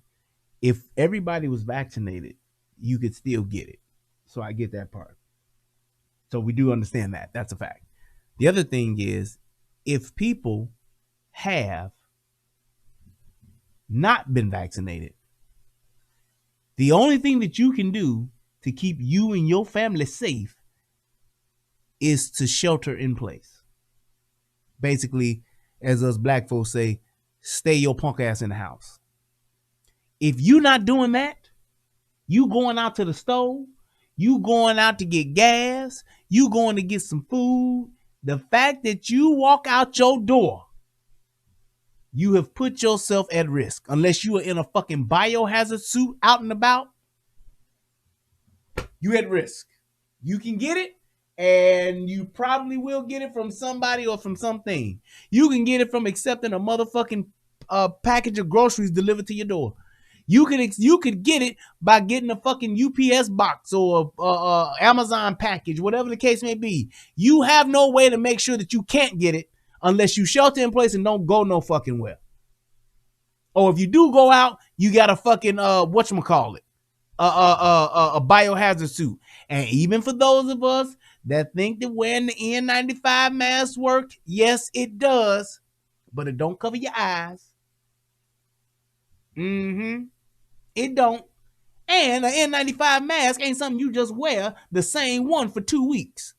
if everybody was vaccinated, you could still get it. So I get that part. So we do understand that. That's a fact. The other thing is, if people have not been vaccinated, the only thing that you can do to keep you and your family safe is to shelter in place. Basically, as us black folks say, stay your punk ass in the house. If you're not doing that, you going out to the store, you going out to get gas, you going to get some food, the fact that you walk out your door, you have put yourself at risk. Unless you are in a fucking biohazard suit out and about, you at risk. You can get it, and you probably will get it from somebody or from something. You can get it from accepting a motherfucking package of groceries delivered to your door. You could get it by getting a fucking UPS box or Amazon package, whatever the case may be. You have no way to make sure that you can't get it unless you shelter in place and don't go no fucking well. Or if you do go out, you got a fucking whatchamacallit, a biohazard suit. And even for those of us that think that wearing the N95 mask work, yes, it does, but it don't cover your eyes. It don't. And an N95 mask ain't something you just wear the same one for 2 weeks.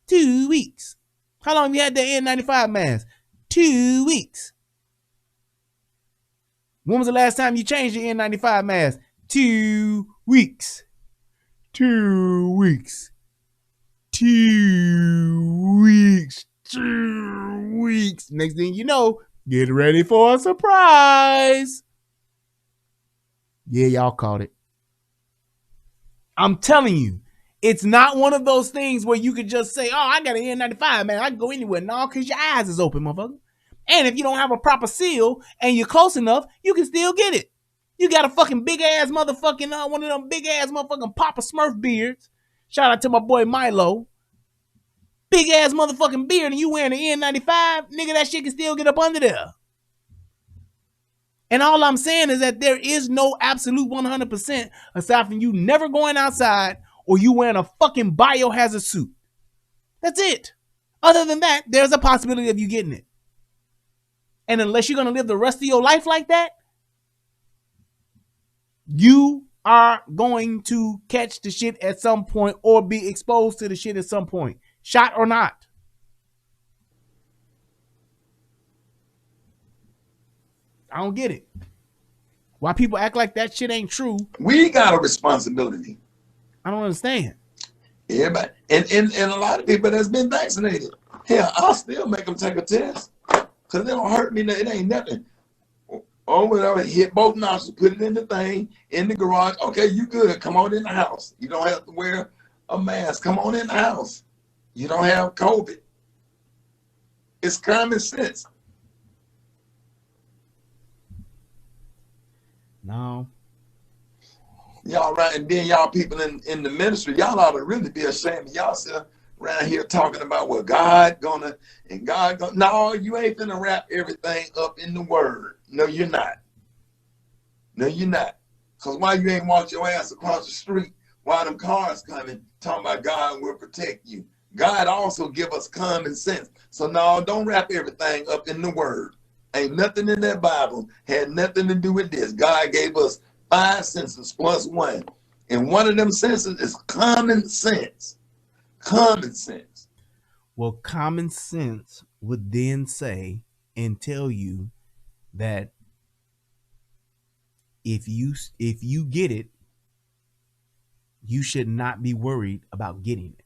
2 weeks. How long have you had the N95 mask? 2 weeks. When was the last time you changed your N95 mask? 2 weeks. 2 weeks. 2 weeks. 2 weeks. Next thing you know, get ready for a surprise. Yeah, y'all caught it. I'm telling you, it's not one of those things where you could just say, oh, I got an N95, man. I can go anywhere. No, because your eyes is open, motherfucker. And if you don't have a proper seal and you're close enough, you can still get it. You got a fucking big-ass motherfucking, one of them big-ass motherfucking Papa Smurf beards. Shout out to my boy Milo. Big-ass motherfucking beard and you wearing an N95, nigga, that shit can still get up under there. And all I'm saying is that there is no absolute 100% aside from you never going outside or you wearing a fucking biohazard suit. That's it. Other than that, there's a possibility of you getting it. And unless you're going to live the rest of your life like that, you are going to catch the shit at some point or be exposed to the shit at some point, shot or not. I don't get it. Why people act like that shit ain't true. We got a responsibility. I don't understand. Everybody, and a lot of people that's been vaccinated. Hell, I'll still make them take a test because they don't hurt me. It ain't nothing. Or whatever, hit both nostrils, put it in the thing, in the garage. Okay, you good. Come on in the house. You don't have to wear a mask. Come on in the house. You don't have COVID. It's common sense. No. Y'all right, and then y'all people in the ministry, y'all ought to really be ashamed of yourself around here talking about what God gonna. No, you ain't finna wrap everything up in the word. No, you're not. No, you're not. Because why you ain't walk your ass across the street while them cars coming, talking about God will protect you. God also give us common sense. So no, don't wrap everything up in the word. Ain't nothing in that Bible had nothing to do with this. God gave us 5 senses plus 1. And one of them senses is common sense. Common sense. Well, common sense would then say and tell you that if you get it, you should not be worried about getting it.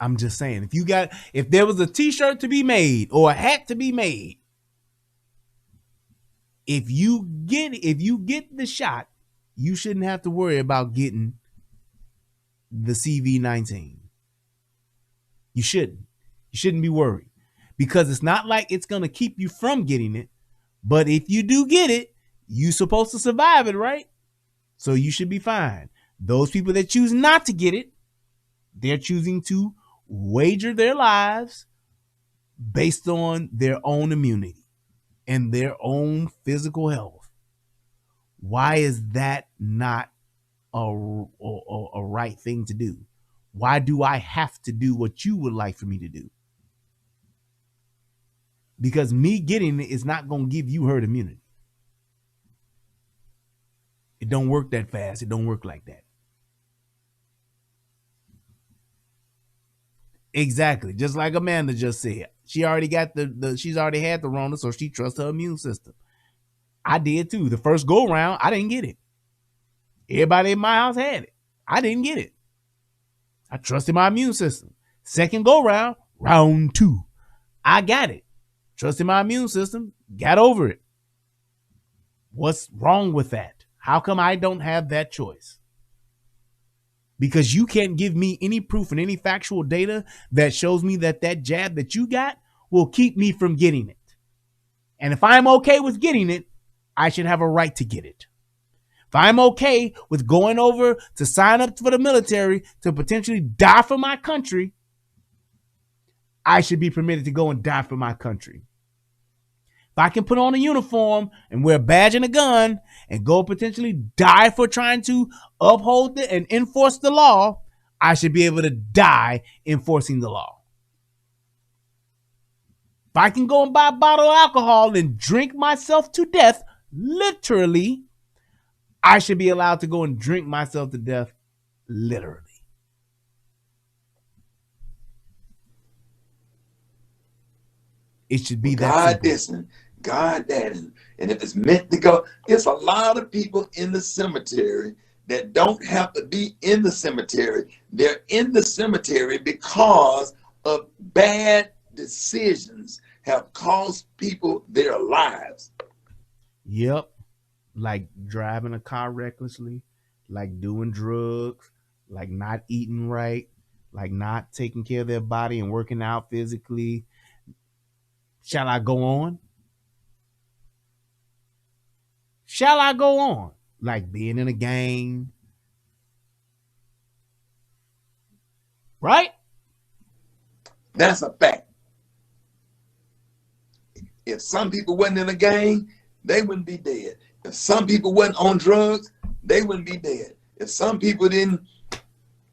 I'm just saying, if there was a t-shirt to be made or a hat to be made, if you get the shot, you shouldn't have to worry about getting the CV-19. You shouldn't be worried, because it's not like it's going to keep you from getting it. But if you do get it, you're supposed to survive it, right? So you should be fine. Those people that choose not to get it, they're choosing to wager their lives based on their own immunity and their own physical health. Why is that not a right thing to do? Why do I have to do what you would like for me to do? Because me getting it is not going to give you herd immunity. It don't work that fast. It don't work like that. Exactly. Just like Amanda just said. She already got she's already had the Rona, so she trusts her immune system. I did too. The first go round, I didn't get it. Everybody in my house had it. I didn't get it. I trusted my immune system. Second go round, round 2, I got it. Trusted my immune system, got over it. What's wrong with that? How come I don't have that choice? Because you can't give me any proof and any factual data that shows me that jab that you got will keep me from getting it. And if I'm okay with getting it, I should have a right to get it. If I'm okay with going over to sign up for the military to potentially die for my country, I should be permitted to go and die for my country. If I can put on a uniform and wear a badge and a gun and go potentially die for trying to uphold and enforce the law, I should be able to die enforcing the law. If I can go and buy a bottle of alcohol and drink myself to death, literally, I should be allowed to go and drink myself to death, literally. It should be that God simple. this and God that. And if it's meant to go, it's a lot of people in the cemetery that don't have to be in the cemetery. They're in the cemetery because of bad decisions have cost people their lives. Yep. Like driving a car recklessly, like doing drugs, like not eating right, like not taking care of their body and working out physically. Shall I go on? Shall I go on? Like being in a gang. Right? That's a fact. If some people wasn't in a gang, they wouldn't be dead. If some people wasn't on drugs, they wouldn't be dead. If some people didn't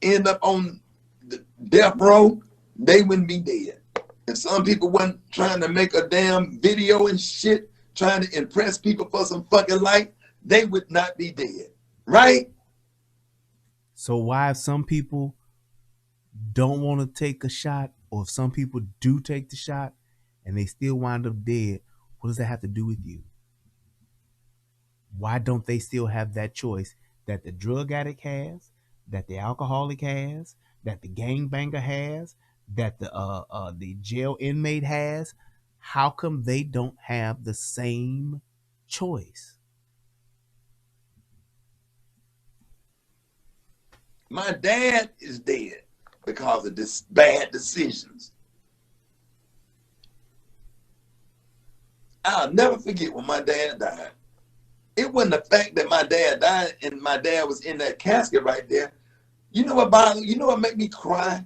end up on the death row, they wouldn't be dead. If some people wasn't trying to make a damn video and shit, trying to impress people for some fucking like, they would not be dead. Right? So why if some people don't want to take a shot, or if some people do take the shot and they still wind up dead, what does that have to do with you? Why don't they still have that choice that the drug addict has, that the alcoholic has, that the gangbanger has, that the jail inmate has? How come they don't have the same choice? My dad is dead because of this bad decisions. I'll never forget when my dad died. It wasn't the fact that my dad died and my dad was in that casket right there. You know what made me cry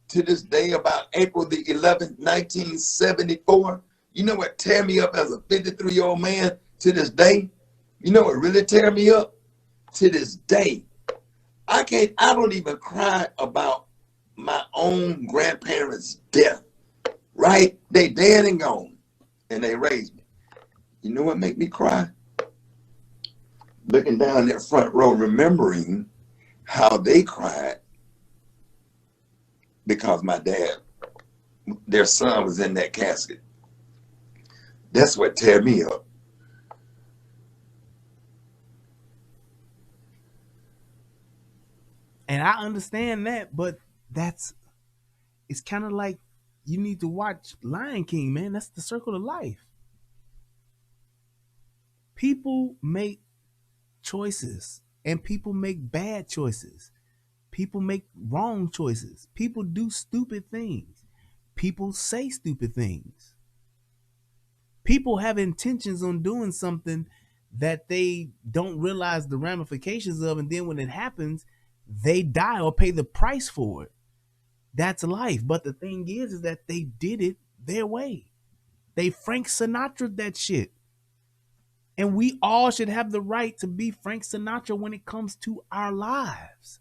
to this day about April the 11th, 1974? You know what tear me up as a 53-year-old man to this day? You know what really tear me up? To this day. I don't even cry about my own grandparents' death, right? They dead and gone, and they raised me. You know what make me cry? Looking down that front row, remembering how they cried because my dad their son was in that casket. That's what tear me up. And I understand that, but it's kind of like you need to watch Lion King, man. That's the circle of life. People make choices, and people make bad choices. People make wrong choices. People do stupid things. People say stupid things. People have intentions on doing something that they don't realize the ramifications of, and then when it happens, they die or pay the price for it. That's life. But the thing is that they did it their way. They Frank Sinatra that shit. And we all should have the right to be Frank Sinatra when it comes to our lives.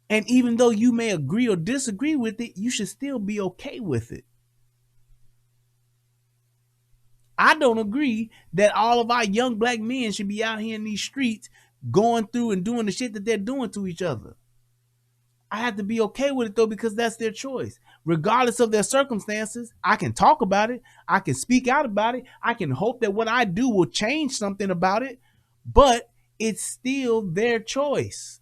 And even though you may agree or disagree with it, you should still be okay with it. I don't agree that all of our young black men should be out here in these streets going through and doing the shit that they're doing to each other. I have to be okay with it though, because that's their choice. Regardless of their circumstances, I can talk about it. I can speak out about it. I can hope that what I do will change something about it, but it's still their choice.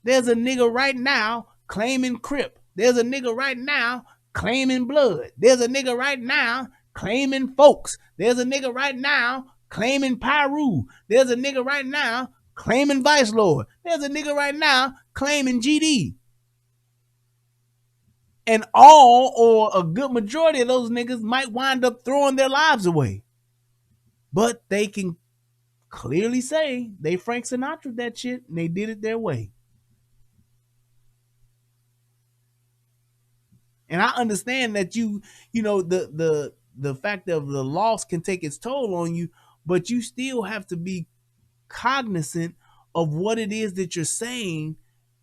There's a nigga right now claiming Crip. There's a nigga right now claiming Blood. There's a nigga right now claiming Folks. There's a nigga right now claiming Pyru. There's a nigga right now claiming Vice Lord. There's a nigga right now claiming GD. And all or a good majority of those niggas might wind up throwing their lives away. But they can clearly say they Frank Sinatra that shit and they did it their way. And I understand that you know, the fact of the loss can take its toll on you, but you still have to be cognizant of what it is that you're saying,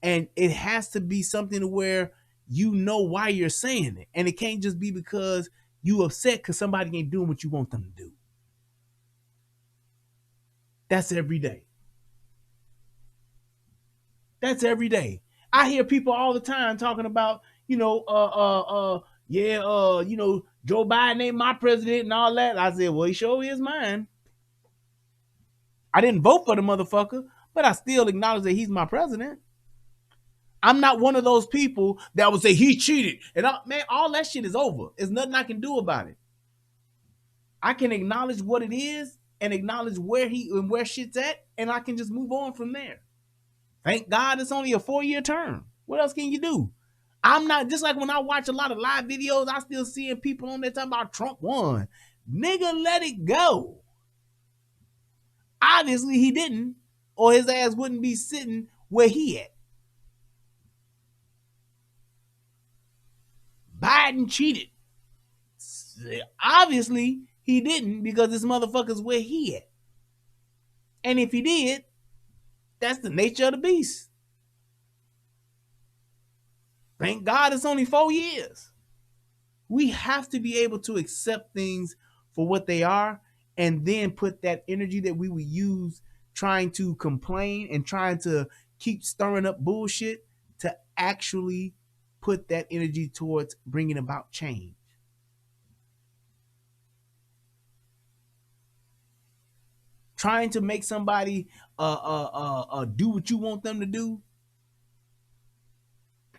and it has to be something where you know why you're saying it, and it can't just be because you upset because somebody ain't doing what you want them to do. That's every day. That's every day. I hear people all the time talking about, you know, Joe Biden ain't my president and all that. I said, well, he sure is mine. I didn't vote for the motherfucker, but I still acknowledge that he's my president. I'm not one of those people that would say he cheated. And man, all that shit is over. There's nothing I can do about it. I can acknowledge what it is and acknowledge where shit's at, and I can just move on from there. Thank God it's only a 4-year term. What else can you do? I'm not, just like when I watch a lot of live videos, I still seeing people on there talking about Trump won. Nigga, let it go. Obviously he didn't, or his ass wouldn't be sitting where he at. Biden cheated. Obviously he didn't, because this motherfucker's where he at. And if he did, that's the nature of the beast. Thank God it's only 4 years. We have to be able to accept things for what they are, and then put that energy that we would use trying to complain and trying to keep stirring up bullshit to actually put that energy towards bringing about change. Trying to make somebody do what you want them to do,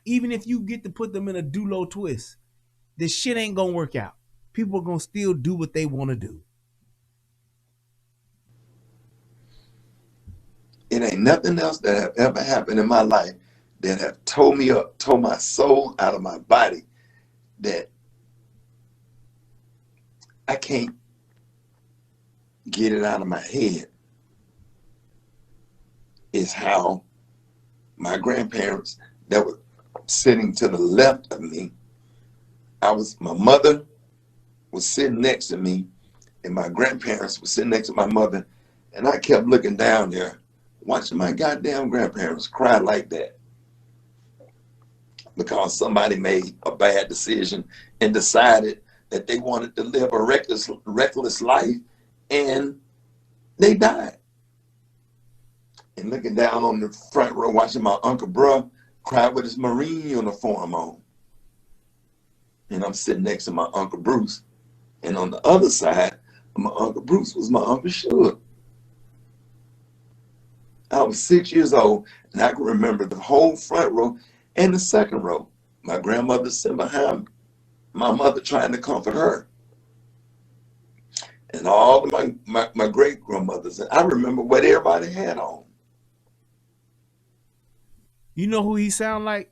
even if you get to put them in a do-lo twist, this shit ain't gonna work out. People are gonna still do what they want to do. It ain't nothing else that have ever happened in my life that have tore me up, tore my soul out of my body, that I can't get it out of my head, is how my grandparents that were sitting to the left of me, my mother was sitting next to me, and my grandparents were sitting next to my mother, and I kept looking down there, watching my goddamn grandparents cry like that because somebody made a bad decision and decided that they wanted to live a reckless life, and they died. And looking down on the front row, watching my Uncle Bruh cry with his Marine uniform on. And I'm sitting next to my Uncle Bruce. And on the other side, my Uncle Bruce was my Uncle Suge. I was 6 years old, and I can remember the whole front row and the second row. My grandmother sitting behind me, my mother trying to comfort her. And all of my great-grandmothers. And I remember what everybody had on. You know who he sound like?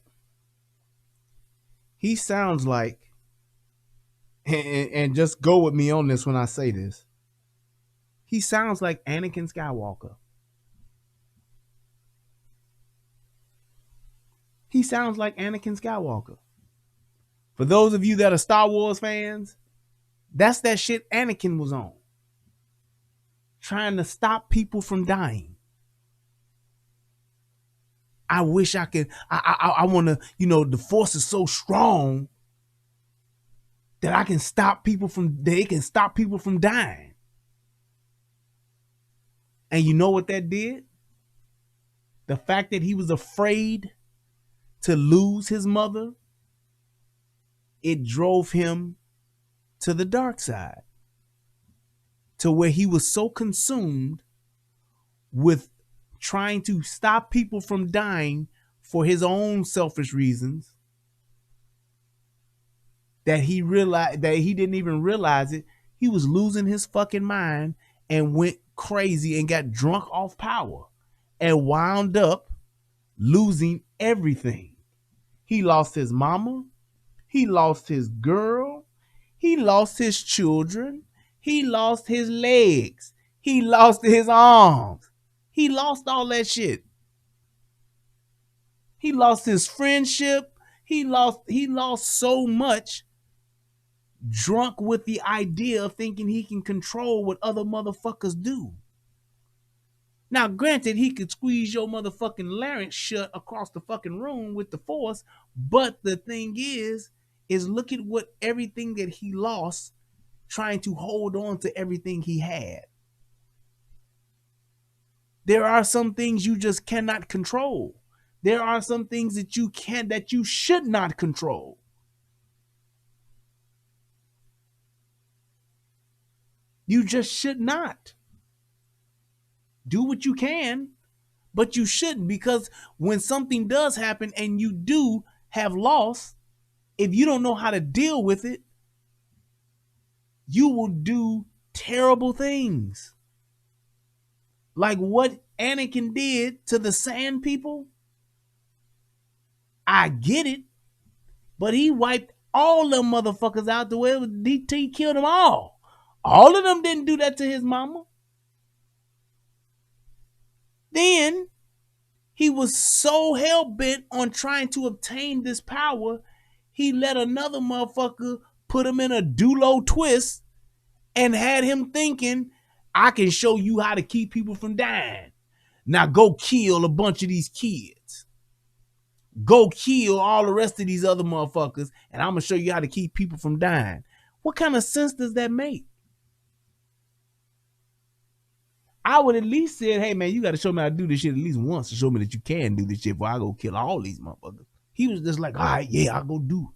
He sounds like, and just go with me on this when I say this. He sounds like Anakin Skywalker. He sounds like Anakin Skywalker. For those of you that are Star Wars fans, that's that shit Anakin was on. Trying to stop people from dying. I wish I could, I want to, the Force is so strong that they can stop people from dying. And you know what that did? The fact that he was afraid to lose his mother, it drove him to the dark side, to where he was so consumed with trying to stop people from dying for his own selfish reasons that he realized that he didn't even realize it. He was losing his fucking mind and went crazy and got drunk off power and wound up losing everything. He lost his mama. He lost his girl. He lost his children. He lost his legs. He lost his arms. He lost all that shit. He lost his friendship. He lost so much, drunk with the idea of thinking he can control what other motherfuckers do. Now, granted, he could squeeze your motherfucking larynx shut across the fucking room with the Force, but the thing is look at what everything that he lost trying to hold on to everything he had. There are some things you just cannot control. There are some things that you should not control. You just should not. Do what you can, but you shouldn't, because when something does happen and you do have loss, if you don't know how to deal with it, you will do terrible things. Like what Anakin did to the Sand People. I get it, but he wiped all them motherfuckers out the way he killed them all. All of them didn't do that to his mama. Then he was so hell-bent on trying to obtain this power, he let another motherfucker put him in a dulo twist and had him thinking, I can show you how to keep people from dying. Now go kill a bunch of these kids. Go kill all the rest of these other motherfuckers, and I'm going to show you how to keep people from dying. What kind of sense does that make? I would at least say, hey, man, you got to show me how to do this shit at least once to show me that you can do this shit before I go kill all these motherfuckers. He was just like, all right, yeah, I'll go do it.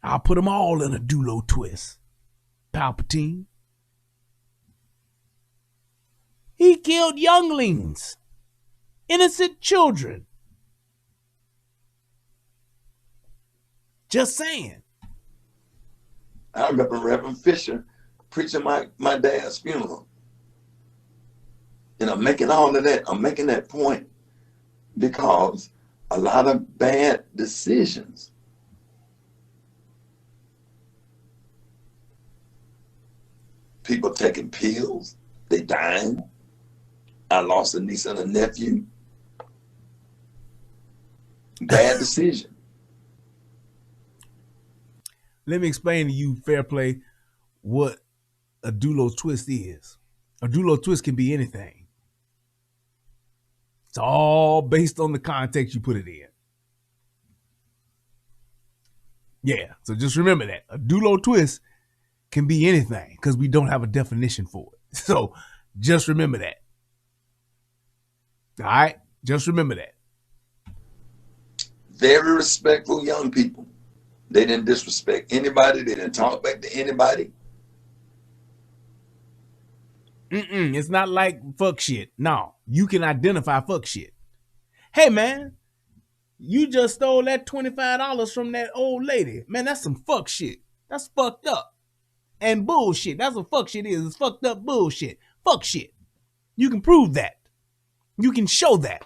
I'll put them all in a dulo twist. Palpatine. He killed younglings, innocent children. Just saying. I remember Reverend Fisher preaching my dad's funeral. And I'm making all of that. I'm making that point because a lot of bad decisions people taking pills, they dying. I lost a niece and a nephew. Bad decision. Let me explain to you, Fair Play, what a dulo twist is. A dulo twist can be anything. It's all based on the context you put it in. Yeah, so just remember that. A dulo twist can be anything because we don't have a definition for it. So just remember that. All right? Just remember that. Very respectful young people. They didn't disrespect anybody. They didn't talk back to anybody. It's not like fuck shit. No, you can identify fuck shit. Hey, man, you just stole that $25 from that old lady. Man, that's some fuck shit. That's fucked up. And bullshit. That's what fuck shit is. It's fucked up bullshit. Fuck shit. You can prove that. You can show that.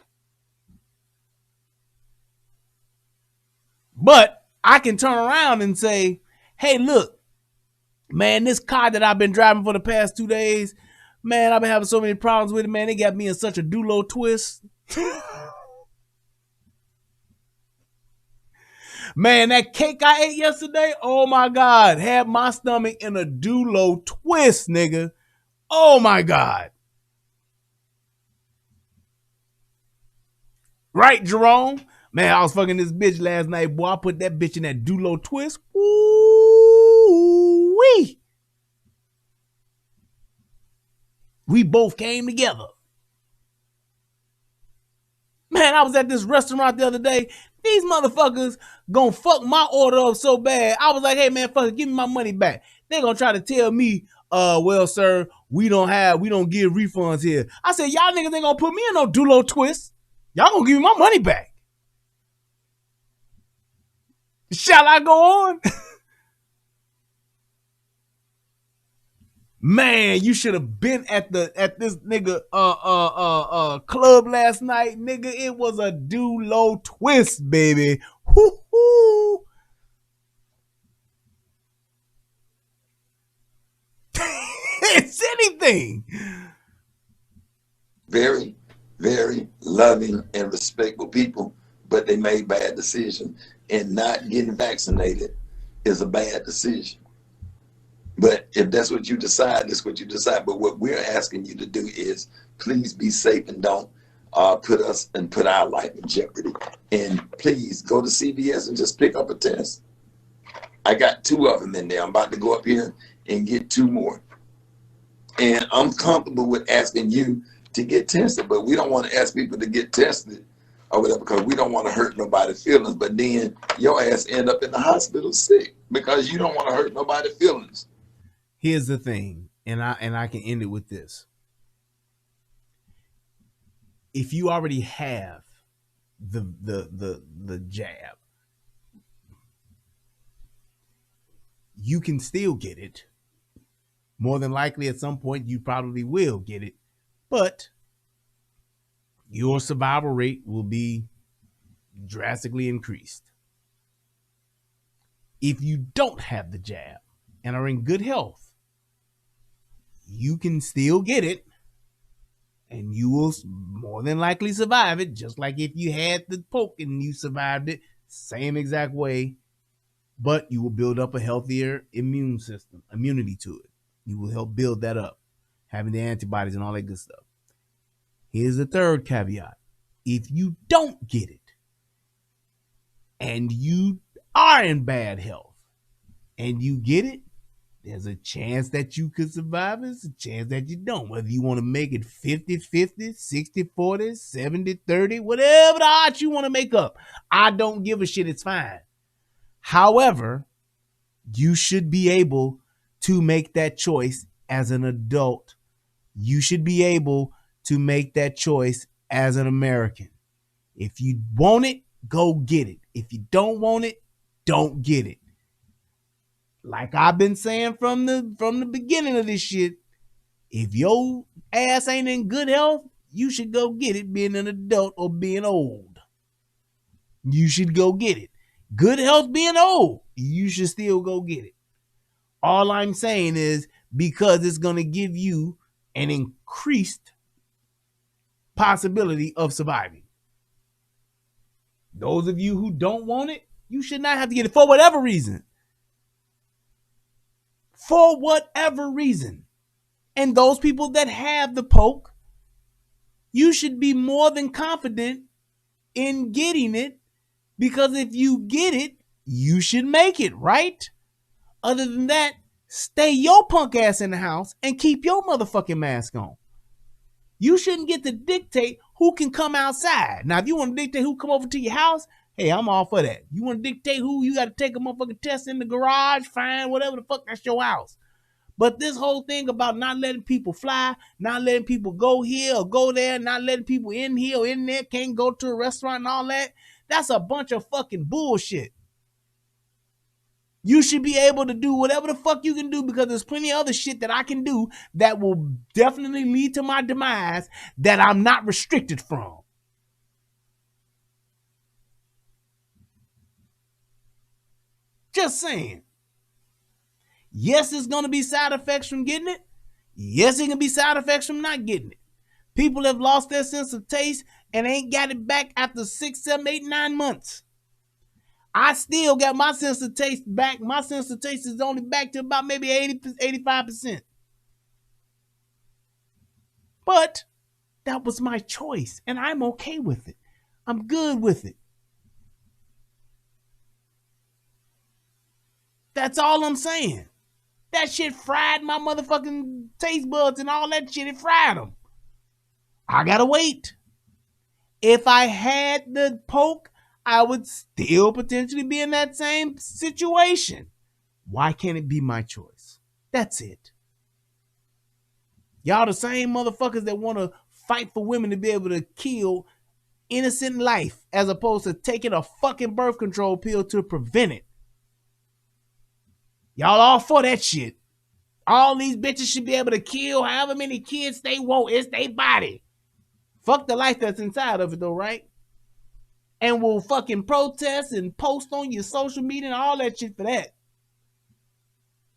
But I can turn around and say, hey, look, man, this car that I've been driving for the past 2 days, man, I've been having so many problems with it, man. They got me in such a dulo twist. Man, that cake I ate yesterday, oh my God, had my stomach in a dulo twist, nigga. Oh my God. Right, Jerome? Man, I was fucking this bitch last night, boy. I put that bitch in that dulo twist. Ooh-wee. We both came together. Man, I was at this restaurant the other day. These motherfuckers gonna fuck my order up so bad. I was like, hey man, fuck it, give me my money back. They gonna try to tell me, well, sir, we don't give refunds here. I said, y'all niggas ain't gonna put me in no dulo twist. Y'all gonna give me my money back. Shall I go on? Man, you should have been at this nigga club last night, nigga. It was a dulo twist, baby. Hoo-hoo. It's anything. Very, very loving and respectful people, but they made bad decisions. And not getting vaccinated is a bad decision. But if that's what you decide, that's what you decide. But what we're asking you to do is please be safe and don't put us and put our life in jeopardy. And please go to CVS and just pick up a test. I got 2 of them in there. I'm about to go up here and get 2 more. And I'm comfortable with asking you to get tested, but we don't want to ask people to get tested or whatever because we don't want to hurt nobody's feelings. But then your ass end up in the hospital sick because you don't want to hurt nobody's feelings. Here's the thing, and I can end it with this. If you already have the jab, you can still get it. More than likely at some point you probably will get it, but your survival rate will be drastically increased. If you don't have the jab and are in good health, you can still get it and you will more than likely survive it, just like if you had the poke and you survived it, same exact way, but you will build up a healthier immune system, immunity to it. You will help build that up, having the antibodies and all that good stuff. Here's the third caveat. If you don't get it and you are in bad health and you get it, there's a chance that you could survive. There's a chance that you don't. Whether you want to make it 50-50, 60-40, 70-30, whatever the odds you want to make up. I don't give a shit. It's fine. However, you should be able to make that choice as an adult. You should be able to make that choice as an American. If you want it, go get it. If you don't want it, don't get it. Like I've been saying from the beginning of this shit, if your ass ain't in good health, you should go get it, being an adult or being old. You should go get it. Good health being old, you should still go get it. All I'm saying is because it's going to give you an increased possibility of surviving. Those of you who don't want it, you should not have to get it for whatever reason. For whatever reason. And those people that have the poke, you should be more than confident in getting it, because if you get it, you should make it, right? Other than that, stay your punk ass in the house and keep your motherfucking mask on. You shouldn't get to dictate who can come outside. Now, if you want to dictate who come over to your house, Hey, I'm all for that. You want to dictate who you got to take a motherfucking test in the garage? Fine, whatever the fuck, that's your house. But this whole thing about not letting people fly, not letting people go here or go there, not letting people in here or in there, can't go to a restaurant and all that, that's a bunch of fucking bullshit. You should be able to do whatever the fuck you can do, because there's plenty of other shit that I can do that will definitely lead to my demise that I'm not restricted from. Just saying. Yes, it's going to be side effects from getting it. Yes, it can be side effects from not getting it. People have lost their sense of taste and ain't got it back after 6, 7, 8, 9 months. I still got my sense of taste back. My sense of taste is only back to about maybe 85%. But that was my choice, and I'm okay with it. I'm good with it. That's all I'm saying. That shit fried my motherfucking taste buds and all that shit. It fried them. I gotta wait. If I had the poke, I would still potentially be in that same situation. Why can't it be my choice? That's it. Y'all the same motherfuckers that want to fight for women to be able to kill innocent life as opposed to taking a fucking birth control pill to prevent it. Y'all all for that shit. All these bitches should be able to kill however many kids they want. It's their body. Fuck the life that's inside of it though, right? And will fucking protest and post on your social media and all that shit for that.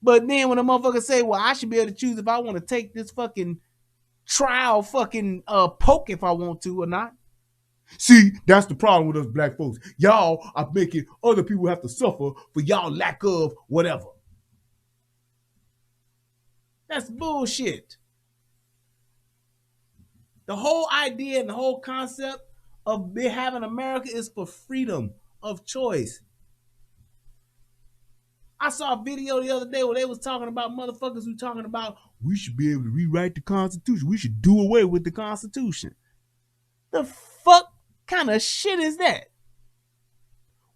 But then when a motherfucker say, well, I should be able to choose if I want to take this fucking trial fucking poke if I want to or not. See, that's the problem with us black folks. Y'all are making other people have to suffer for y'all lack of whatever. That's bullshit. The whole idea and the whole concept of having America is for freedom of choice. I saw a video the other day where they was talking about motherfuckers who talking about we should be able to rewrite the Constitution. We should do away with the Constitution. The fuck kind of shit is that?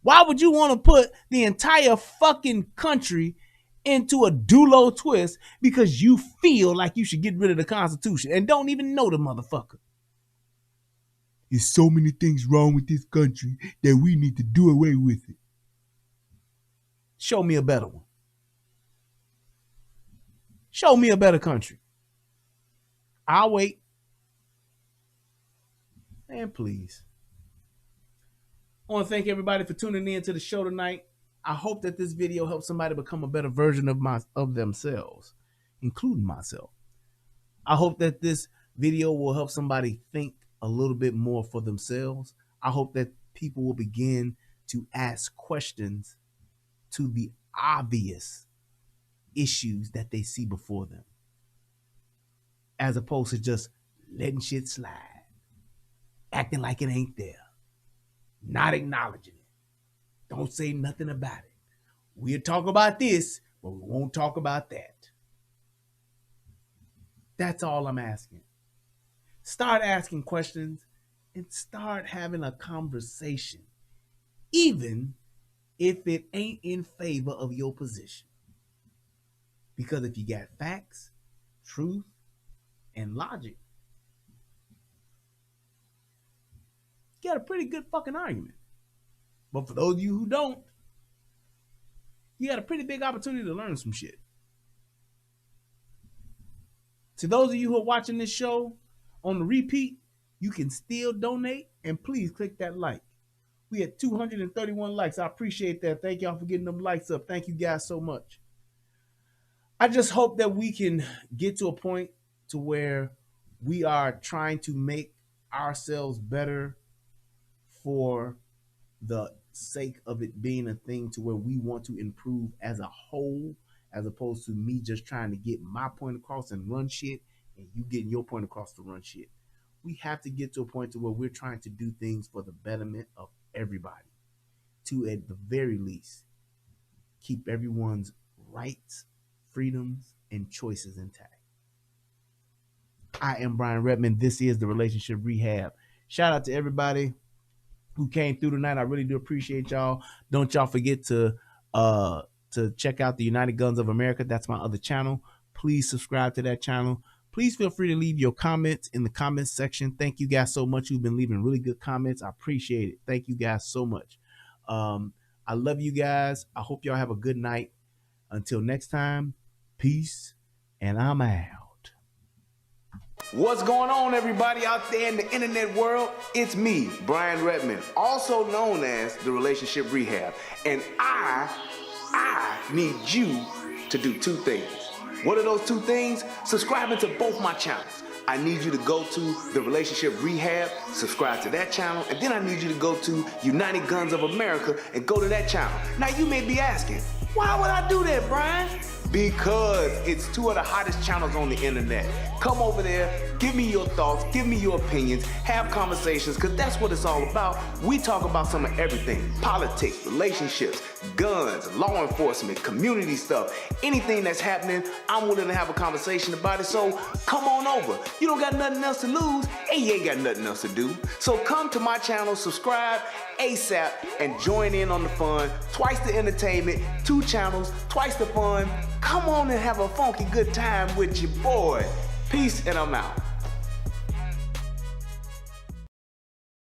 Why would you want to put the entire fucking country into a doulo twist because you feel like you should get rid of the Constitution and don't even know the motherfucker? There's so many things wrong with this country that we need to do away with it. Show me a better one. Show me a better country. I'll wait. Man, please. I want to thank everybody for tuning in to the show tonight. I hope that this video helps somebody become a better version of themselves, including myself. I hope that this video will help somebody think a little bit more for themselves. I hope that people will begin to ask questions to the obvious issues that they see before them, as opposed to just letting shit slide, acting like it ain't there, not acknowledging it. Don't say nothing about it. We'll talk about this, but we won't talk about that. That's all I'm asking. Start asking questions and start having a conversation, even if it ain't in favor of your position. Because if you got facts, truth, and logic, you got a pretty good fucking argument. But for those of you who don't, you got a pretty big opportunity to learn some shit. To those of you who are watching this show on the repeat, you can still donate, and please click that like. We had 231 likes. I appreciate that. Thank y'all for getting them likes up. Thank you guys so much. I just hope that we can get to a point to where we are trying to make ourselves better for the sake of it being a thing to where we want to improve as a whole, as opposed to me just trying to get my point across and run shit and you getting your point across to run shit. We have to get to a point to where we're trying to do things for the betterment of everybody, to at the very least keep everyone's rights, freedoms, and choices intact. I am Brian Redmond. This is the Relationship Rehab. Shout out to everybody who came through tonight. I really do appreciate y'all. Don't y'all forget to check out the United Guns of America. That's my other channel. Please subscribe to that channel. Please feel free to leave your comments in the comments section. Thank you guys so much. You've been leaving really good comments. I appreciate it. Thank you guys so much. I love you guys. I hope y'all have a good night. Until next time, peace, and I'm out. What's going on, everybody out there in the internet world? It's me, Brian Redmond, also known as the Relationship Rehab. And I need you to do two things. What are those two things? Subscribing to both my channels. I need you to go to the Relationship Rehab, subscribe to that channel, and then I need you to go to United Guns of America and go to that channel. Now you may be asking, why would I do that, Brian? Because it's two of the hottest channels on the internet. Come over there, give me your thoughts, give me your opinions, have conversations, because that's what it's all about. We talk about some of everything: politics, relationships, guns, law enforcement, community stuff, anything that's happening. I'm willing to have a conversation about it, so come on over. You don't got nothing else to lose, and you ain't got nothing else to do. So come to my channel, subscribe ASAP, and join in on the fun. Twice the entertainment, 2 channels, twice the fun. Come on and have a funky good time with your boy. Peace, and I'm out.